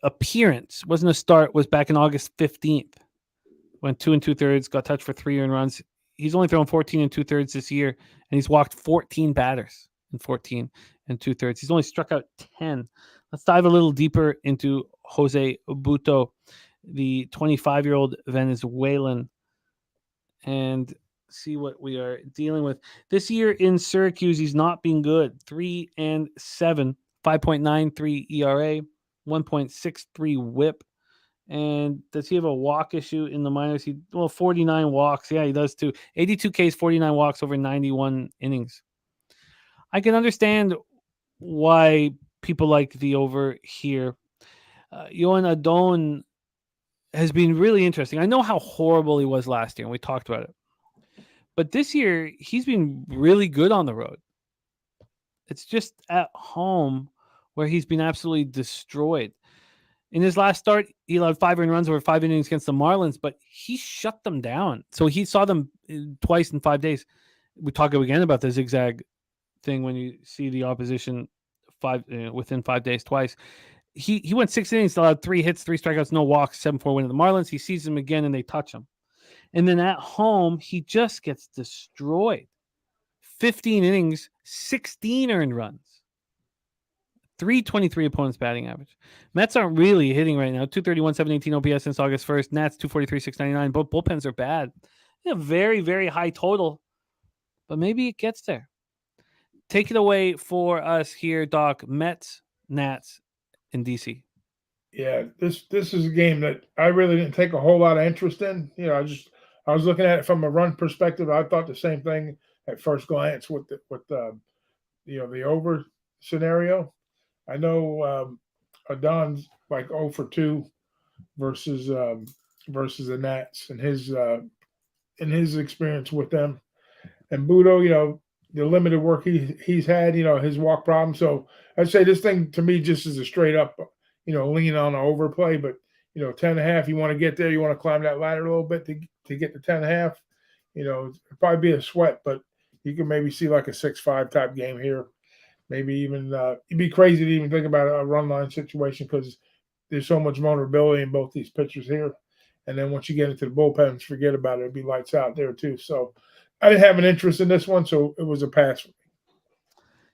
appearance, wasn't a start, was back in August 15th. Went 2 2/3, got touched for 3 earned runs. He's only thrown 14 2/3 this year, and he's walked 14 batters in 14 2/3. He's only struck out 10. Let's dive a little deeper into Jose Buto, the 25-year-old Venezuelan, and see what we are dealing with. This year in Syracuse, he's not been good. 3-7, 5.93 ERA, 1.63 WHIP. And does he have a walk issue in the minors? 49 walks. Yeah, he does too. 82 Ks, 49 walks over 91 innings. I can understand why people like the over here. Yohan Adon has been really interesting. I know how horrible he was last year, and we talked about it. But this year, he's been really good on the road. It's just at home where he's been absolutely destroyed. In his last start, he allowed 5 earned runs over 5 innings against the Marlins, but he shut them down. So he saw them twice in 5 days. We talk again about the zigzag thing when you see the opposition within 5 days twice. He went 6 innings, allowed 3 hits, 3 strikeouts, no walks, 7-4 win of the Marlins. He sees them again and they touch him. And then at home, he just gets destroyed. 15 innings, 16 earned runs. 323 opponents batting average. Mets aren't really hitting right now. 231, 718 OPS since August 1st. Nats 243, 699. Both bullpens are bad. A very, very high total, but maybe it gets there. Take it away for us here, Doc. Mets, Nats, in DC. Yeah, this is a game that I really didn't take a whole lot of interest in. I was looking at it from a run perspective. I thought the same thing at first glance with the over scenario. I know Adon's like 0 for 2 versus the Nats and his experience with them. And Budo, the limited work he's had, his walk problem. So I'd say this thing to me just is a straight up, lean on an overplay. But 10.5, you want to get there, you want to climb that ladder a little bit to get to 10.5. It'd probably be a sweat, but you can maybe see like a 6-5 type game here. Maybe even it'd be crazy to even think about a run line situation because there's so much vulnerability in both these pitchers here. And then once you get into the bullpens, forget about it. It'd be lights out there too. So I didn't have an interest in this one, so it was a pass for me.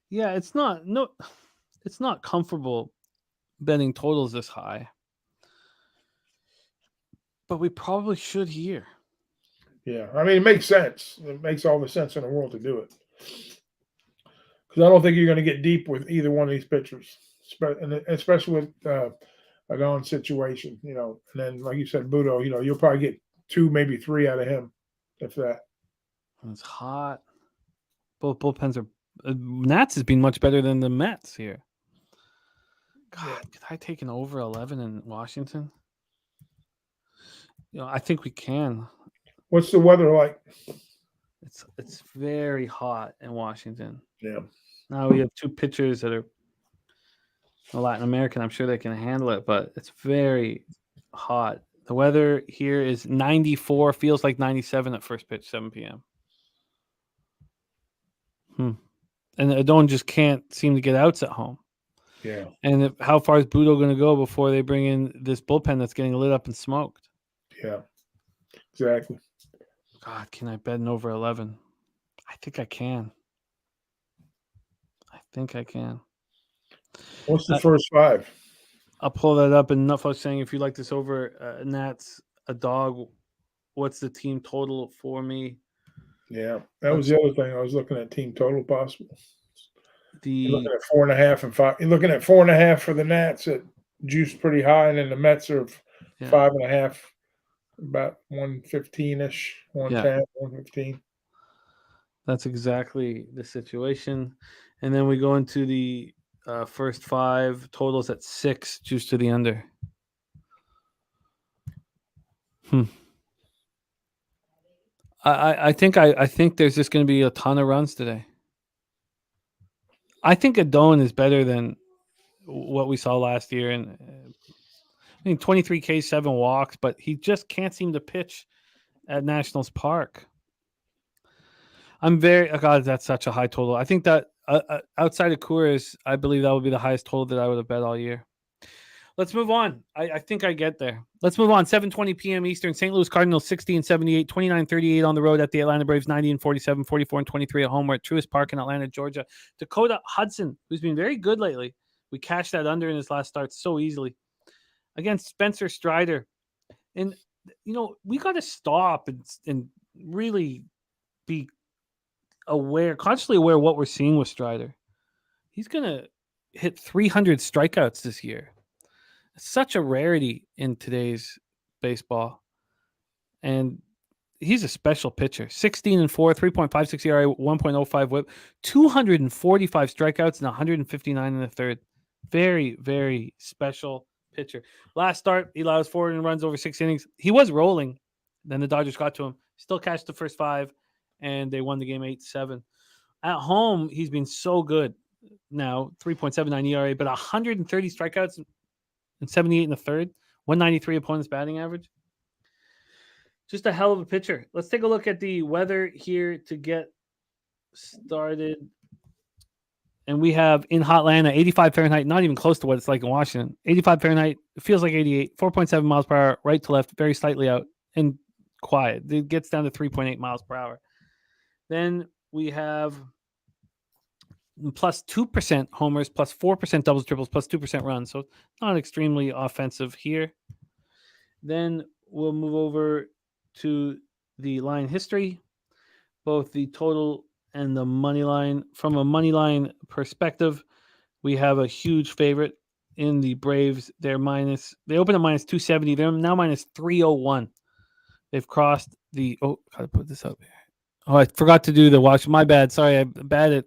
Yeah, it's not comfortable betting totals this high. But we probably should here. Yeah, I mean, it makes sense. It makes all the sense in the world to do it. Because I don't think you're going to get deep with either one of these pitchers, especially with Adon's situation, And then, like you said, Budo, you'll probably get 2, maybe 3 out of him, if that. It's hot. Both bullpens are. Nats has been much better than the Mets here. God, could I take an over 11 in Washington? I think we can. What's the weather like? It's very hot in Washington. Yeah. Now we have 2 pitchers that are Latin American. I'm sure they can handle it, but it's very hot. The weather here is 94, feels like 97 at first pitch, 7 p.m. And Adon just can't seem to get outs at home. Yeah. And how far is Budo going to go before they bring in this bullpen that's getting lit up and smoked? Yeah, exactly. God, can I bet an over 11? I think I can. What's the first 5? I'll pull that up. And enough of saying, if you like this over, Nats, a dog, what's the team total for me? Yeah, that was the other thing. I was looking at team total possible. You're looking at 4.5 and 5. You're looking at 4.5 for the Nats at juice pretty high, and then the Mets are 5.5, about 115-ish, 110, 115. That's exactly the situation. And then we go into the first 5 totals at 6, juice to the under. I think there's just going to be a ton of runs today. I think Adone is better than what we saw last year, and 23 Ks, 7 walks, but he just can't seem to pitch at Nationals Park. That's such a high total. I think that outside of Coors, I believe that would be the highest total that I would have bet all year. Let's move on. I think I get there. Let's move on. 7:20 p.m. Eastern. St. Louis Cardinals 60-78, 29-38 on the road at the Atlanta Braves, 90-47, 44-23 at home. We're at Truist Park in Atlanta, Georgia. Dakota Hudson, who's been very good lately. We cashed that under in his last start so easily. Against Spencer Strider. And, we got to stop and really be consciously aware of what we're seeing with Strider. He's going to hit 300 strikeouts this year. It's such a rarity in today's baseball. And he's a special pitcher. 16-4, 3.56 ERA, 1.05 whip, 245 strikeouts and 159 in the third. Very, very special pitcher. Last start, he allows 4 runs over 6 innings. He was rolling. Then the Dodgers got to him. Still cashed the first 5, and they won the game 8-7. At home, he's been so good now, 3.79 ERA, but 130 strikeouts and 78 in the third, 193 opponent's batting average. Just a hell of a pitcher. Let's take a look at the weather here to get started. And we have in Hotlanta, 85 Fahrenheit, not even close to what it's like in Washington. 85 Fahrenheit, it feels like 88, 4.7 miles per hour, right to left, very slightly out, and quiet. It gets down to 3.8 miles per hour. Then we have plus 2% homers, plus 4% doubles, triples, plus 2% runs. So not extremely offensive here. Then we'll move over to the line history, both the total and the money line. From a money line perspective, we have a huge favorite in the Braves. They open at minus 270. They're now minus 301. They've crossed the, gotta put this up here. Oh, I forgot to do the watch. My bad. Sorry, I'm bad at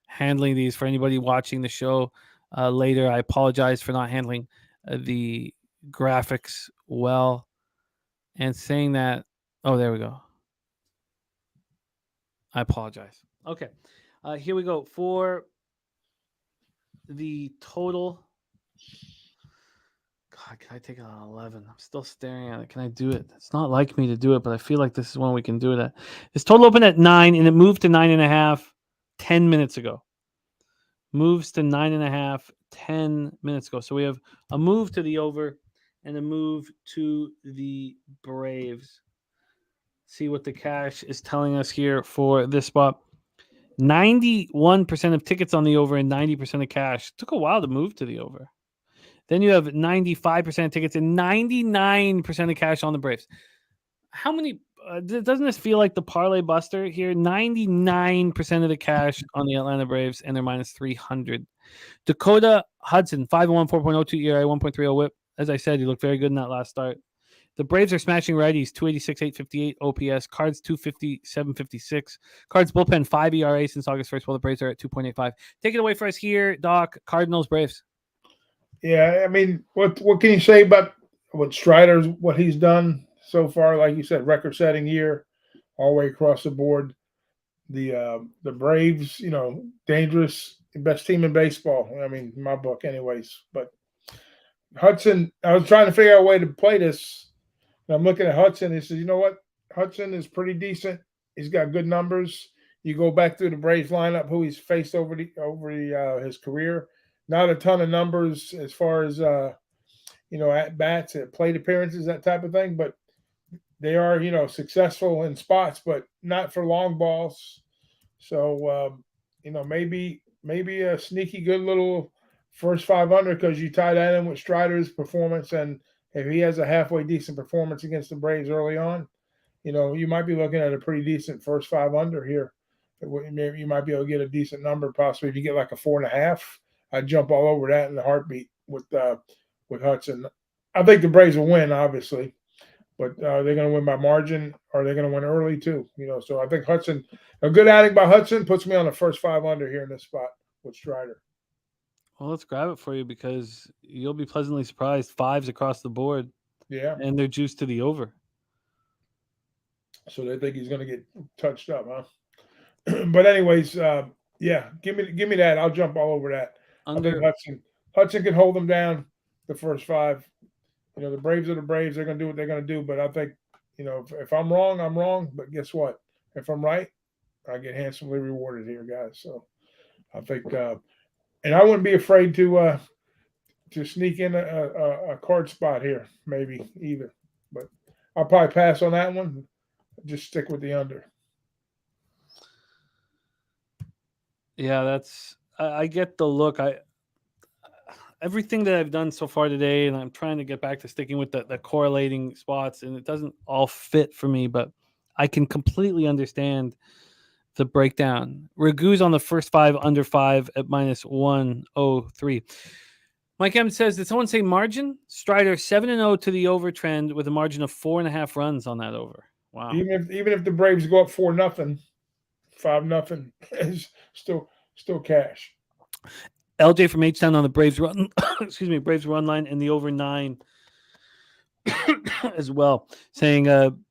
handling these for anybody watching the show later. I apologize for not handling the graphics well. And saying that, there we go. I apologize. Okay, here we go for the total. God, can I take it on 11? I'm still staring at it. Can I do it? It's not like me to do it, but I feel like this is one we can do it at. This total opened at 9, and it moved to 9.5 10 minutes ago. Moves to 9.5 10 minutes ago. So we have a move to the over and a move to the Braves. See what the cash is telling us here for this spot. 91% of tickets on the over and 90% of cash. Took a while to move to the over. Then you have 95% of tickets and 99% of cash on the Braves. How many? Doesn't this feel like the parlay buster here? 99% of the cash on the Atlanta Braves, and they're minus 300. Dakota Hudson, 5-1, 4.02 ERA, 1.30 whip. As I said, he looked very good in that last start. The Braves are smashing righties, 286, 858 OPS. Cards, 250, 756. Cards bullpen, 5 ERA since August 1st, while the Braves are at 2.85. Take it away for us here, Doc. Cardinals, Braves. Yeah, I mean, what can you say about what Strider's, what he's done so far? Like you said, record-setting year all the way across the board. The Braves, dangerous, best team in baseball. I mean, in my book anyways. But Hudson, I was trying to figure out a way to play this. And I'm looking at Hudson. He says, you know what? Hudson is pretty decent. He's got good numbers. You go back through the Braves lineup, who he's faced over his career. Not a ton of numbers as far as at bats, at plate appearances, that type of thing. But they are successful in spots, but not for long balls. So maybe a sneaky good little first 500 because you tie that in with Strider's performance, and if he has a halfway decent performance against the Braves early on, you might be looking at a pretty decent first 500 here Maybe you might be able to get a decent number. Possibly if you get like a 4.5, I'd jump all over that in a heartbeat with Hudson. I think the Braves will win, obviously, but they're going to win by margin, or they're going to win early too. So I think Hudson, a good outing by Hudson, puts me on the first 5 under here in this spot with Strider. Well, let's grab it for you because you'll be pleasantly surprised. 5s across the board. Yeah. And they're juiced to the over. So they think he's going to get touched up, huh? But anyways, yeah, give me that. I'll jump all over that. I think Hudson can hold them down the first 5. The Braves are the Braves. They're going to do what they're going to do. But I think, if I'm wrong, I'm wrong. But guess what? If I'm right, I get handsomely rewarded here, guys. So I think, and I wouldn't be afraid to sneak in a card spot here, maybe either. But I'll probably pass on that one. Just stick with the under. Yeah, I get the look. Everything that I've done so far today, and I'm trying to get back to sticking with the correlating spots, and it doesn't all fit for me, but I can completely understand the breakdown. Ragoo's on the first 5 under 5 at -103. Mike M says, did someone say margin? Strider 7-0 to the over trend with a margin of 4.5 runs on that over. Wow. Even if the Braves go up 4-0, 5-0 is still cash. LJ from H-Town on the Braves run, Braves run line and the over 9 as well, saying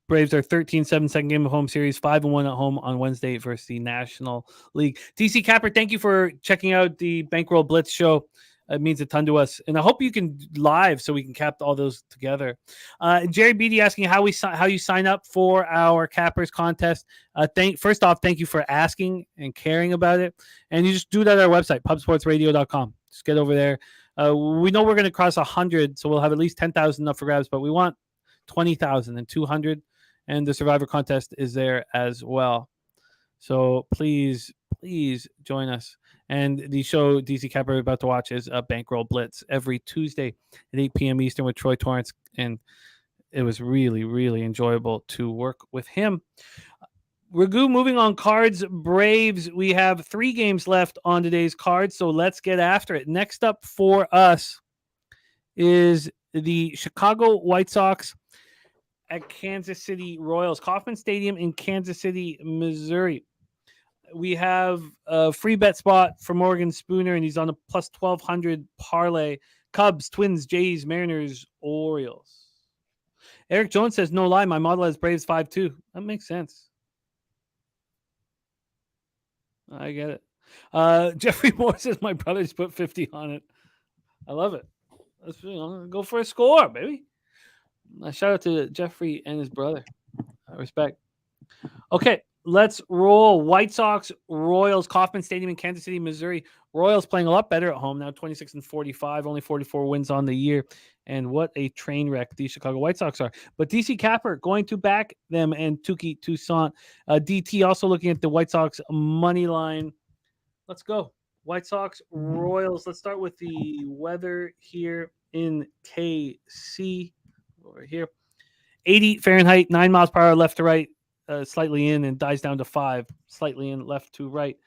Braves are 13-7 second game of home series, 5-1 at home on Wednesday versus the National League. DC Capper, thank you for checking out the Bankroll Blitz show. It means a ton to us, and I hope you can live so we can cap all those together. Jerry Beatty asking how you sign up for our Cappers contest. First off, thank you for asking and caring about it, and you just do it at our website, pubsportsradio.com. Just get over there. We know we're going to cross 100, so we'll have at least 10,000 up for grabs, but we want 20,000 and 200, and the Survivor contest is there as well. So please join us. And the show DC Capper about to watch is a Bankroll Blitz every Tuesday at 8 p.m. Eastern with Troy Torrance. And it was really, really enjoyable to work with him. Ragoo, moving on cards, Braves. We have 3 games left on today's card, so let's get after it. Next up for us is the Chicago White Sox at Kansas City Royals, Kauffman Stadium in Kansas City, Missouri. We have a free bet spot for Morgan Spooner, and he's on a plus 1,200 parlay. Cubs, Twins, Jays, Mariners, Orioles. Eric Jones says, no lie, my model has Braves 5-2. That makes sense. I get it. Jeffrey Moore says, my brother just put 50 on it. I love it. Let's go for a score, baby. Shout out to Jeffrey and his brother. Respect. Okay. Let's roll. White Sox, Royals, Kauffman Stadium in Kansas City, Missouri. Royals playing a lot better at home now, 26-45, only 44 wins on the year. And what a train wreck these Chicago White Sox are. But DC Capper going to back them and Tuki Toussaint. DT also looking at the White Sox money line. Let's go. White Sox, Royals. Let's start with the weather here in KC. Over here. 80 Fahrenheit, 9 miles per hour left to right. Slightly in and dies down to 5, slightly in left to right.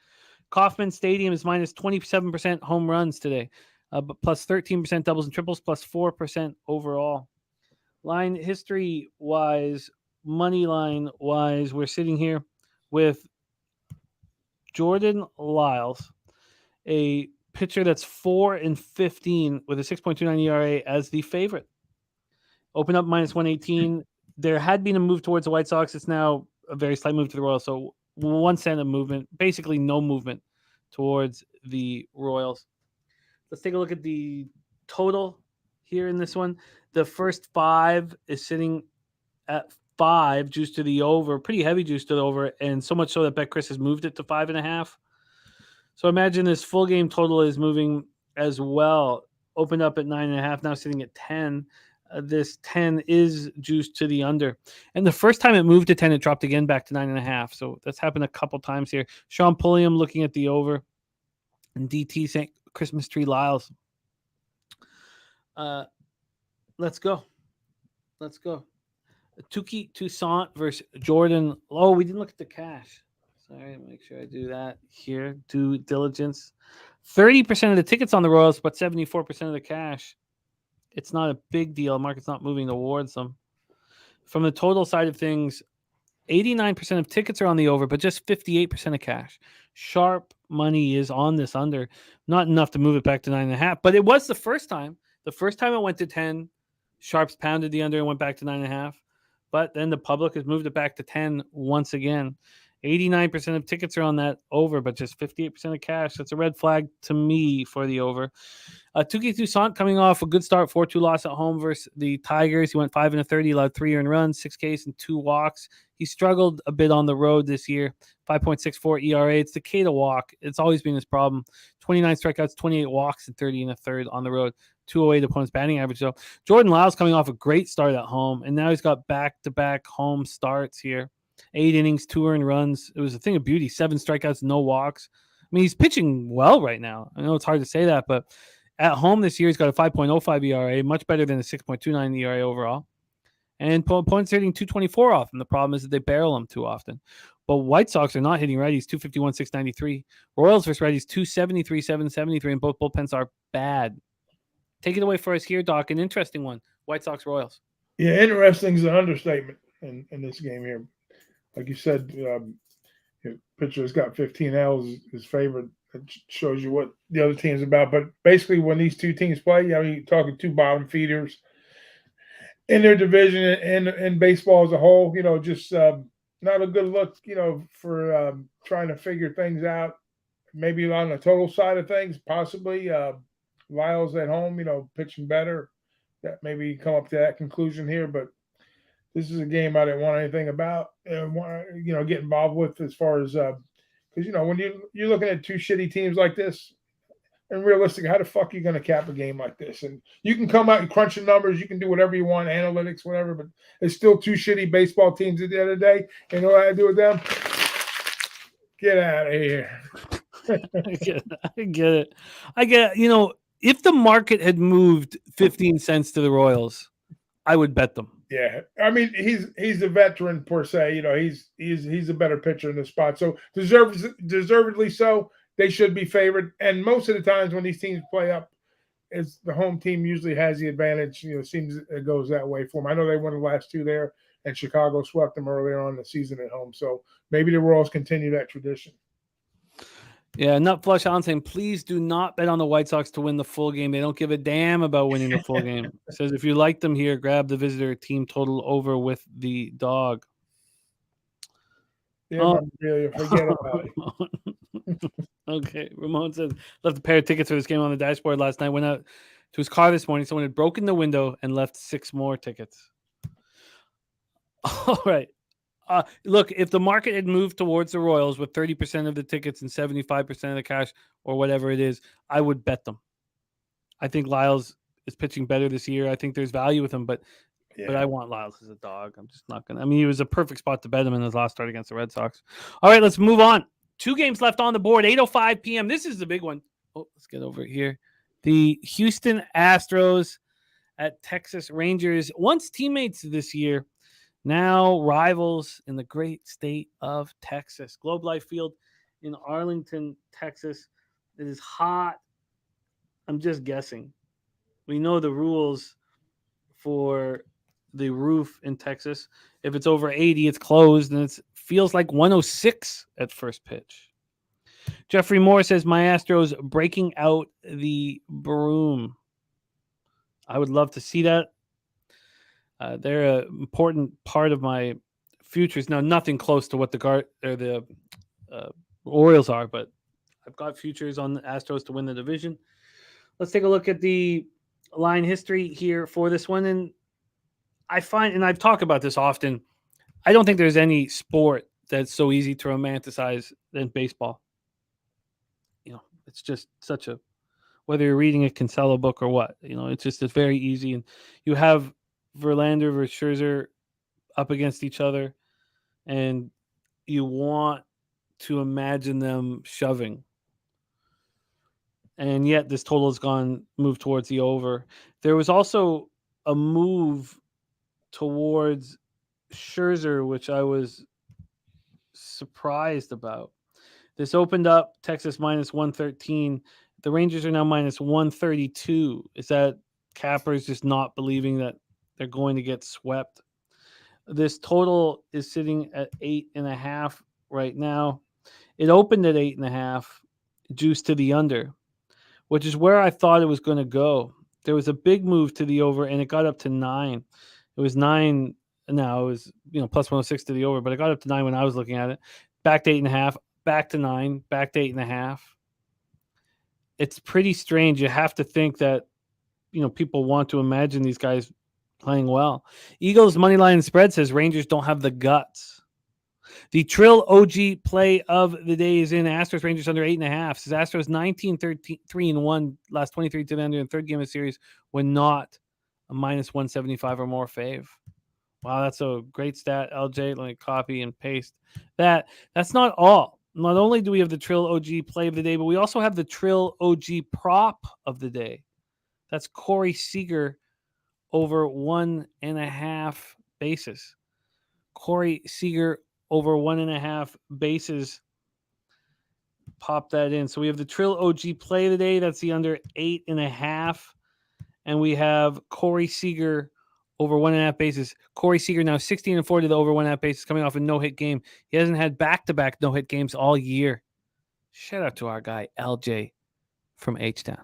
Kauffman Stadium is minus 27% home runs today, but plus 13% doubles and triples, plus 4% overall. Line history wise, money line wise, we're sitting here with Jordan Lyles, a pitcher that's 4-15 with a 6.29 ERA as the favorite. Open up minus 118. There had been a move towards the White Sox. It's now a very slight move to the Royals. So 1 cent of movement, basically no movement towards the Royals. Let's take a look at the total here in this one. The first 5 is sitting at 5, juice to the over, pretty heavy juice to the over, and so much so that BetChris has moved it to 5.5. So imagine this full game total is moving as well. Opened up at 9.5, now sitting at 10. This 10 is juiced to the under. And the first time it moved to 10, it dropped again back to 9.5. So that's happened a couple times here. Sean Pulliam looking at the over. And DT saying Christmas Tree Lyles. Let's go. Tuki Toussaint versus Jordan. Oh, we didn't look at the cash. Sorry, make sure I do that here. Due diligence. 30% of the tickets on the Royals, but 74% of the cash. It's not a big deal. Market's not moving towards them. From the total side of things, 89% of tickets are on the over, but just 58% of cash. Sharp money is on this under. Not enough to move it back to 9.5, but it was the first time. The first time it went to 10, Sharps pounded the under and went back to 9.5. But then the public has moved it back to 10 once again. 89% of tickets are on that over, but just 58% of cash. That's a red flag to me for the over. Touki Toussaint coming off a good start, 4-2 loss at home versus the Tigers. He went 5 1/3, allowed 3 earned runs, 6 Ks, and 2 walks. He struggled a bit on the road this year. 5.64 ERA. It's the K to walk. It's always been his problem. 29 strikeouts, 28 walks, and 30 1/3 on the road. 208 opponent's batting average, though. Jordan Lyles coming off a great start at home, and now he's got back-to-back home starts here. 8 innings, 2 earned runs. It was a thing of beauty. 7 strikeouts, no walks. I mean, he's pitching well right now. I know it's hard to say that, but at home this year, he's got a 5.05 ERA, much better than a 6.29 ERA overall. And opponents are hitting 224 off him. The problem is that they barrel him too often. But White Sox are not hitting righties, 251, 693. Royals versus righties, 273, 773, and both bullpens are bad. Take it away for us here, Doc. An interesting one. White Sox Royals. Yeah, interesting is an understatement in this game here. Like you said, pitcher's got 15 L's, his favorite. It shows you what the other team's about. But basically, when these two teams play, I mean, you're talking two bottom feeders in their division and baseball as a whole. Just not a good look. For trying to figure things out. Maybe on the total side of things, possibly. Lyles at home, pitching better. That maybe come up to that conclusion here, but this is a game I didn't want anything about, get involved with as far as because when you're looking at two shitty teams like this, and realistic, how the fuck are you going to cap a game like this? And you can come out and crunch the numbers, you can do whatever you want, analytics, whatever, but it's still two shitty baseball teams at the end of the day. You know what I do with them? Get out of here. I get it. If the market had moved 15 cents to the Royals, I would bet them. Yeah, I mean he's a veteran per se. He's a better pitcher in this spot, so deservedly so. They should be favored, and most of the times when these teams play up, it's the home team usually has the advantage. It seems it goes that way for them. I know they won the last two there, and Chicago swept them earlier on in the season at home. So maybe the Royals continue that tradition. Yeah, Nut Flush Allen saying, please do not bet on the White Sox to win the full game. They don't give a damn about winning the full game. Says if you like them here, grab the visitor team total over with the dog. Yeah, forget about it. Okay, Ramon says left a pair of tickets for this game on the dashboard last night. Went out to his car this morning. Someone had broken the window and left 6 more tickets. All right. Look, if the market had moved towards the Royals with 30% of the tickets and 75% of the cash or whatever it is, I would bet them. I think Lyles is pitching better this year. I think there's value with him, but I want Lyles as a dog. I'm just not going to. I mean, he was a perfect spot to bet him in his last start against the Red Sox. All right, let's move on. 2 games left on the board, 8:05 p.m. This is the big one. Oh, let's get over here. The Houston Astros at Texas Rangers. Once teammates this year, now rivals in the great state of Texas. Globe Life Field in Arlington, Texas. It is hot. I'm just guessing. We know the rules for the roof in Texas. If it's over 80, it's closed, and it feels like 106 at first pitch. Jeffrey Moore says, my Astros breaking out the broom. I would love to see that. They're an important part of my futures. Now, nothing close to what the Orioles are, but I've got futures on the Astros to win the division. Let's take a look at the line history here for this one. And I find, and I've talked about this often, I don't think there's any sport that's so easy to romanticize than baseball. It's just such a, whether you're reading a Kinsella book or what, it's very easy. And you have Verlander versus Scherzer up against each other, and you want to imagine them shoving. And yet this total has moved towards the over. There was also a move towards Scherzer, which I was surprised about. This opened up Texas minus 113. The Rangers are now minus 132. Is that Cappers just not believing that they're going to get swept? This total is sitting at 8.5 right now. It opened at 8.5, juice to the under, which is where I thought it was going to go. There was a big move to the over, and it got up to 9. It was 9. Now it was plus 106 to the over, but it got up to 9 when I was looking at it. Back to 8.5, back to 9, back to 8.5. It's pretty strange. You have to think that people want to imagine these guys playing well. Eagles money line spread says Rangers don't have the guts. The Trill OG play of the day is in Astros Rangers under 8.5. Says Astros 19-3-1 last 23 to the under in third game of the series when not a minus 175 or more fave. Wow, that's a great stat, LJ. Let me copy and paste that. That's not all. Not only do we have the Trill OG play of the day, but we also have the Trill OG prop of the day. That's Corey Seager over 1.5 bases. Corey Seager over 1.5 bases. Pop that in. So we have the Trill OG play of the day. That's the under 8.5. And we have Corey Seager over 1.5 bases. Corey Seager now 16-4 to the over 1.5 bases, coming off a no-hit game. He hasn't had back-to-back no-hit games all year. Shout out to our guy, LJ from H-Town.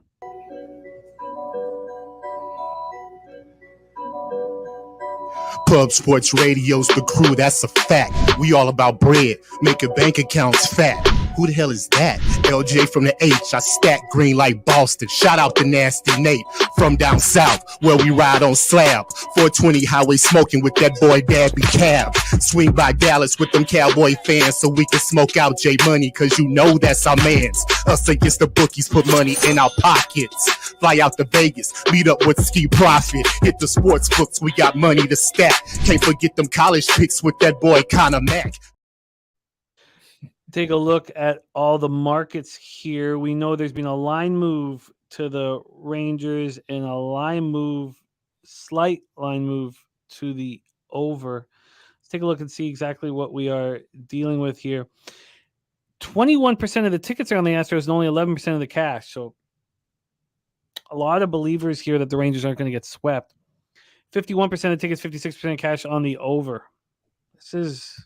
Pub Sports Radio's the crew, that's a fact. We all about bread, making bank accounts fat. Who the hell is that? LJ from the H, I stack green like Boston. Shout out to Nasty Nate from down south, where we ride on slab. 420 highway smoking with that boy Dabby Cab. Swing by Dallas with them Cowboy fans so we can smoke out J Money, cause you know that's our mans. Us against the bookies, put money in our pockets. Fly out to Vegas, meet up with Ski Profit. Hit the sports books, we got money to stack. Can't forget them college picks with that boy Connor Mack. Take a look at all the markets here. We know there's been a line move to the Rangers and a slight line move to the over. Let's take a look and see exactly what we are dealing with here. 21% of the tickets are on the Astros and only 11% of the cash. So a lot of believers here that the Rangers aren't going to get swept. 51% of tickets, 56% cash on the over. This is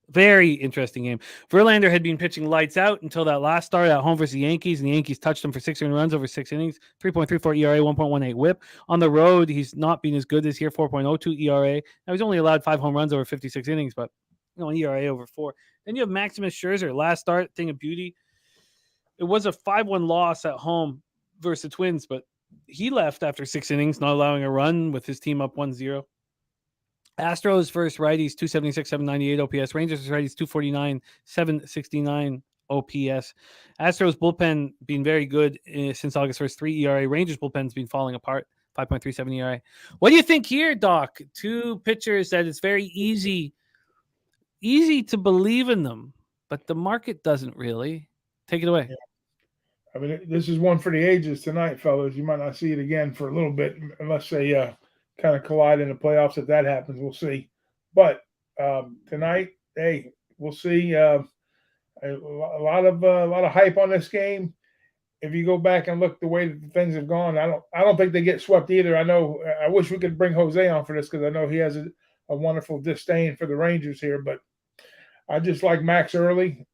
very interesting game. Verlander had been pitching lights out until that last start at home versus the Yankees, and the Yankees touched him for 6 earned runs over 6 innings, 3.34 ERA, 1.18 whip. On the road, he's not been as good this year, 4.02 ERA. Now, he's only allowed 5 home runs over 56 innings, but ERA over 4. Then you have Maximus Scherzer, last start, thing of beauty. It was a 5-1 loss at home versus the Twins, but he left after 6 innings, not allowing a run with his team up 1-0. Astros versus righties, 276, 798 OPS. Rangers versus righties, 249, 769 OPS. Astros bullpen being very good since August 1st, 3 ERA. Rangers bullpen's been falling apart, 5.37 ERA. What do you think here, Doc? Two pitchers that it's very easy to believe in them, but the market doesn't really. Take it away. Yeah. I mean, this is one for the ages tonight, fellas. You might not see it again for a little bit unless they kind of collide in the playoffs. If that happens, we'll see. But tonight, hey, we'll see. A lot of hype on this game. If you go back and look the way that things have gone, I don't think they get swept either. I wish we could bring Jose on for this because I know he has a wonderful disdain for the Rangers here. But I just like Max early.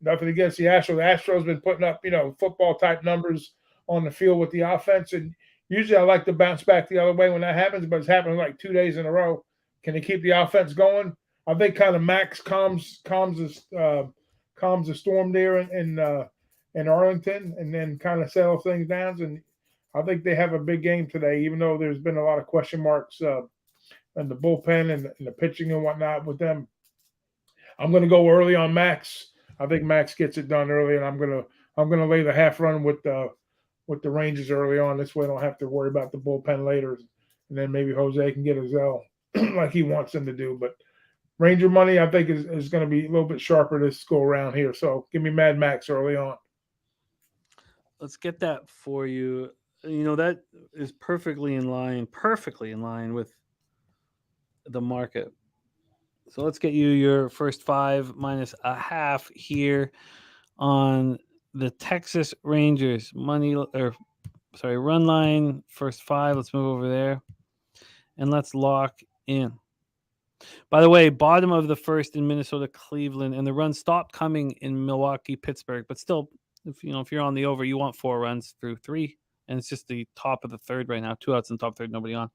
Nothing against the Astros. The Astros been putting up, football type numbers on the field with the offense, and usually I like to bounce back the other way when that happens, but it's happening like 2 days in a row. Can they keep the offense going? I think kind of Max calms the storm there in Arlington, and then kind of settle things down. And I think they have a big game today, even though there's been a lot of question marks in the bullpen and the pitching and whatnot with them. I'm going to go early on Max. I think Max gets it done early, and I'm gonna lay the half run with the Rangers early on. This way, I don't have to worry about the bullpen later, and then maybe Jose can get his L like he wants him to do. But Ranger money, I think, is going to be a little bit sharper this go around here. So give me Mad Max early on. Let's get that for you. That is perfectly in line with the market. So let's get you your first 5 minus a half here on the Texas Rangers run line, first 5. Let's move over there and let's lock in. By the way, bottom of the first in Minnesota, Cleveland, and the run stopped coming in Milwaukee, Pittsburgh. But still, if you're on the over, you want 4 runs through 3, and it's just the top of the third right now. 2 outs in the top third, nobody on.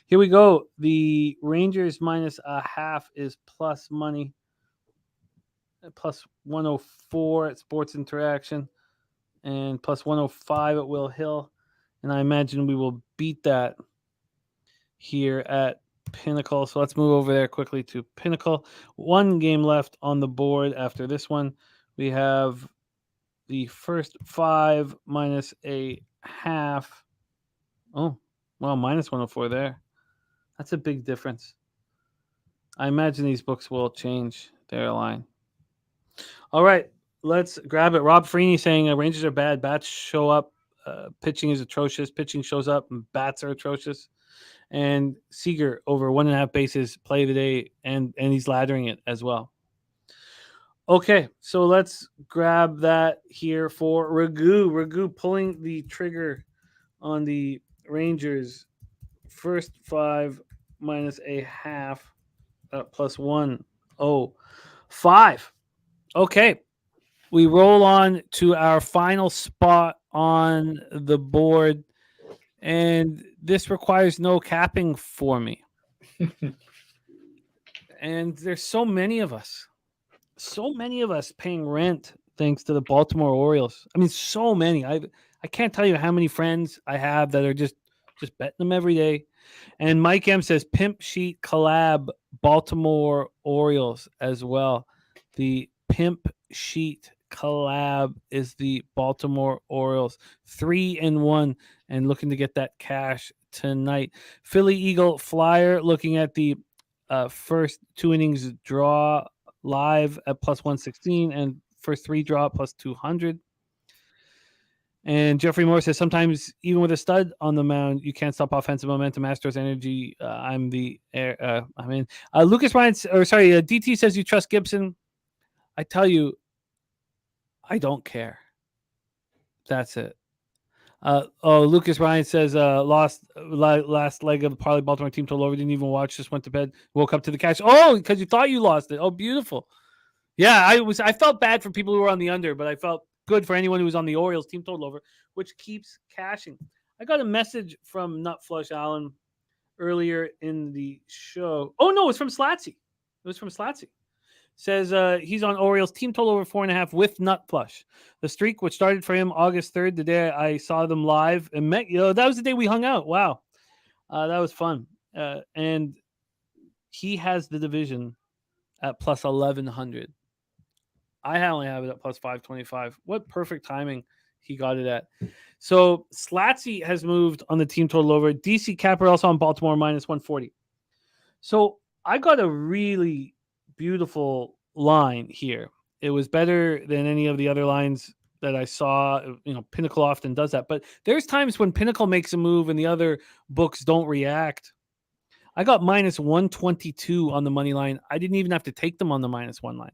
Here we go. The Rangers minus a half is plus money, plus 104 at Sports Interaction, and plus 105 at Will Hill. And I imagine we will beat that here at Pinnacle. So let's move over there quickly to Pinnacle. 1 game left on the board after this one. We have the first 5 minus a half. Oh, well, minus 104 there. That's a big difference. I imagine these books will change their line. All right, let's grab it. Rob Freeney saying Rangers are bad. Bats show up. Pitching is atrocious. Pitching shows up, and bats are atrocious. And Seager over 1.5 bases, play of the day, and he's laddering it as well. Okay, so let's grab that here for Ragoo. Ragoo pulling the trigger on the Rangers. First 5 minus a half, plus 105. Okay, we roll on to our final spot on the board, and this requires no capping for me. And there's so many of us paying rent thanks to the Baltimore Orioles. I mean, so many. I can't tell you how many friends I have that are just betting them every day. And Mike M says Pimp Sheet collab Baltimore Orioles as well. The Pimp Sheet collab is the Baltimore Orioles, 3-1 and looking to get that cash tonight. Philly Eagle Flyer looking at the first 2 innings draw live at plus 116 and first 3 draw plus 200. And Jeffrey Moore says sometimes even with a stud on the mound, you can't stop offensive momentum. Astros energy. Lucas Ryan, DT says you trust Gibson. I tell you, I don't care. That's it. Lucas Ryan says lost last leg of the parlay. Baltimore team told over, didn't even watch, just went to bed, woke up to the cash. Oh, because you thought you lost it. Oh, beautiful. Yeah, I felt bad for people who were on the under, but I felt good for anyone who was on the Orioles team total over, which keeps cashing. I got a message from Nut Flush Allen earlier in the show. Oh no, it's from Slatsy. Says he's on Orioles team total over 4.5 with Nut Flush. The streak, which started for him August 3rd, the day I saw them live and met. That was the day we hung out. Wow, that was fun. And he has the division at plus 1,100. I only have it at plus 525. What perfect timing he got it at. So Slatsy has moved on the team total over. DC Capper also on Baltimore minus 140. So I got a really beautiful line here. It was better than any of the other lines that I saw. Pinnacle often does that. But there's times when Pinnacle makes a move and the other books don't react. I got minus 122 on the money line. I didn't even have to take them on the minus 1 line.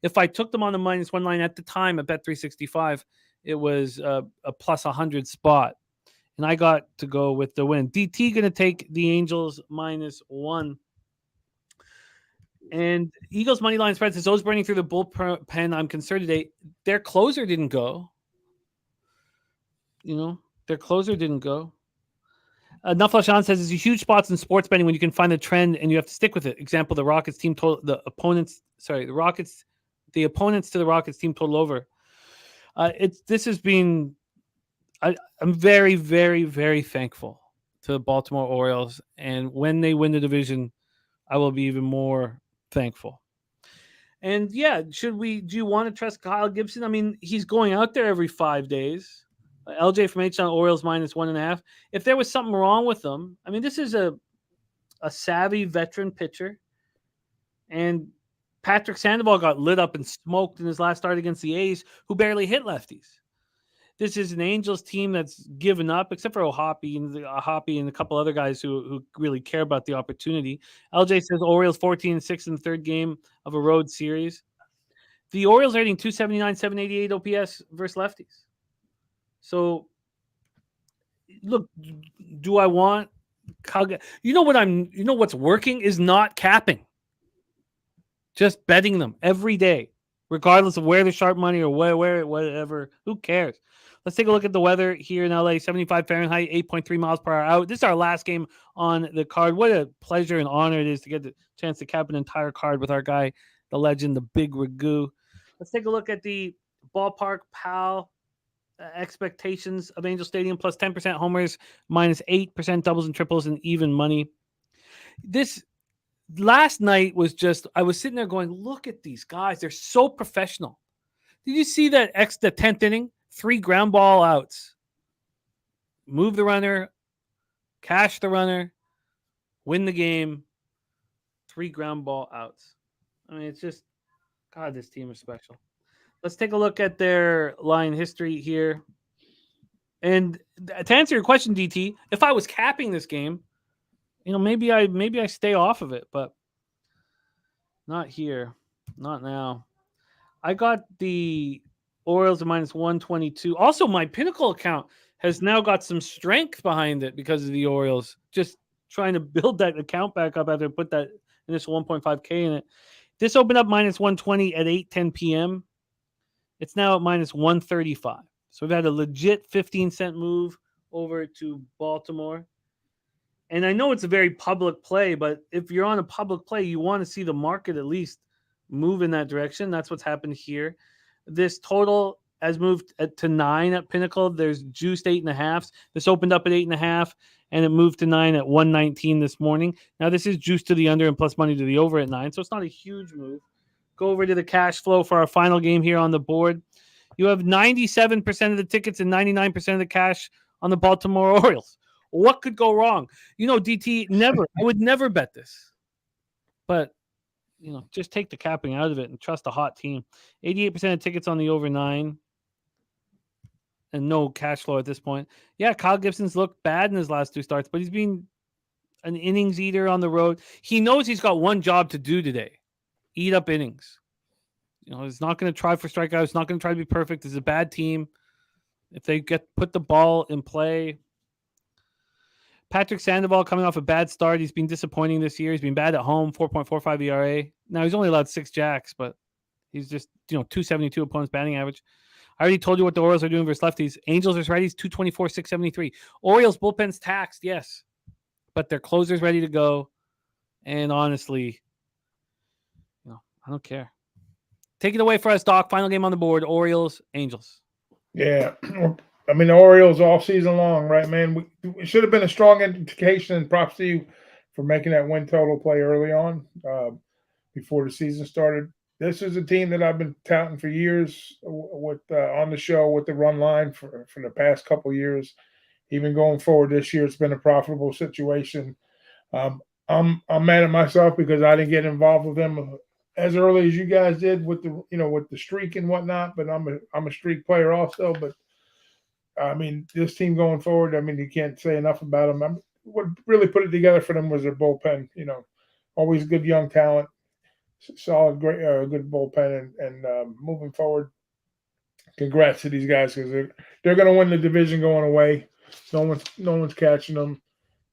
If I took them on the minus 1 line at the time at Bet365, it was a plus 100 spot. And I got to go with the win. DT going to take the Angels minus 1. And Eagles money line spread says those burning through the bullpen. I'm concerned today. Their closer didn't go. Their closer didn't go. Nufflashan says there's a huge spots in sports betting when you can find the trend and you have to stick with it. Example, the Rockets team total, the opponents to the Rockets team total over. This has been, I'm very, very, very thankful to the Baltimore Orioles. And when they win the division, I will be even more thankful. And yeah, do you want to trust Kyle Gibson? I mean, he's going out there every 5 days. LJ from H on Orioles minus 1.5. If there was something wrong with them, I mean, this is a savvy veteran pitcher. And Patrick Sandoval got lit up and smoked in his last start against the A's, who barely hit lefties. This is an Angels team that's given up, except for Hoppy and a couple other guys who really care about the opportunity. LJ says Orioles 14-6 in the third game of a road series. The Orioles are hitting 279, 788 OPS versus lefties. So, look, do I want? What's working is not capping. Just betting them every day, regardless of where the sharp money or where whatever. Who cares? Let's take a look at the weather here in LA. 75 Fahrenheit, 8.3 miles per hour out. This is our last game on the card. What a pleasure and honor it is to get the chance to cap an entire card with our guy, the legend, the Big Ragoo. Let's take a look at the ballpark pal expectations of Angel Stadium. Plus 10% homers, minus 8% doubles and triples, and even money. This last night was just, I was sitting there going, look at these guys. They're so professional. Did you see that the 10th inning? 3 ground ball outs. Move the runner, cash the runner, win the game. 3 ground ball outs. I mean, it's just, God, this team is special. Let's take a look at their line history here. And to answer your question, DT, if I was capping this game, maybe I stay off of it, but not here, not now. I got the Orioles at minus 122. Also, my Pinnacle account has now got some strength behind it because of the Orioles. Just trying to build that account back up after I put that initial 1.5K in it. This opened up minus 120 at 8:10 p.m. It's now at minus 135. So we've had a legit 15-cent move over to Baltimore. And I know it's a very public play, but if you're on a public play, you want to see the market at least move in that direction. That's what's happened here. This total has moved to 9 at Pinnacle. There's juiced 8.5. This opened up at 8.5, and it moved to 9 at 119 this morning. Now this is juiced to the under and plus money to the over at 9, so it's not a huge move. Go over to the cash flow for our final game here on the board. You have 97% of the tickets and 99% of the cash on the Baltimore Orioles. What could go wrong? DT, I would never bet this. But just take the capping out of it and trust a hot team. 88% of tickets on the over 9. And no cash flow at this point. Yeah, Kyle Gibson's looked bad in his last 2 starts, but he's been an innings eater on the road. He knows he's got one job to do today. Eat up innings. He's not going to try for strikeouts. He's not going to try to be perfect. It's a bad team. If they put the ball in play. Patrick Sandoval coming off a bad start. He's been disappointing this year. He's been bad at home, 4.45 ERA. Now he's only allowed 6 jacks, but he's just, 272 opponents batting average. I already told you what the Orioles are doing versus lefties. Angels versus righties, 224, 673. Orioles bullpen's taxed, yes. But their closer's ready to go. And honestly, I don't care. Take it away for us, Doc. Final game on the board, Orioles, Angels. Yeah. I mean, the Orioles all season long, right, man? It should have been a strong indication, and props to you for making that win total play early on before the season started. This is a team that I've been touting for years with on the show with the run line for the past couple of years. Even going forward this year, it's been a profitable situation. I'm mad at myself because I didn't get involved with them as early as you guys did with the streak and whatnot. But I'm a streak player also. But I mean, this team going forward, I mean, you can't say enough about them. What really put it together for them was their bullpen. Always good young talent, solid, great, good bullpen, and moving forward. Congrats to these guys because they're going to win the division going away. No one's catching them,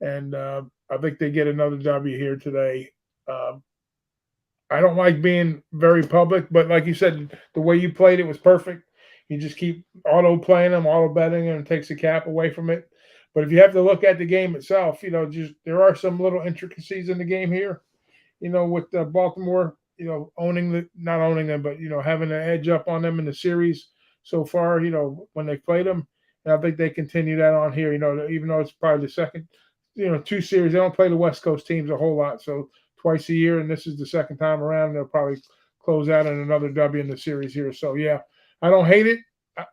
and I think they get another W here today. I don't like being very public, but like you said, the way you played it was perfect. You just keep auto playing them, auto betting them, and takes the cap away from it. But if you have to look at the game itself, there are some little intricacies in the game here. With Baltimore, not owning them, but having an edge up on them in the series so far. When they played them, and I think they continue that on here. Even though it's probably the second, 2 series, they don't play the West Coast teams a whole lot, so twice a year, and this is the second time around. They'll probably close out in another W in the series here. So yeah. I don't hate it.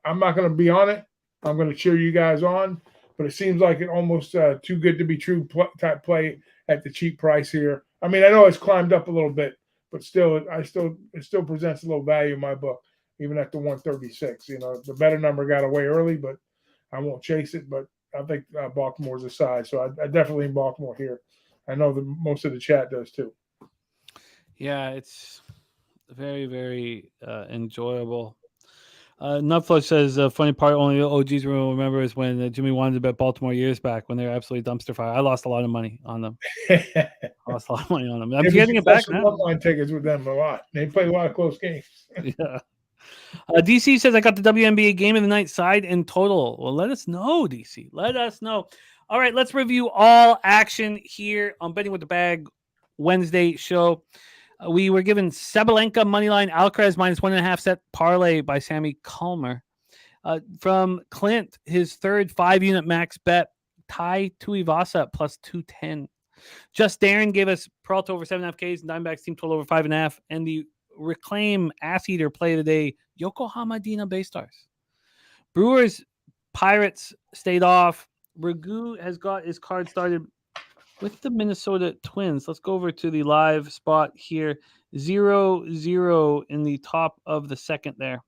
I'm not going to be on it. I'm going to cheer you guys on. But it seems like it almost too good to be true type play at the cheap price here. I mean, I know it's climbed up a little bit, but still, it still presents a little value in my book. even at the 136. You know, the better number got away early, but I won't chase it. But I think Baltimore's a side, so I definitely in Baltimore here. I know that most of the chat does too. Yeah, it's very, very enjoyable. Nutflush says, funny part only OGs will remember is when Jimmy wanted to bet Baltimore years back when they were absolutely dumpster fire. I lost a lot of money on them. I'm getting it back now. Line tickets with them a lot. They play a lot of close games. Yeah. DC says, I got the WNBA game of the night side and total. Well, let us know, DC. Let us know. All right, let's review all action here on Betting with the Bag Wednesday show. We were given Sabalenka moneyline Alcaraz -1.5 set parlay by Sammy Calmer. From Clint, his third 5-unit max bet, Tai Tuivasa +210. Just Darren gave us Peralta over 7.5 Ks, Diamondbacks team total over 5.5, and the Reclaim Ass Eater play of the day, Yokohama Dina Bay Stars. Brewers Pirates stayed off. Ragoo has got his card started with the Minnesota Twins. Let's go over to the live spot here. 0-0 in the top of the second there.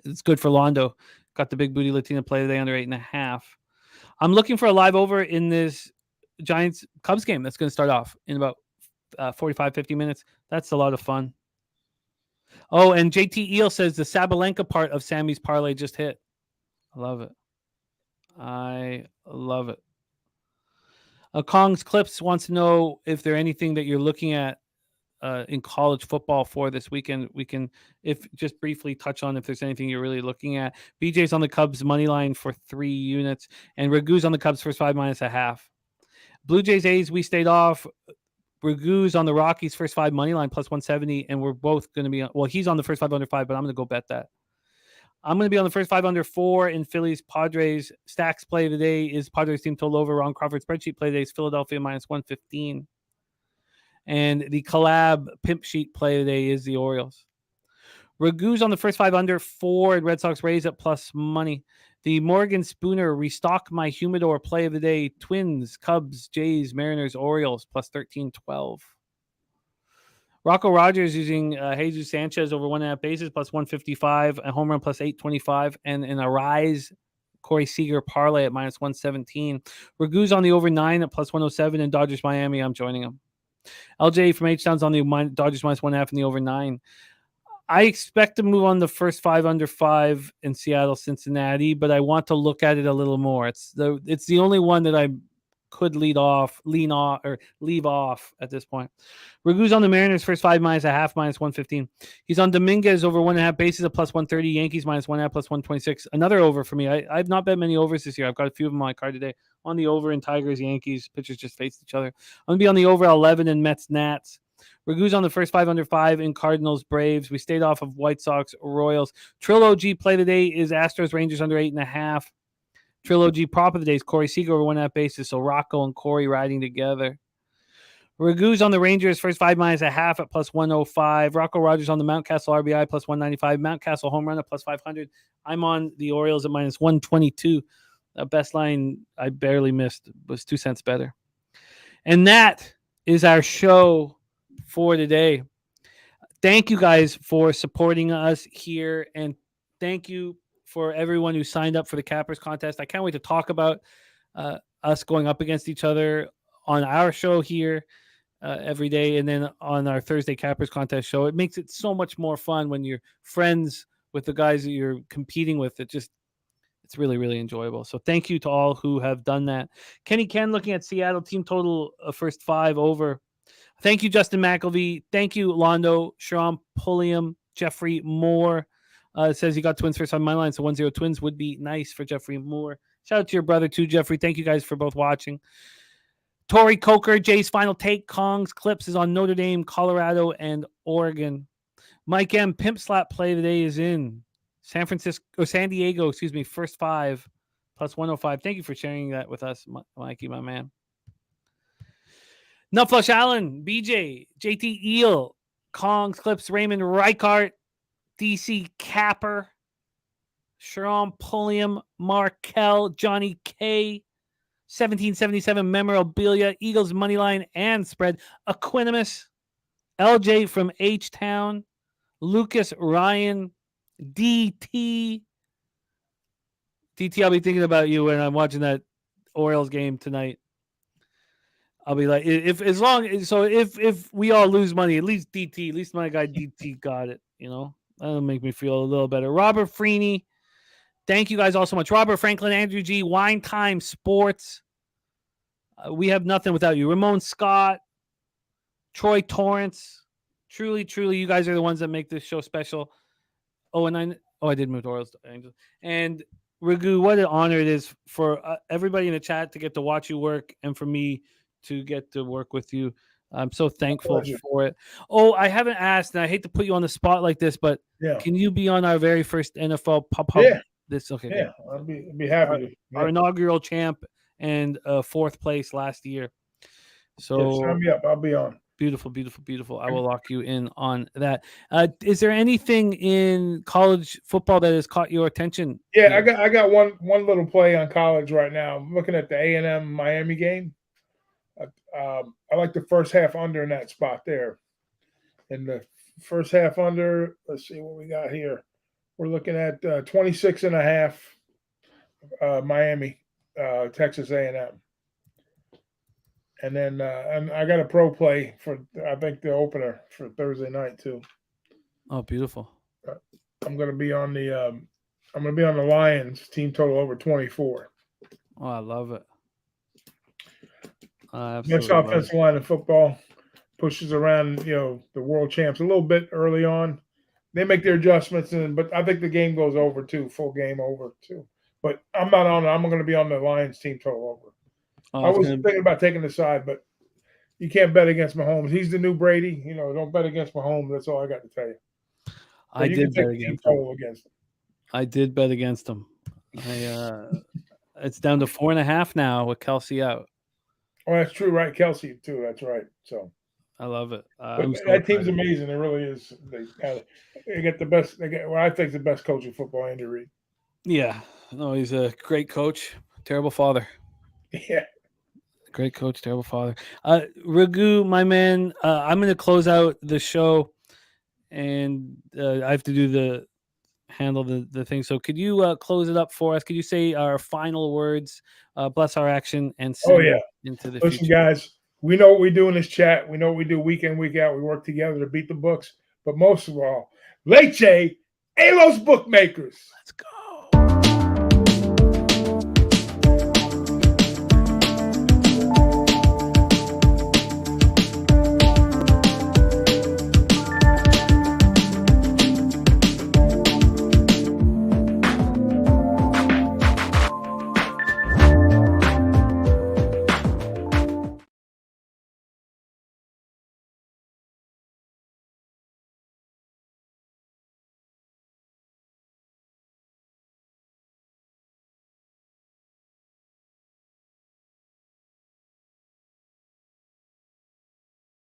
It's good for Londo. Got the big booty Latina play today under 8.5. I'm looking for a live over in this Giants Cubs game that's going to start off in about 45, 50 minutes. That's a lot of fun. Oh, and JT Eel says the Sabalenka part of Sammy's parlay just hit. I love it. I love it. Kong's Clips wants to know if there's anything that you're looking at in college football for this weekend. We can, if just briefly touch on if there's anything you're really looking at. BJ's on the Cubs money line for 3 units, and Ragoo's on the Cubs first 5 -0.5. Blue Jays A's, we stayed off. Ragoo's on the Rockies first 5 money line +170, and we're both going to be on. Well, he's on the first 5 under 5, but I'm going to go bet that. I'm going to be on the first 5 under 4 in Phillies Padres. Stacks play today is Padres team total over. Ron Crawford spreadsheet play today is Philadelphia -115. And the collab pimp sheet play today is the Orioles. Ragoo's on the first 5 under 4 and Red Sox Rays at plus money. The Morgan Spooner restock my humidor play of the day. Twins, Cubs, Jays, Mariners, Orioles +13-12. Rocco Rogers using Jesus Sanchez over 1.5 bases +155, a home run +825, and in a rise Corey Seager parlay at -117. Ragoo's on the over 9 at +107, and Dodgers Miami. I'm joining him. LJ from H-Town's on the Dodgers -1.5 and the over 9. I expect to move on the first 5 under 5 in Seattle, Cincinnati, but I want to look at it a little more. It's the only one that I could leave off at this point. Ragoo's on the Mariners first 5 -0.5 -115. He's on Dominguez over 1.5 bases at +130. Yankees -1.5 +126. Another over for me. I've not bet many overs this year. I've got a few of them on my card today. On the over in Tigers, Yankees. Pitchers just faced each other. I'm going to be on the over 11 in Mets, Nats. Ragoo's on the first 5 under 5 in Cardinals, Braves. We stayed off of White Sox, Royals. Trilogy play today is Astros, Rangers under 8.5. Trilogy prop of the day is Corey Seager over 1.5 bases. So Rocco and Corey riding together. Ragoo's on the Rangers first 5 -0.5 at +105. Rocco Rogers on the Mountcastle RBI +195. Mountcastle home run at +500. I'm on the Orioles at -122. The best line I barely missed was 2 cents better. And that is our show for today. Thank you guys for supporting us here, and thank you for everyone who signed up for the Cappers contest. I can't wait to talk about us going up against each other on our show here every day, and then on our Thursday Cappers contest show. It makes it so much more fun when you're friends with the guys that you're competing with. It's really, really enjoyable. So thank you to all who have done that. Kenny Ken looking at Seattle team total first 5 over. Thank you, Justin McElvey. Thank you, Londo, Sharon Pulliam, Jeffrey Moore. Says he got Twins first on my line, so 1-0 Twins would be nice for Jeffrey Moore. Shout out to your brother too, Jeffrey. Thank you guys for both watching. Tori Coker, Jay's Final Take, Kong's Clips is on Notre Dame, Colorado, and Oregon. Mike M. Pimp Slap play today is in San Diego, first 5 +105. Thank you for sharing that with us, Mikey, my man. Nutflush Allen, BJ, JT Eel, Kong's Clips, Raymond Reichart, DC Capper, Sharon Pulliam, Markel, Johnny K, 1777 Memorabilia, Eagles Moneyline and Spread, Equanimus, LJ from H-Town, Lucas Ryan, DT. DT, I'll be thinking about you when I'm watching that Orioles game tonight. I'll be like, if we all lose money, at least DT, at least my guy DT got it. That'll make me feel a little better. Robert Freeney, thank you guys all so much. Robert Franklin, Andrew G, Wine Time Sports. We have nothing without you. Ramon Scott, Troy Torrance. Truly, you guys are the ones that make this show special. I did move to Orioles to Angels. And Ragoo, what an honor it is for everybody in the chat to get to watch you work and for me to get to work with you. I'm so thankful for it. Oh, I haven't asked, and I hate to put you on the spot like this, but can you be on our very first NFL pub? Yeah. Okay. Yeah, I'll be happy. Our inaugural champ and fourth place last year. So sign me up. I'll be on. Beautiful. I will lock you in on that. Is there anything in college football that has caught your attention? Yeah, I got one little play on college right now. I'm looking at the A&M Miami game. I like the first half under in that spot there. In the first half under, let's see what we got here. We're looking at 26.5 Miami, Texas A&M. And then I got a pro play for, I think, the opener for Thursday night too. Oh, beautiful! I'm going to be on the Lions team total over 24. Oh, I love it. Next offensive line in football pushes around, the world champs a little bit early on. They make their adjustments, but I think the game goes over too, full game over too. But I'm not on it. I'm going to be on the Lions team total over. I was thinking about taking the side, but you can't bet against Mahomes. He's the new Brady. Don't bet against Mahomes. That's all I got to tell you. I did bet against him. I did bet against him. It's down to 4.5 now with Kelsey out. Oh, that's true, right? Kelsey too. That's right. So I love it. That team's amazing. It really is. They get the best. They get what I think is the best coach in football, Andy Reid. Yeah. No, he's a great coach. Terrible father. Yeah. Great coach, terrible father. Ragoo, my man, I'm going to close out the show, and I have to do handle the thing. So could you close it up for us? Could you say our final words, bless our action, and send into the Listen, future? guys, we know what we do in this chat. We know what we do week in, week out. We work together to beat the books. But most of all, Leche, a los bookmakers. Let's go.